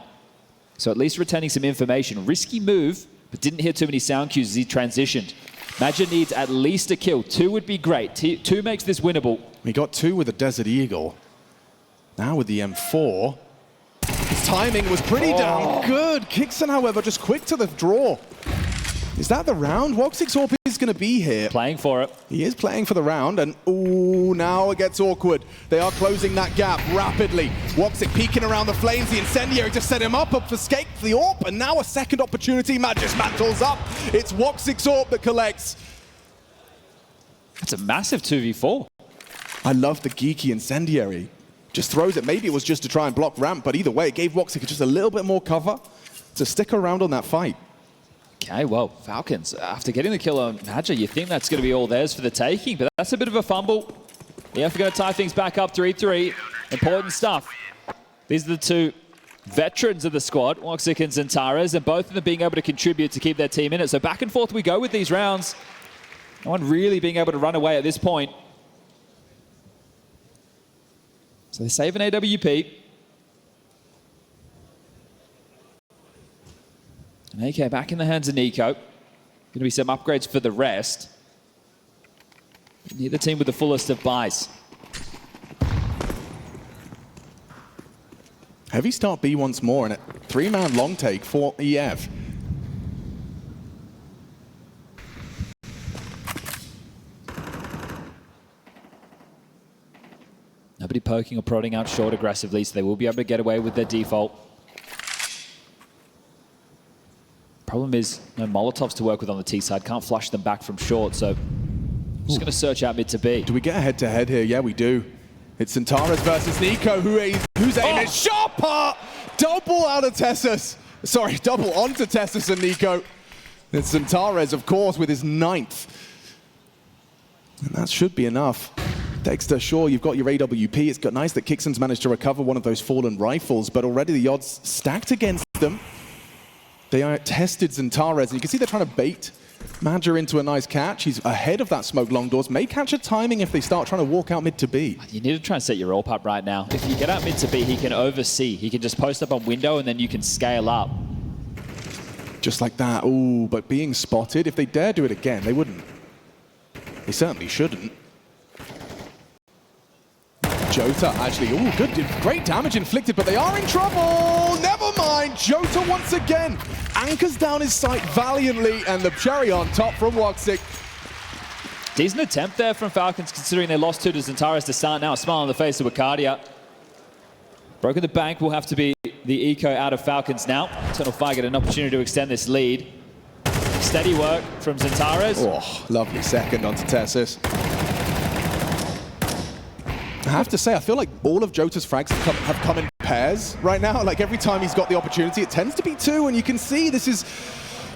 So at least retaining some information. Risky move, but didn't hear too many sound cues as he transitioned. Magic needs at least a kill. 2 would be great. 2 makes this winnable. We got 2 with the Desert Eagle. Now with the M4. His timing was pretty damn good. Kixon, however, just quick to the draw. Is that the round? Woxic's AWP is going to be here. Playing for it. He is playing for the round, and ooh, now it gets awkward. They are closing that gap rapidly. Woxic peeking around the flames. The incendiary just set him up for escape for the AWP, and now a second opportunity. Magis mantles up. It's Woxic's AWP that collects. That's a massive 2v4. I love the geeky incendiary. Just throws it. Maybe it was just to try and block ramp, but either way, it gave Woxic just a little bit more cover to stick around on that fight. Okay, well, Falcons, after getting the kill on Hadja, you think that's going to be all theirs for the taking, but that's a bit of a fumble. Yeah, we're going to tie things back up 3-3. Important stuff. These are the 2 veterans of the squad, Woxic and Xantares, and both of them being able to contribute to keep their team in it. So back and forth we go with these rounds. No one really being able to run away at this point. So they save an AWP. And AK back in the hands of Nico. Going to be some upgrades for the rest. Neither team with the fullest of buys. Heavy start B once more, and a 3-man long take for EF. Nobody poking or prodding out short aggressively, so they will be able to get away with their default. Problem is, no Molotovs to work with on the T side. Can't flush them back from short, so I'm just going to search out mid to B. Do we get a head-to-head here? Yeah, we do. It's Xantares versus Nico, who's aiming is sharper! Double out of Tessus. Sorry, double onto Tessus and Nico. It's Xantares, of course, with his 9th. And that should be enough. Dexter, sure, you've got your AWP. It's got nice that Kixon's managed to recover one of those fallen rifles, but already the odds stacked against them. They are tested Xantares, and you can see they're trying to bait Madger into a nice catch. He's ahead of that smoke long doors. May catch a timing if they start trying to walk out mid to B. You need to try and set your AWP up right now. If you get out mid to B, he can oversee. He can just post up on window, and then you can scale up. Just like that. Ooh, but being spotted, if they dare do it again, they wouldn't. They certainly shouldn't. Jota actually, ooh, good, great damage inflicted, but they are in trouble. Never mind, Jota once again anchors down his sight valiantly, and the cherry on top from Woxic. Decent attempt there from Falcons, considering they lost 2 to Xantares to start. Now a smile on the face of Wildcard. Broken the bank will have to be the eco out of Falcons now. Eternal Fire get an opportunity to extend this lead. Steady work from Xantares. Oh, lovely second onto Tessus. I have to say, I feel like all of Jota's frags have come in pairs right now. Like every time he's got the opportunity, it tends to be 2, and you can see this is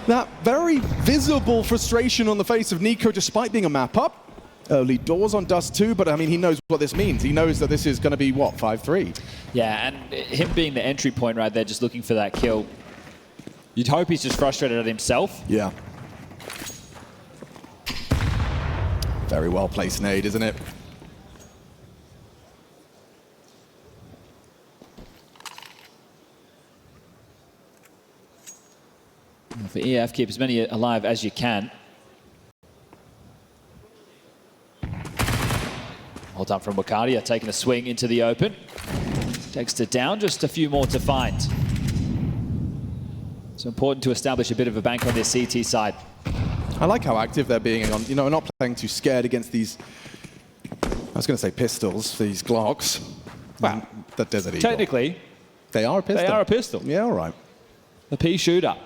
that very visible frustration on the face of Nico, despite being a map up. Early doors on Dust 2, but I mean, he knows what this means. He knows that this is going to be, what, 5-3? Yeah, and him being the entry point right there, just looking for that kill. You'd hope he's just frustrated at himself. Yeah. Very well placed nade, isn't it? For EF, keep as many alive as you can. Well done from Wildcard, taking a swing into the open. Dexter down, just a few more to find. So important to establish a bit of a bank on this CT side. I like how active they're being on, you know, not playing too scared against these, I was going to say pistols, these Glocks. Wow. The Desert Eagle. Technically, they are a pistol. They are a pistol. Yeah, all right. The P shooter.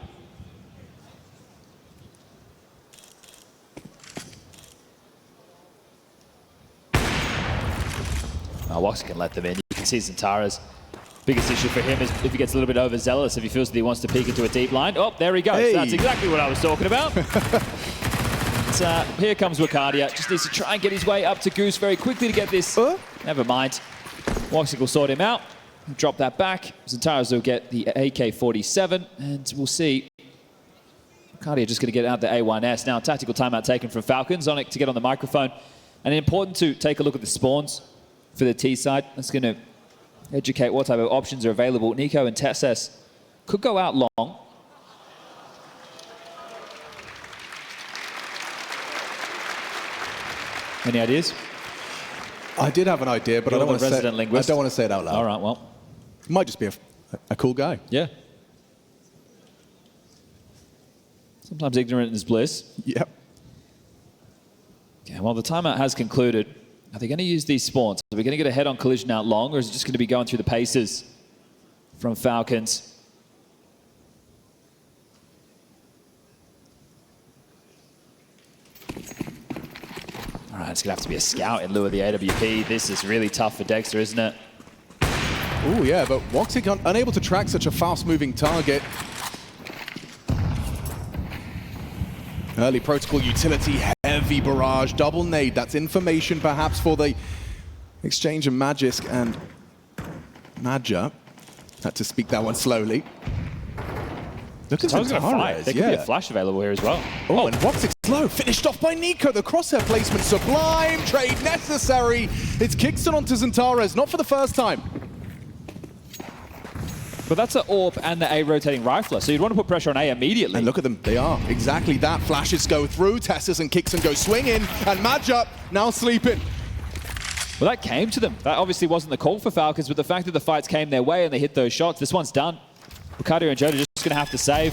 Woxic can let them in. You can see Xantares. Biggest issue for him is if he gets a little bit overzealous, if he feels that he wants to peek into a deep line. Oh, there he goes. Hey. That's exactly what I was talking about. Here comes Wildcard. Just needs to try and get his way up to Goose very quickly to get this. Never mind. Woxic will sort him out. Drop that back. Xantares will get the AK-47, and we'll see. Cardia just going to get out the A1S. Now, tactical timeout taken from Falcons. Onyx to get on the microphone. And important to take a look at the spawns for the T side. That's going to educate what type of options are available. Nico and Tesses could go out long. Any ideas? I did have an idea, but I don't want to say it out loud. All right, well. He might just be a cool guy. Yeah. Sometimes ignorant is bliss. Yep. Okay, well, the timeout has concluded. Are they going to use these spawns? Are we going to get a head-on collision out long, or is it just going to be going through the paces from Falcons? All right, it's going to have to be a scout in lieu of the AWP. This is really tough for Dexter, isn't it? Oh, yeah, but Woxic unable to track such a fast-moving target. Early protocol utility, heavy barrage, double nade. That's information perhaps for the exchange of Magisk and Madja. Had to speak that one slowly. Look at Xantares. There could be a flash available here as well. Oh, and Woxic's low, finished off by Nico. The crosshair placement, sublime, trade necessary. It's Kingston onto Xantares, not for the first time. But that's an AWP and the A rotating rifler, so you'd want to put pressure on A immediately. And look at them, they are. Exactly that. Flashes go through, Tessus and Kingston go swinging, and Madja now sleeping. Well, that came to them. That obviously wasn't the call for Falcons, but the fact that the fights came their way and they hit those shots, this one's done. Ricardo and Joda just going to have to save.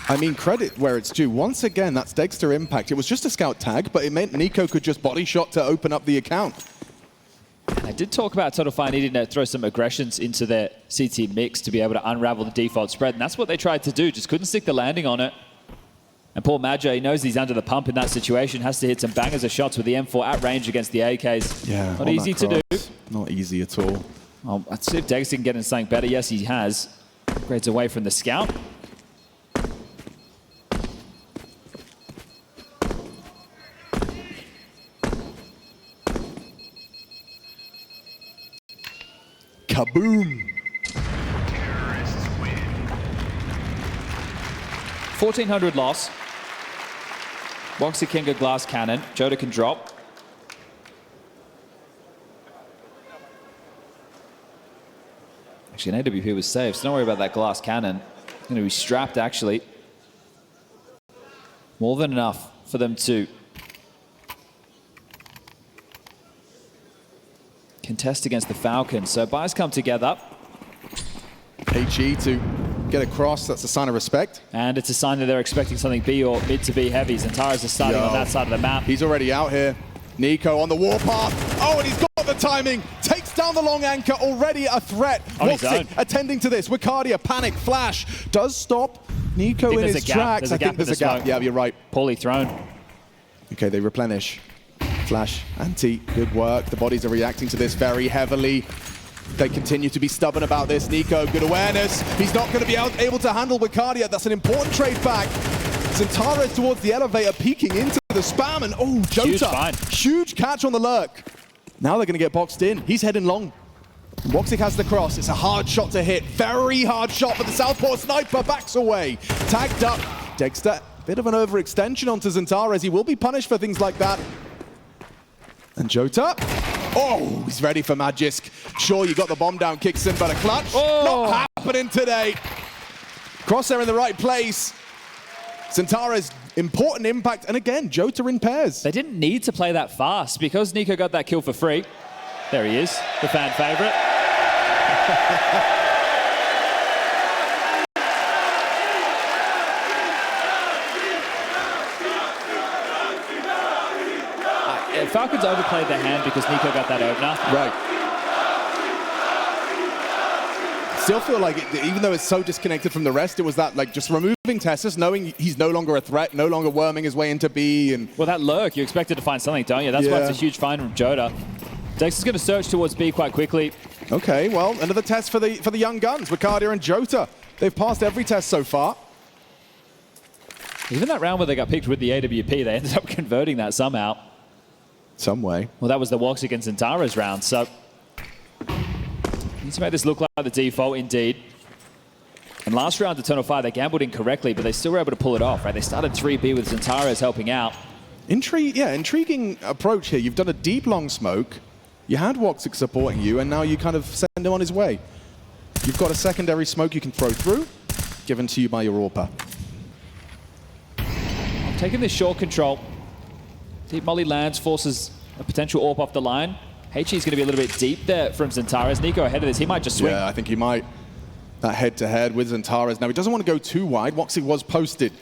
I mean, credit where it's due. Once again, that's Dexter impact. It was just a scout tag, but it meant Nico could just body shot to open up the account. I did talk about Total Fire needing to throw some aggressions into their CT mix to be able to unravel the default spread, and that's what they tried to do, just couldn't stick the landing on it. And Paul Madja, he knows he's under the pump in that situation, has to hit some bangers of shots with the M4 at range against the AKs. Yeah, not easy to do. Not easy at all. Well, let's see if Dexter can get in something better. Yes, he has. Grades away from the scout. Kaboom! 1,400 loss. Woxic can get glass cannon. Joda can drop. Actually, an AWP was saved, so don't worry about that glass cannon. It's going to be strapped, actually. More than enough for them to contest against the Falcons. So buys come together. HE to get across, that's a sign of respect. And it's a sign that they're expecting something B or mid to be heavy. Xantares is starting on that side of the map. He's already out here. Nico on the warpath. Oh, and he's got the timing. Takes down the long anchor, already a threat. Woxic attending to this. Wicardia, panic, flash. Does stop Nico in his tracks. I think there's a gap. Yeah, you're right. Poorly thrown. Okay, they replenish. Flash, anti, good work. The bodies are reacting to this very heavily. They continue to be stubborn about this. Nico, good awareness. He's not going to be able to handle Wicardia. That's an important trade back. Xantares towards the elevator, peeking into the spam, and oh, Jota. Huge catch on the lurk. Now they're going to get boxed in. He's heading long. Woxic has the cross. It's a hard shot to hit. Very hard shot, but the Southpaw sniper backs away. Tagged up. Dexter, bit of an overextension onto Xantares. He will be punished for things like that. And Jota. Oh, he's ready for Magisk. Sure, you got the bomb down, Kickson, but a clutch. Not happening today. Crosshair in the right place. Xantares, important impact. And again, Jota in pairs. They didn't need to play that fast because Nico got that kill for free. There he is, the fan favorite. Falcons overplayed their hand because Nico got that opener. Right. Still feel like, even though it's so disconnected from the rest, it was that, like, just removing Tessus, knowing he's no longer a threat, no longer worming his way into B. And well, that lurk, you expected to find something, don't you? That's why it's a huge find from Jota. Dex is going to search towards B quite quickly. Okay, well, another test for the young guns, Wicardia and Jota. They've passed every test so far. Even that round where they got picked with the AWP, they ended up converting that somehow. Some way. Well, that was the Woxic and Xantares round, so He's made this look like the default indeed. And last round, Eternal Fire, they gambled incorrectly, but they still were able to pull it off, right? They started 3B with Xantares helping out. Intriguing approach here. You've done a deep long smoke. You had Woxic supporting you, and now you kind of send him on his way. You've got a secondary smoke you can throw through, given to you by your AWPer. Taking this short control. Deep molly lands, forces a potential AWP off the line. HE is going to be a little bit deep there from Xantares. Nico ahead of this, he might just swing. Yeah, I think he might. That head-to-head with Xantares. Now, he doesn't want to go too wide. Woxic was posted.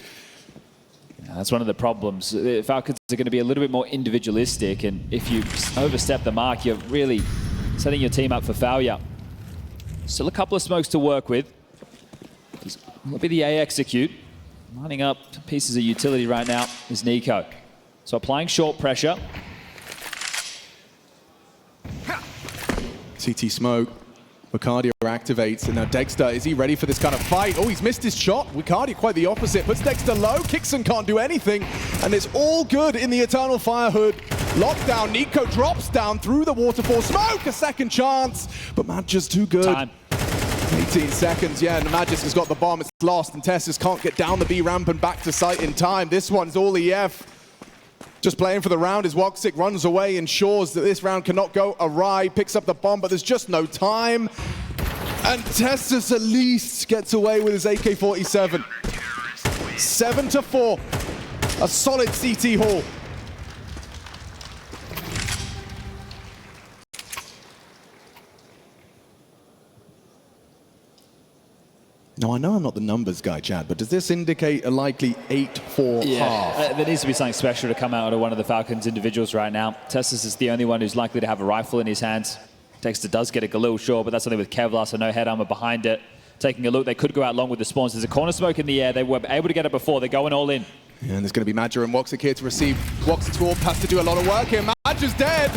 Yeah, that's one of the problems. The Falcons are going to be a little bit more individualistic, and if you overstep the mark, you're really setting your team up for failure. Still a couple of smokes to work with. Will be the A execute. Lining up pieces of utility right now is Nico. So applying short pressure. CT smoke. Wildcard activates, and now Dexter, is he ready for this kind of fight? Oh, he's missed his shot. Wildcard quite the opposite, puts Dexter low. Kixon can't do anything, and it's all good in the Eternal Fire hood. Lockdown, Nico drops down through the waterfall. Smoke, a second chance, but Magis too good. Time. 18 seconds, yeah, and Magis has got the bomb, it's lost, and Tessus can't get down the B ramp and back to site in time. This one's all EF. Just playing for the round as Woxic runs away, ensures that this round cannot go awry, picks up the bomb, but there's just no time. And Tessus at least gets away with his AK-47. 7-4, a solid CT haul. Now, I know I'm not the numbers guy, Chad, but does this indicate a likely 8-4 half? There needs to be something special to come out of one of the Falcons individuals right now. Tessus is the only one who's likely to have a rifle in his hands. Dexter does get a Galil, sure, but that's only with Kevlar, so no head armor behind it. Taking a look, they could go out long with the spawns. There's a corner smoke in the air. They were able to get it before. They're going all in. Yeah, and there's going to be Madger and Woxic here to receive. Woxic's AWP has to do a lot of work here. Madger's dead.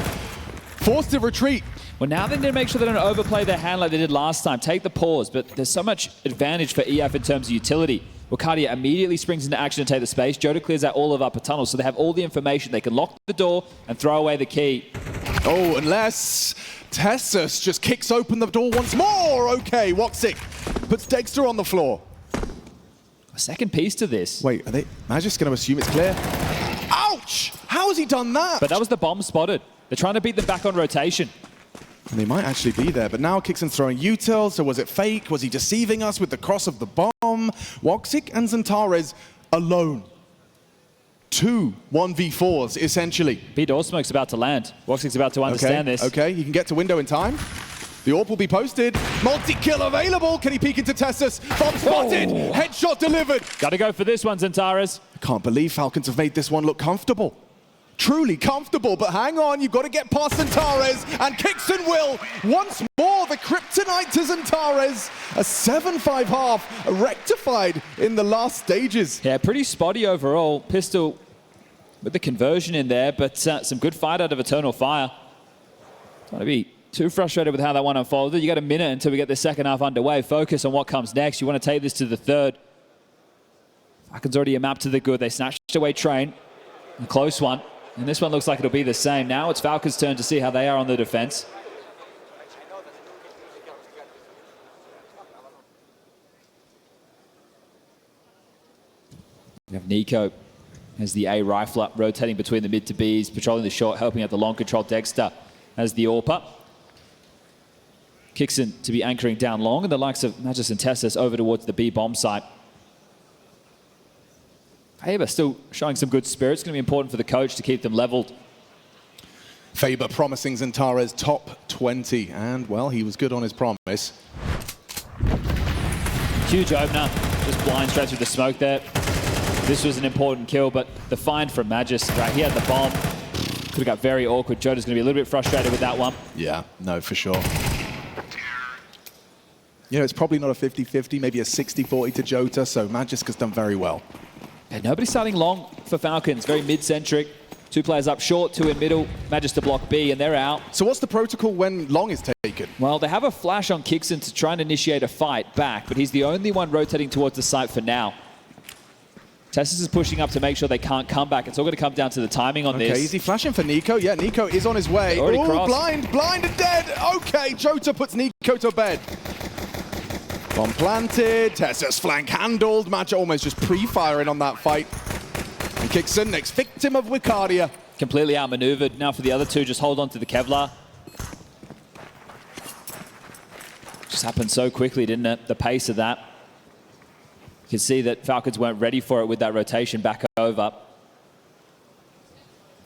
Forced to retreat. Well, now they need to make sure they don't overplay their hand like they did last time. Take the pause, but there's so much advantage for EF in terms of utility. Wildcard immediately springs into action to take the space. Jota clears out all of upper tunnels, so they have all the information. They can lock the door and throw away the key. Oh, unless Tessus just kicks open the door once more. Okay, Woxic puts Dexter on the floor. A second piece to this. Wait, are they? Magic's going to assume it's clear. Ouch! How has he done that? But that was the bomb spotted. They're trying to beat them back on rotation. And they might actually be there, but now Kixon's throwing util, so was it fake? Was he deceiving us with the cross of the bomb? Woxic and Xantares alone. 2 1v4s, essentially. B-door smoke's about to land. Woxic's about to understand this. Okay, he can get to window in time. The AWP will be posted. Multi-kill available. Can he peek into Tessus? Bomb spotted. Oh. Headshot delivered. Gotta go for this one, Xantares. I can't believe Falcons have made this one look comfortable. Truly comfortable, but hang on, you've got to get past Xantares, and Kixon will. Once more, the kryptonite to Xantares. A 7-5 half, rectified in the last stages. Yeah, pretty spotty overall. Pistol with the conversion in there, but some good fight out of Eternal Fire. Don't want to be too frustrated with how that one unfolded. You got a minute until we get the second half underway. Focus on what comes next. You want to take this to the third. Falcons already a map to the good. They snatched away Train. A close one. And this one looks like it'll be the same. Now it's Falcons' turn to see how they are on the defense. We have Nico as the A rifler, rotating between the mid to Bs, patrolling the short, helping out the long control. Dexter as the AWPer. Kixon to be anchoring down long, and the likes of Magis and Tessus over towards the B bomb site. Faber still showing some good spirit. It's going to be important for the coach to keep them leveled. Faber promising Xantares top 20, and well, he was good on his promise. Huge opener, just blind straight through the smoke there. This was an important kill, but the find from Magis, right, he had the bomb. Could have got very awkward. Jota's going to be a little bit frustrated with that one. Yeah, no, for sure. You know, it's probably not a 50-50, maybe a 60-40 to Jota, so Magis has done very well. Yeah, nobody's starting long for Falcons, very mid-centric. 2 players up short, 2 in middle, Magis to block B, and they're out. So what's the protocol when long is taken? Well, they have a flash on Kixon to try and initiate a fight back, but he's the only one rotating towards the site for now. Tessus is pushing up to make sure they can't come back. It's all going to come down to the timing on this. Okay, is he flashing for Nico? Yeah, Nico is on his way. Oh, blind and dead. Okay, Jota puts Nico to bed. Bomb planted, Tessus flank handled. Match almost just pre-firing on that fight. And Kixon, next victim of Wicardia. Completely outmaneuvered. Now for the other two, just hold on to the Kevlar. Just happened so quickly, didn't it? The pace of that. You can see that Falcons weren't ready for it with that rotation back over.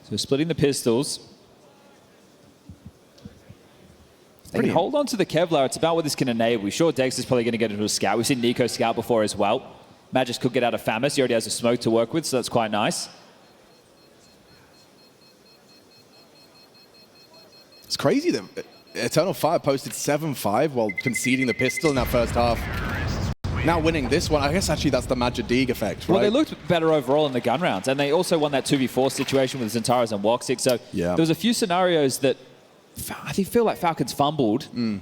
So splitting the pistols. They can hold on to the Kevlar. It's about what this can enable. We're sure Dex is probably going to get into a scout. We've seen Nico scout before as well. Magis could get out of Famus. He already has a smoke to work with, so that's quite nice. It's crazy that Eternal Fire posted 7-5 while conceding the pistol in that first half. Now winning this one, I guess actually that's the Majid effect, right? Well, they looked better overall in the gun rounds, and they also won that 2v4 situation with Zentaras and Woxic. So there was a few scenarios that I feel like Falcons fumbled. And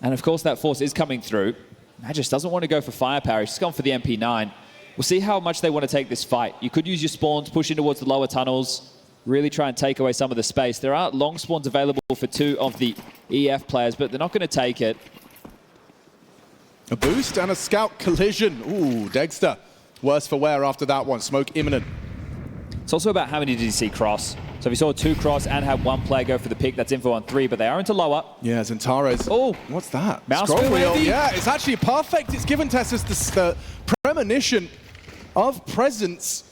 of course that force is coming through. Magis doesn't want to go for firepower. He's just gone for the MP9. We'll see how much they want to take this fight. You could use your spawns, push in towards the lower tunnels, really try and take away some of the space. There are long spawns available for 2 of the EF players, but they're not going to take it. A boost and a scout collision. Ooh, Dexter. Worse for wear after that one. Smoke imminent. It's also about how many did you see cross. So if you saw 2 cross and had 1 player go for the pick, that's info on 3, but they are into lower. Yeah, Zentaras. Oh, what's that? Mouse Scroll wheel. Andy. Yeah, it's actually perfect. It's given Tessus the premonition of presence.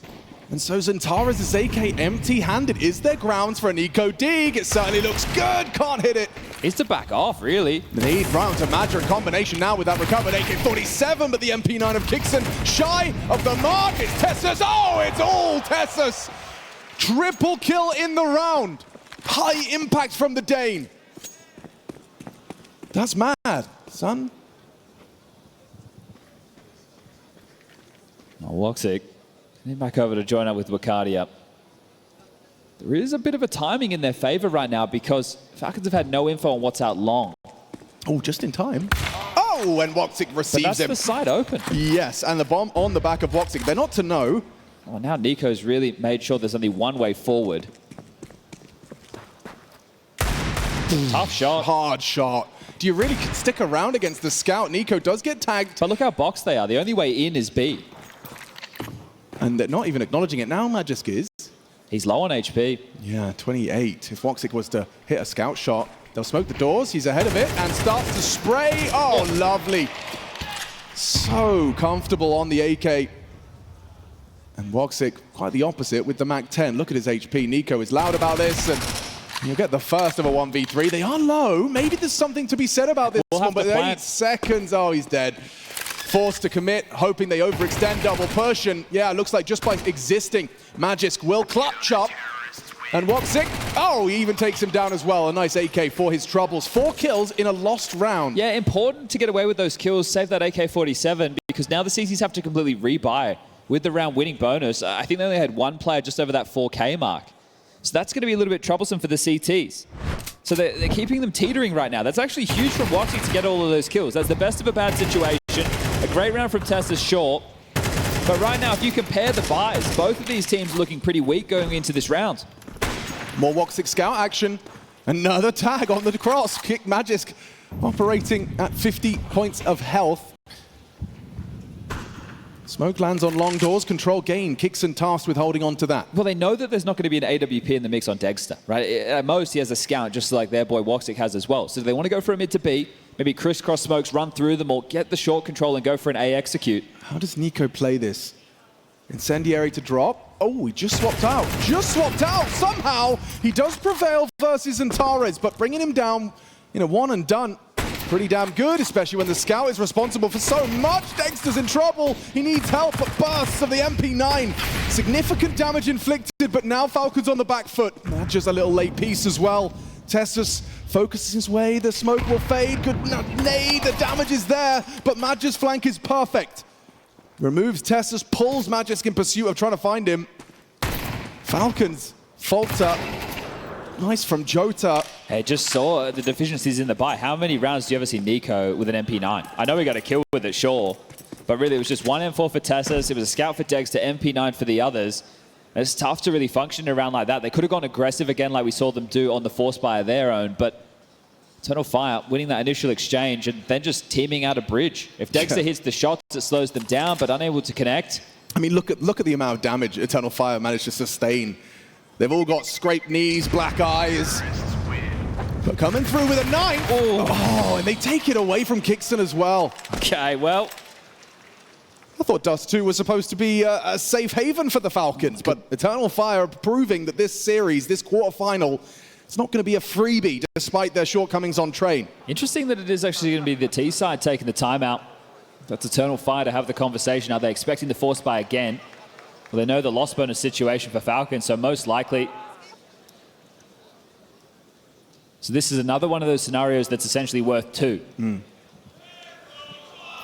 And so Zentaras' AK empty-handed. Is there grounds for an eco dig? It certainly looks good. Can't hit it. It's to back off, really. Need round to Madra in combination now with that recovered AK-47, but the MP9 of Kixon shy of the mark. It's Tessus. Oh, it's all Tessus. Triple kill in the round. High impact from the Dane. That's mad, son. Oh, Woxic. Back over to join up with Wicardia. There is a bit of a timing in their favor right now because Falcons have had no info on what's out long. Oh, just in time. Oh, and Woxic receives but that's the side open. Yes, and the bomb on the back of Woxic. They're not to know. Oh, now Nico's really made sure there's only one way forward. Tough shot. Hard shot. Do you really stick around against the scout? Nico does get tagged. But look how boxed they are. The only way in is B. And they're not even acknowledging it now, Magisk is. He's low on HP. Yeah, 28. If Woxic was to hit a scout shot, they'll smoke the doors. He's ahead of it and starts to spray. Oh, lovely. So comfortable on the AK. And Woxic, quite the opposite with the MAC-10. Look at his HP. Nico is loud about this, and you'll get the first of a 1v3. They are low. Maybe there's something to be said about this one, but 8 seconds. Oh, he's dead. Forced to commit, hoping they overextend double push, and yeah, it looks like just by existing, Magisk will clutch up. And Woxic, oh, he even takes him down as well. A nice AK for his troubles. 4 kills in a lost round. Yeah, important to get away with those kills, save that AK-47, because now the CCs have to completely rebuy with the round winning bonus. I think they only had 1 player just over that 4K mark. So that's going to be a little bit troublesome for the CTs. So they're keeping them teetering right now. That's actually huge from Woxic to get all of those kills. That's the best of a bad situation. A great round from Tessus short. But right now, if you compare the buys, both of these teams are looking pretty weak going into this round. More Woxic scout action. Another tag on the cross. Kick Magisk operating at 50 points of health. Smoke lands on long doors, control gain. Kixon tasked with holding on to that. Well, they know that there's not going to be an AWP in the mix on Dexter, right? At most, he has a scout, just like their boy Woxic has as well. So they want to go for a mid to B, maybe crisscross smokes, run through them, or get the short control and go for an A execute. How does Nico play this? Incendiary to drop. Oh, he just swapped out. Just swapped out. Somehow, he does prevail versus Zentaras, but bringing him down in a one and done. Pretty damn good, especially when the scout is responsible for so much. Dexter's in trouble. He needs help, but bursts of the MP9. Significant damage inflicted, but now Falcons on the back foot. Just a little late piece as well. Tessus focuses his way. The smoke will fade. Good nade. The damage is there, but Magisk's flank is perfect. Removes Tessus, pulls Magisk in pursuit of trying to find him. Falcons falter. Nice from Jota. Hey, just saw the deficiencies in the buy. How many rounds do you ever see Nico with an MP9? I know we got a kill with it, sure. But really, it was just 1 M4 for Tessus. It was a scout for Dexter, MP9 for the others. And it's tough to really function around like that. They could have gone aggressive again like we saw them do on the Force Buy of their own, but Eternal Fire winning that initial exchange and then just teaming out a bridge. If Dexter hits the shots, it slows them down, but unable to connect. I mean, look at the amount of damage Eternal Fire managed to sustain. They've all got scraped knees, black eyes. But coming through with a 9. Oh, and they take it away from Kingston as well. Okay, well, I thought Dust 2 was supposed to be a safe haven for the Falcons, but Eternal Fire proving that this series, this quarterfinal, it's not going to be a freebie despite their shortcomings on train. interesting that it is actually going to be the T side taking the timeout. That's Eternal Fire to have the conversation. Are they expecting the Force Buy again? Well, they know the loss bonus situation for Falcons, so most likely. So this is another one of those scenarios that's essentially worth 2.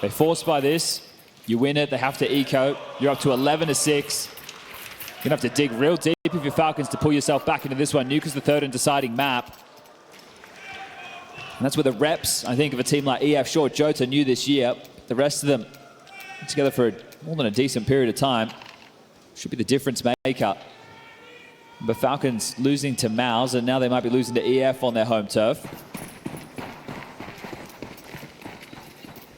They Force Buy this, you win it, they have to eco. You're up to 11-6. You're gonna have to dig real deep if you're Falcons to pull yourself back into this one. Nuke is the 3rd and deciding map. And that's where the reps, I think, of a team like EF, sure, Jota knew this year. The rest of them together for more than a decent period of time. Should be the difference maker. But Falcons losing to MOUZ, and now they might be losing to EF on their home turf.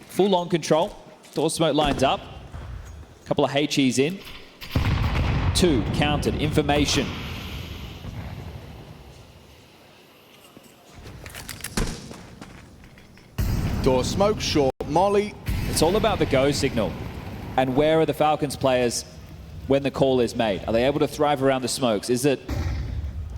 Full long control. Door smoke lines up. A couple of HEs in. 2 counted. Information. Door smoke, short molly. It's all about the go signal. And where are the Falcons players when the call is made? Are they able to thrive around the smokes? Is it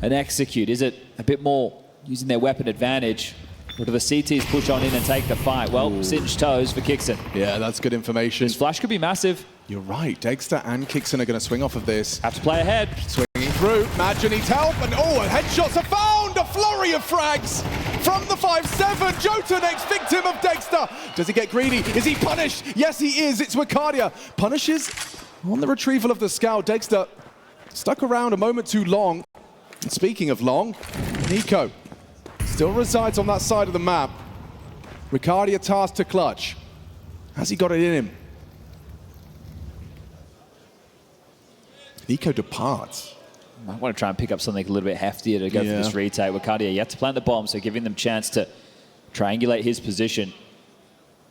an execute? Is it a bit more using their weapon advantage? Or do the CTs push on in and take the fight? Well, cinched toes for Kingston. Yeah, that's good information. This flash could be massive. You're right, Dexter and Kingston are going to swing off of this. Have to play ahead. Swinging through, Madge needs help, and and headshots are found! A flurry of frags from the 5-7. Jota, next victim of Dexter. Does he get greedy? Is he punished? Yes, he is. It's Wicardia. Punishes on the retrieval of the scout. Dexter stuck around a moment too long. And speaking of long, Nico still resides on that side of the map. Wicardia tasked to clutch. Has he got it in him? Nico departs. I want to try and pick up something a little bit heftier to go for this retake. Wicardia yet to plant the bomb, so giving them chance to triangulate his position.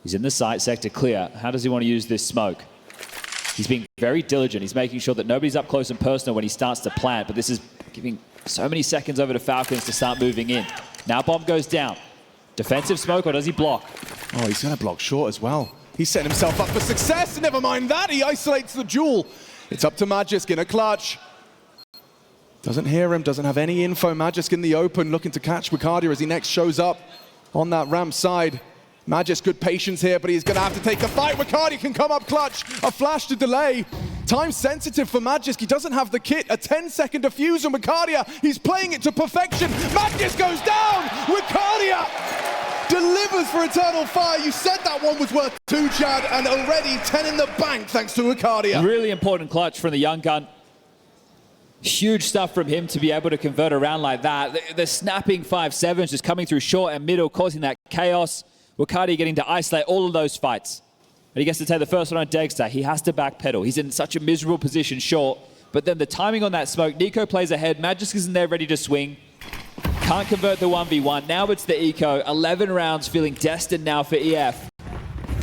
He's in the site sector clear. How does he want to use this smoke? He's being very diligent. He's making sure that nobody's up close and personal when he starts to plant, but this is giving so many seconds over to Falcons to start moving in. Now bomb goes down. Defensive smoke, or does he block? Oh, he's going to block short as well. He's setting himself up for success. Never mind that, he isolates the duel. It's up to Magisk in a clutch. Doesn't hear him, doesn't have any info. Magisk in the open, looking to catch Wicardia as he next shows up on that ramp side. Magisk, good patience here, but he's going to have to take the fight. Wicardia can come up clutch. A flash to delay. Time sensitive for Magisk. He doesn't have the kit. A 10-second defuse on Wicardia. He's playing it to perfection. Magisk goes down. Wicardia delivers for Eternal Fire. You said that one was worth 2, Chad, and already 10 in the bank thanks to Wicardia. Really important clutch from the young gun. Huge stuff from him to be able to convert around like that. The snapping 5-7s just coming through short and middle, causing that chaos. Wicardia getting to isolate all of those fights. And he gets to take the first one on Dexter. He has to backpedal. He's in such a miserable position short. But then the timing on that smoke, Nico plays ahead. Magisk isn't there ready to swing. Can't convert the 1v1. Now it's the eco. 11 rounds feeling destined now for EF.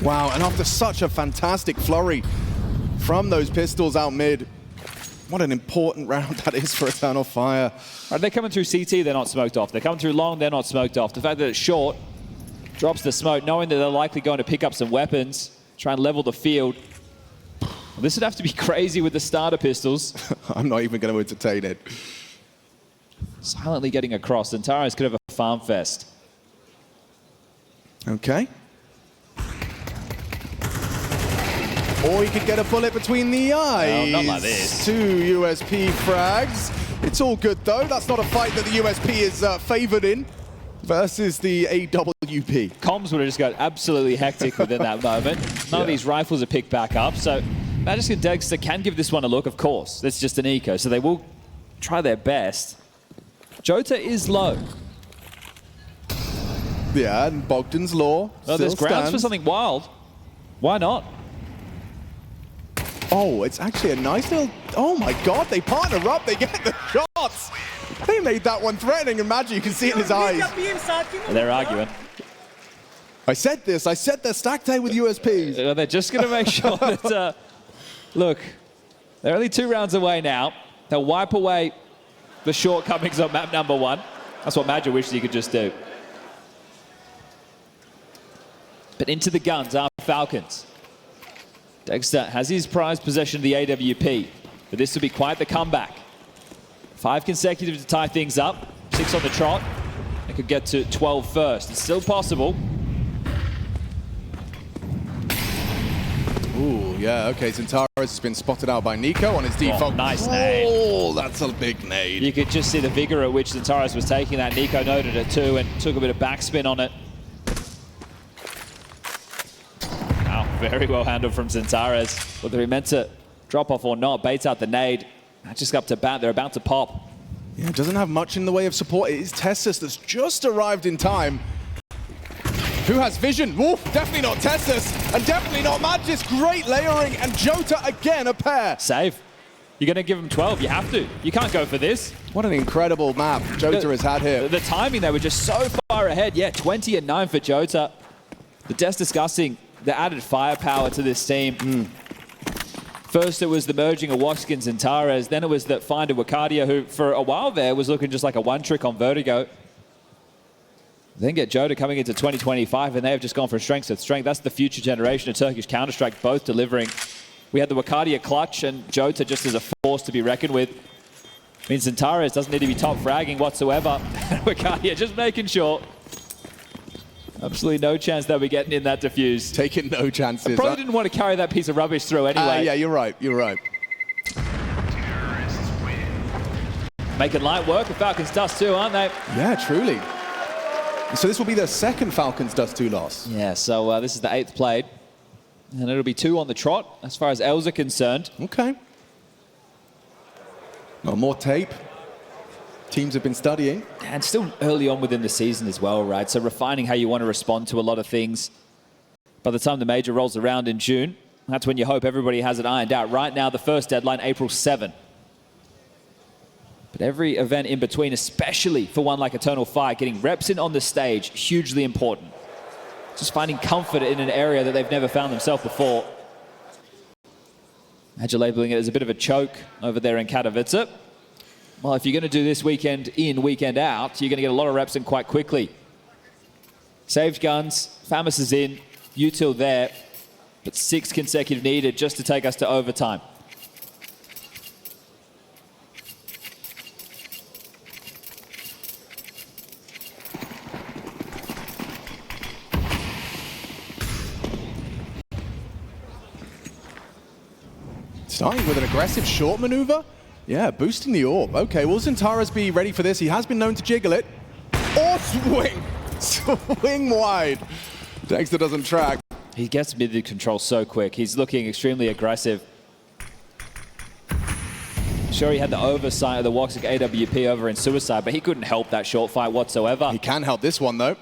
Wow, and after such a fantastic flurry from those pistols out mid, what an important round that is for Eternal Fire. Right, they're coming through CT, they're not smoked off. They're coming through long, they're not smoked off. The fact that it's short drops the smoke, knowing that they're likely going to pick up some weapons, try and level the field. Well, this would have to be crazy with the starter pistols. I'm not even going to entertain it. Silently getting across. Antares could have a farm fest. Okay. Or he could get a bullet between the eyes. No, not like this. 2 USP frags. It's all good though. That's not a fight that the USP is favored in versus the AWP. Comms would have just got absolutely hectic within that moment. None of these rifles are picked back up, so Magisk and Dexter can give this one a look, of course. It's just an eco, so they will try their best. Jota is low. Yeah, and Bogdan's Law Oh, there's grounds for something wild. Why not? Oh, it's actually a nice little... Oh my god, they partner up, they get the shots! They made that one threatening, and Magic, you can see it in his eyes. They're arguing. I said this, I said they're stacked A with USPs. Well, they're just going to make sure that... look, they're only 2 rounds away now. They'll wipe away the shortcomings on map number 1. That's what Magic wishes he could just do. But into the guns are Falcons. Dexter has his prized possession of the AWP, but this will be quite the comeback. 5 consecutive to tie things up, 6 on the trot. They could get to 12 first. It's still possible. Ooh, yeah, okay, Zentaris has been spotted out by Nico on his default. Oh, nice nade. Oh, that's a big nade. You could just see the vigor at which Zentaris was taking that. Nico noted it too and took a bit of backspin on it. Wow, very well handled from Zentaris. Whether he meant to drop off or not, baits out the nade. Just up to bat, they're about to pop. Yeah, doesn't have much in the way of support. It is Tessus that's just arrived in time. Who has vision? Wolf, definitely not Tessus, and definitely not Magis. Great layering, and Jota again a pair. Save. You're going to give him 12. You have to. You can't go for this. What an incredible map Jota has had here. The timing, they were just so far ahead. Yeah, 20 and 9 for Jota. The Death's discussing the added firepower to this team. First, it was the merging of Waskins and Tares. Then it was the find of Wildcard, who for a while there was looking just like a one-trick on Vertigo. Then get Jota coming into 2025, and they have just gone from strength to strength. That's the future generation of Turkish Counter-Strike, both delivering. We had the Wildcard clutch, and Jota just as a force to be reckoned with. Means Zentaris doesn't need to be top fragging whatsoever. Wildcard just making sure. Absolutely no chance they'll be getting in that defuse. Taking no chances. I probably didn't want to carry that piece of rubbish through anyway. Yeah, you're right, you're right. Making light work of Falcons Dust 2, aren't they? Yeah, truly. So this will be their second Falcons Dust 2 loss. Yeah, so this is the 8th played. And it'll be 2 on the trot, as far as Els are concerned. Okay. Well, more tape. Teams have been studying. And still early on within the season as well, right? So refining how you want to respond to a lot of things. By the time the major rolls around in June, that's when you hope everybody has it ironed out. Right now, the first deadline, April 7. But every event in between, especially for one like Eternal Fire, getting reps in on the stage, hugely important. Just finding comfort in an area that they've never found themselves before. Agile labeling it as a bit of a choke over there in Katowice. Well, if you're going to do this weekend in, weekend out, you're going to get a lot of reps in quite quickly. Saved guns, Famus is in, util there, but 6 consecutive needed just to take us to overtime. Starting with an aggressive short maneuver. Yeah, boosting the orb. Okay, will Zentaris be ready for this? He has been known to jiggle it. Or swing! Swing wide. Dexter doesn't track. He gets mid control so quick. He's looking extremely aggressive. Sure, he had the oversight of the Woxic AWP over in Suicide, but he couldn't help that short fight whatsoever. He can help this one, though.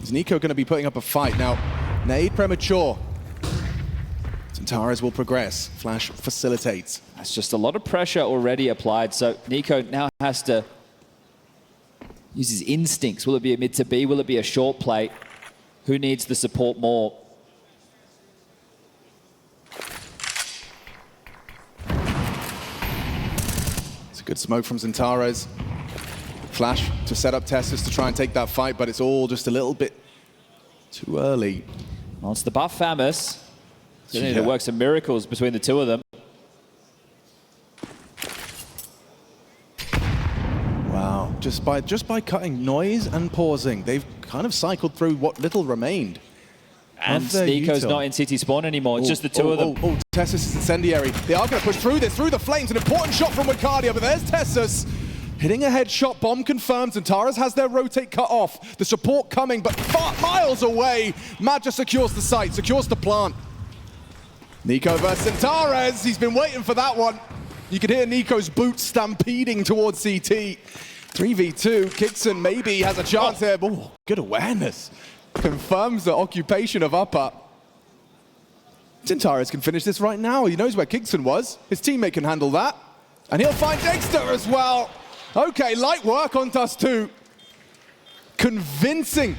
Is Nico going to be putting up a fight? Now, nade premature. Zentaris will progress. Flash facilitates. That's just a lot of pressure already applied, so Nico now has to use his instincts. Will it be a mid to B? Will it be a short play? Who needs the support more? It's a good smoke from Zentaris. Flash to set up Tessus to try and take that fight, but it's all just a little bit too early. Well, it's the buff Famus. So they need to work some miracles between the two of them. Wow, just by cutting noise and pausing, they've kind of cycled through what little remained. And Nico's not in CT spawn anymore, it's just the two of them. Oh, Tessus is incendiary. They are going to push through this, through the flames. An important shot from Wildcard, but there's Tessus. Hitting a headshot, bomb confirmed, and Taras has their rotate cut off. The support coming, but miles away. Madja secures the site, secures the plant. Nico versus Zentaris. He's been waiting for that one. You could hear Nico's boots stampeding towards CT. 3v2. Kixon maybe has a chance here. Oh, good awareness. Confirms the occupation of upper. Tintaris can finish this right now. He knows where Kingston was. His teammate can handle that. And he'll find Dexter as well. Okay, light work on Dust 2. Convincing.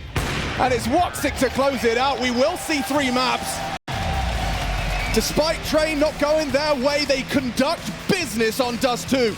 And it's Woxic to close it out. We will see 3 maps. Despite Train not going their way, they conduct business on Dust 2.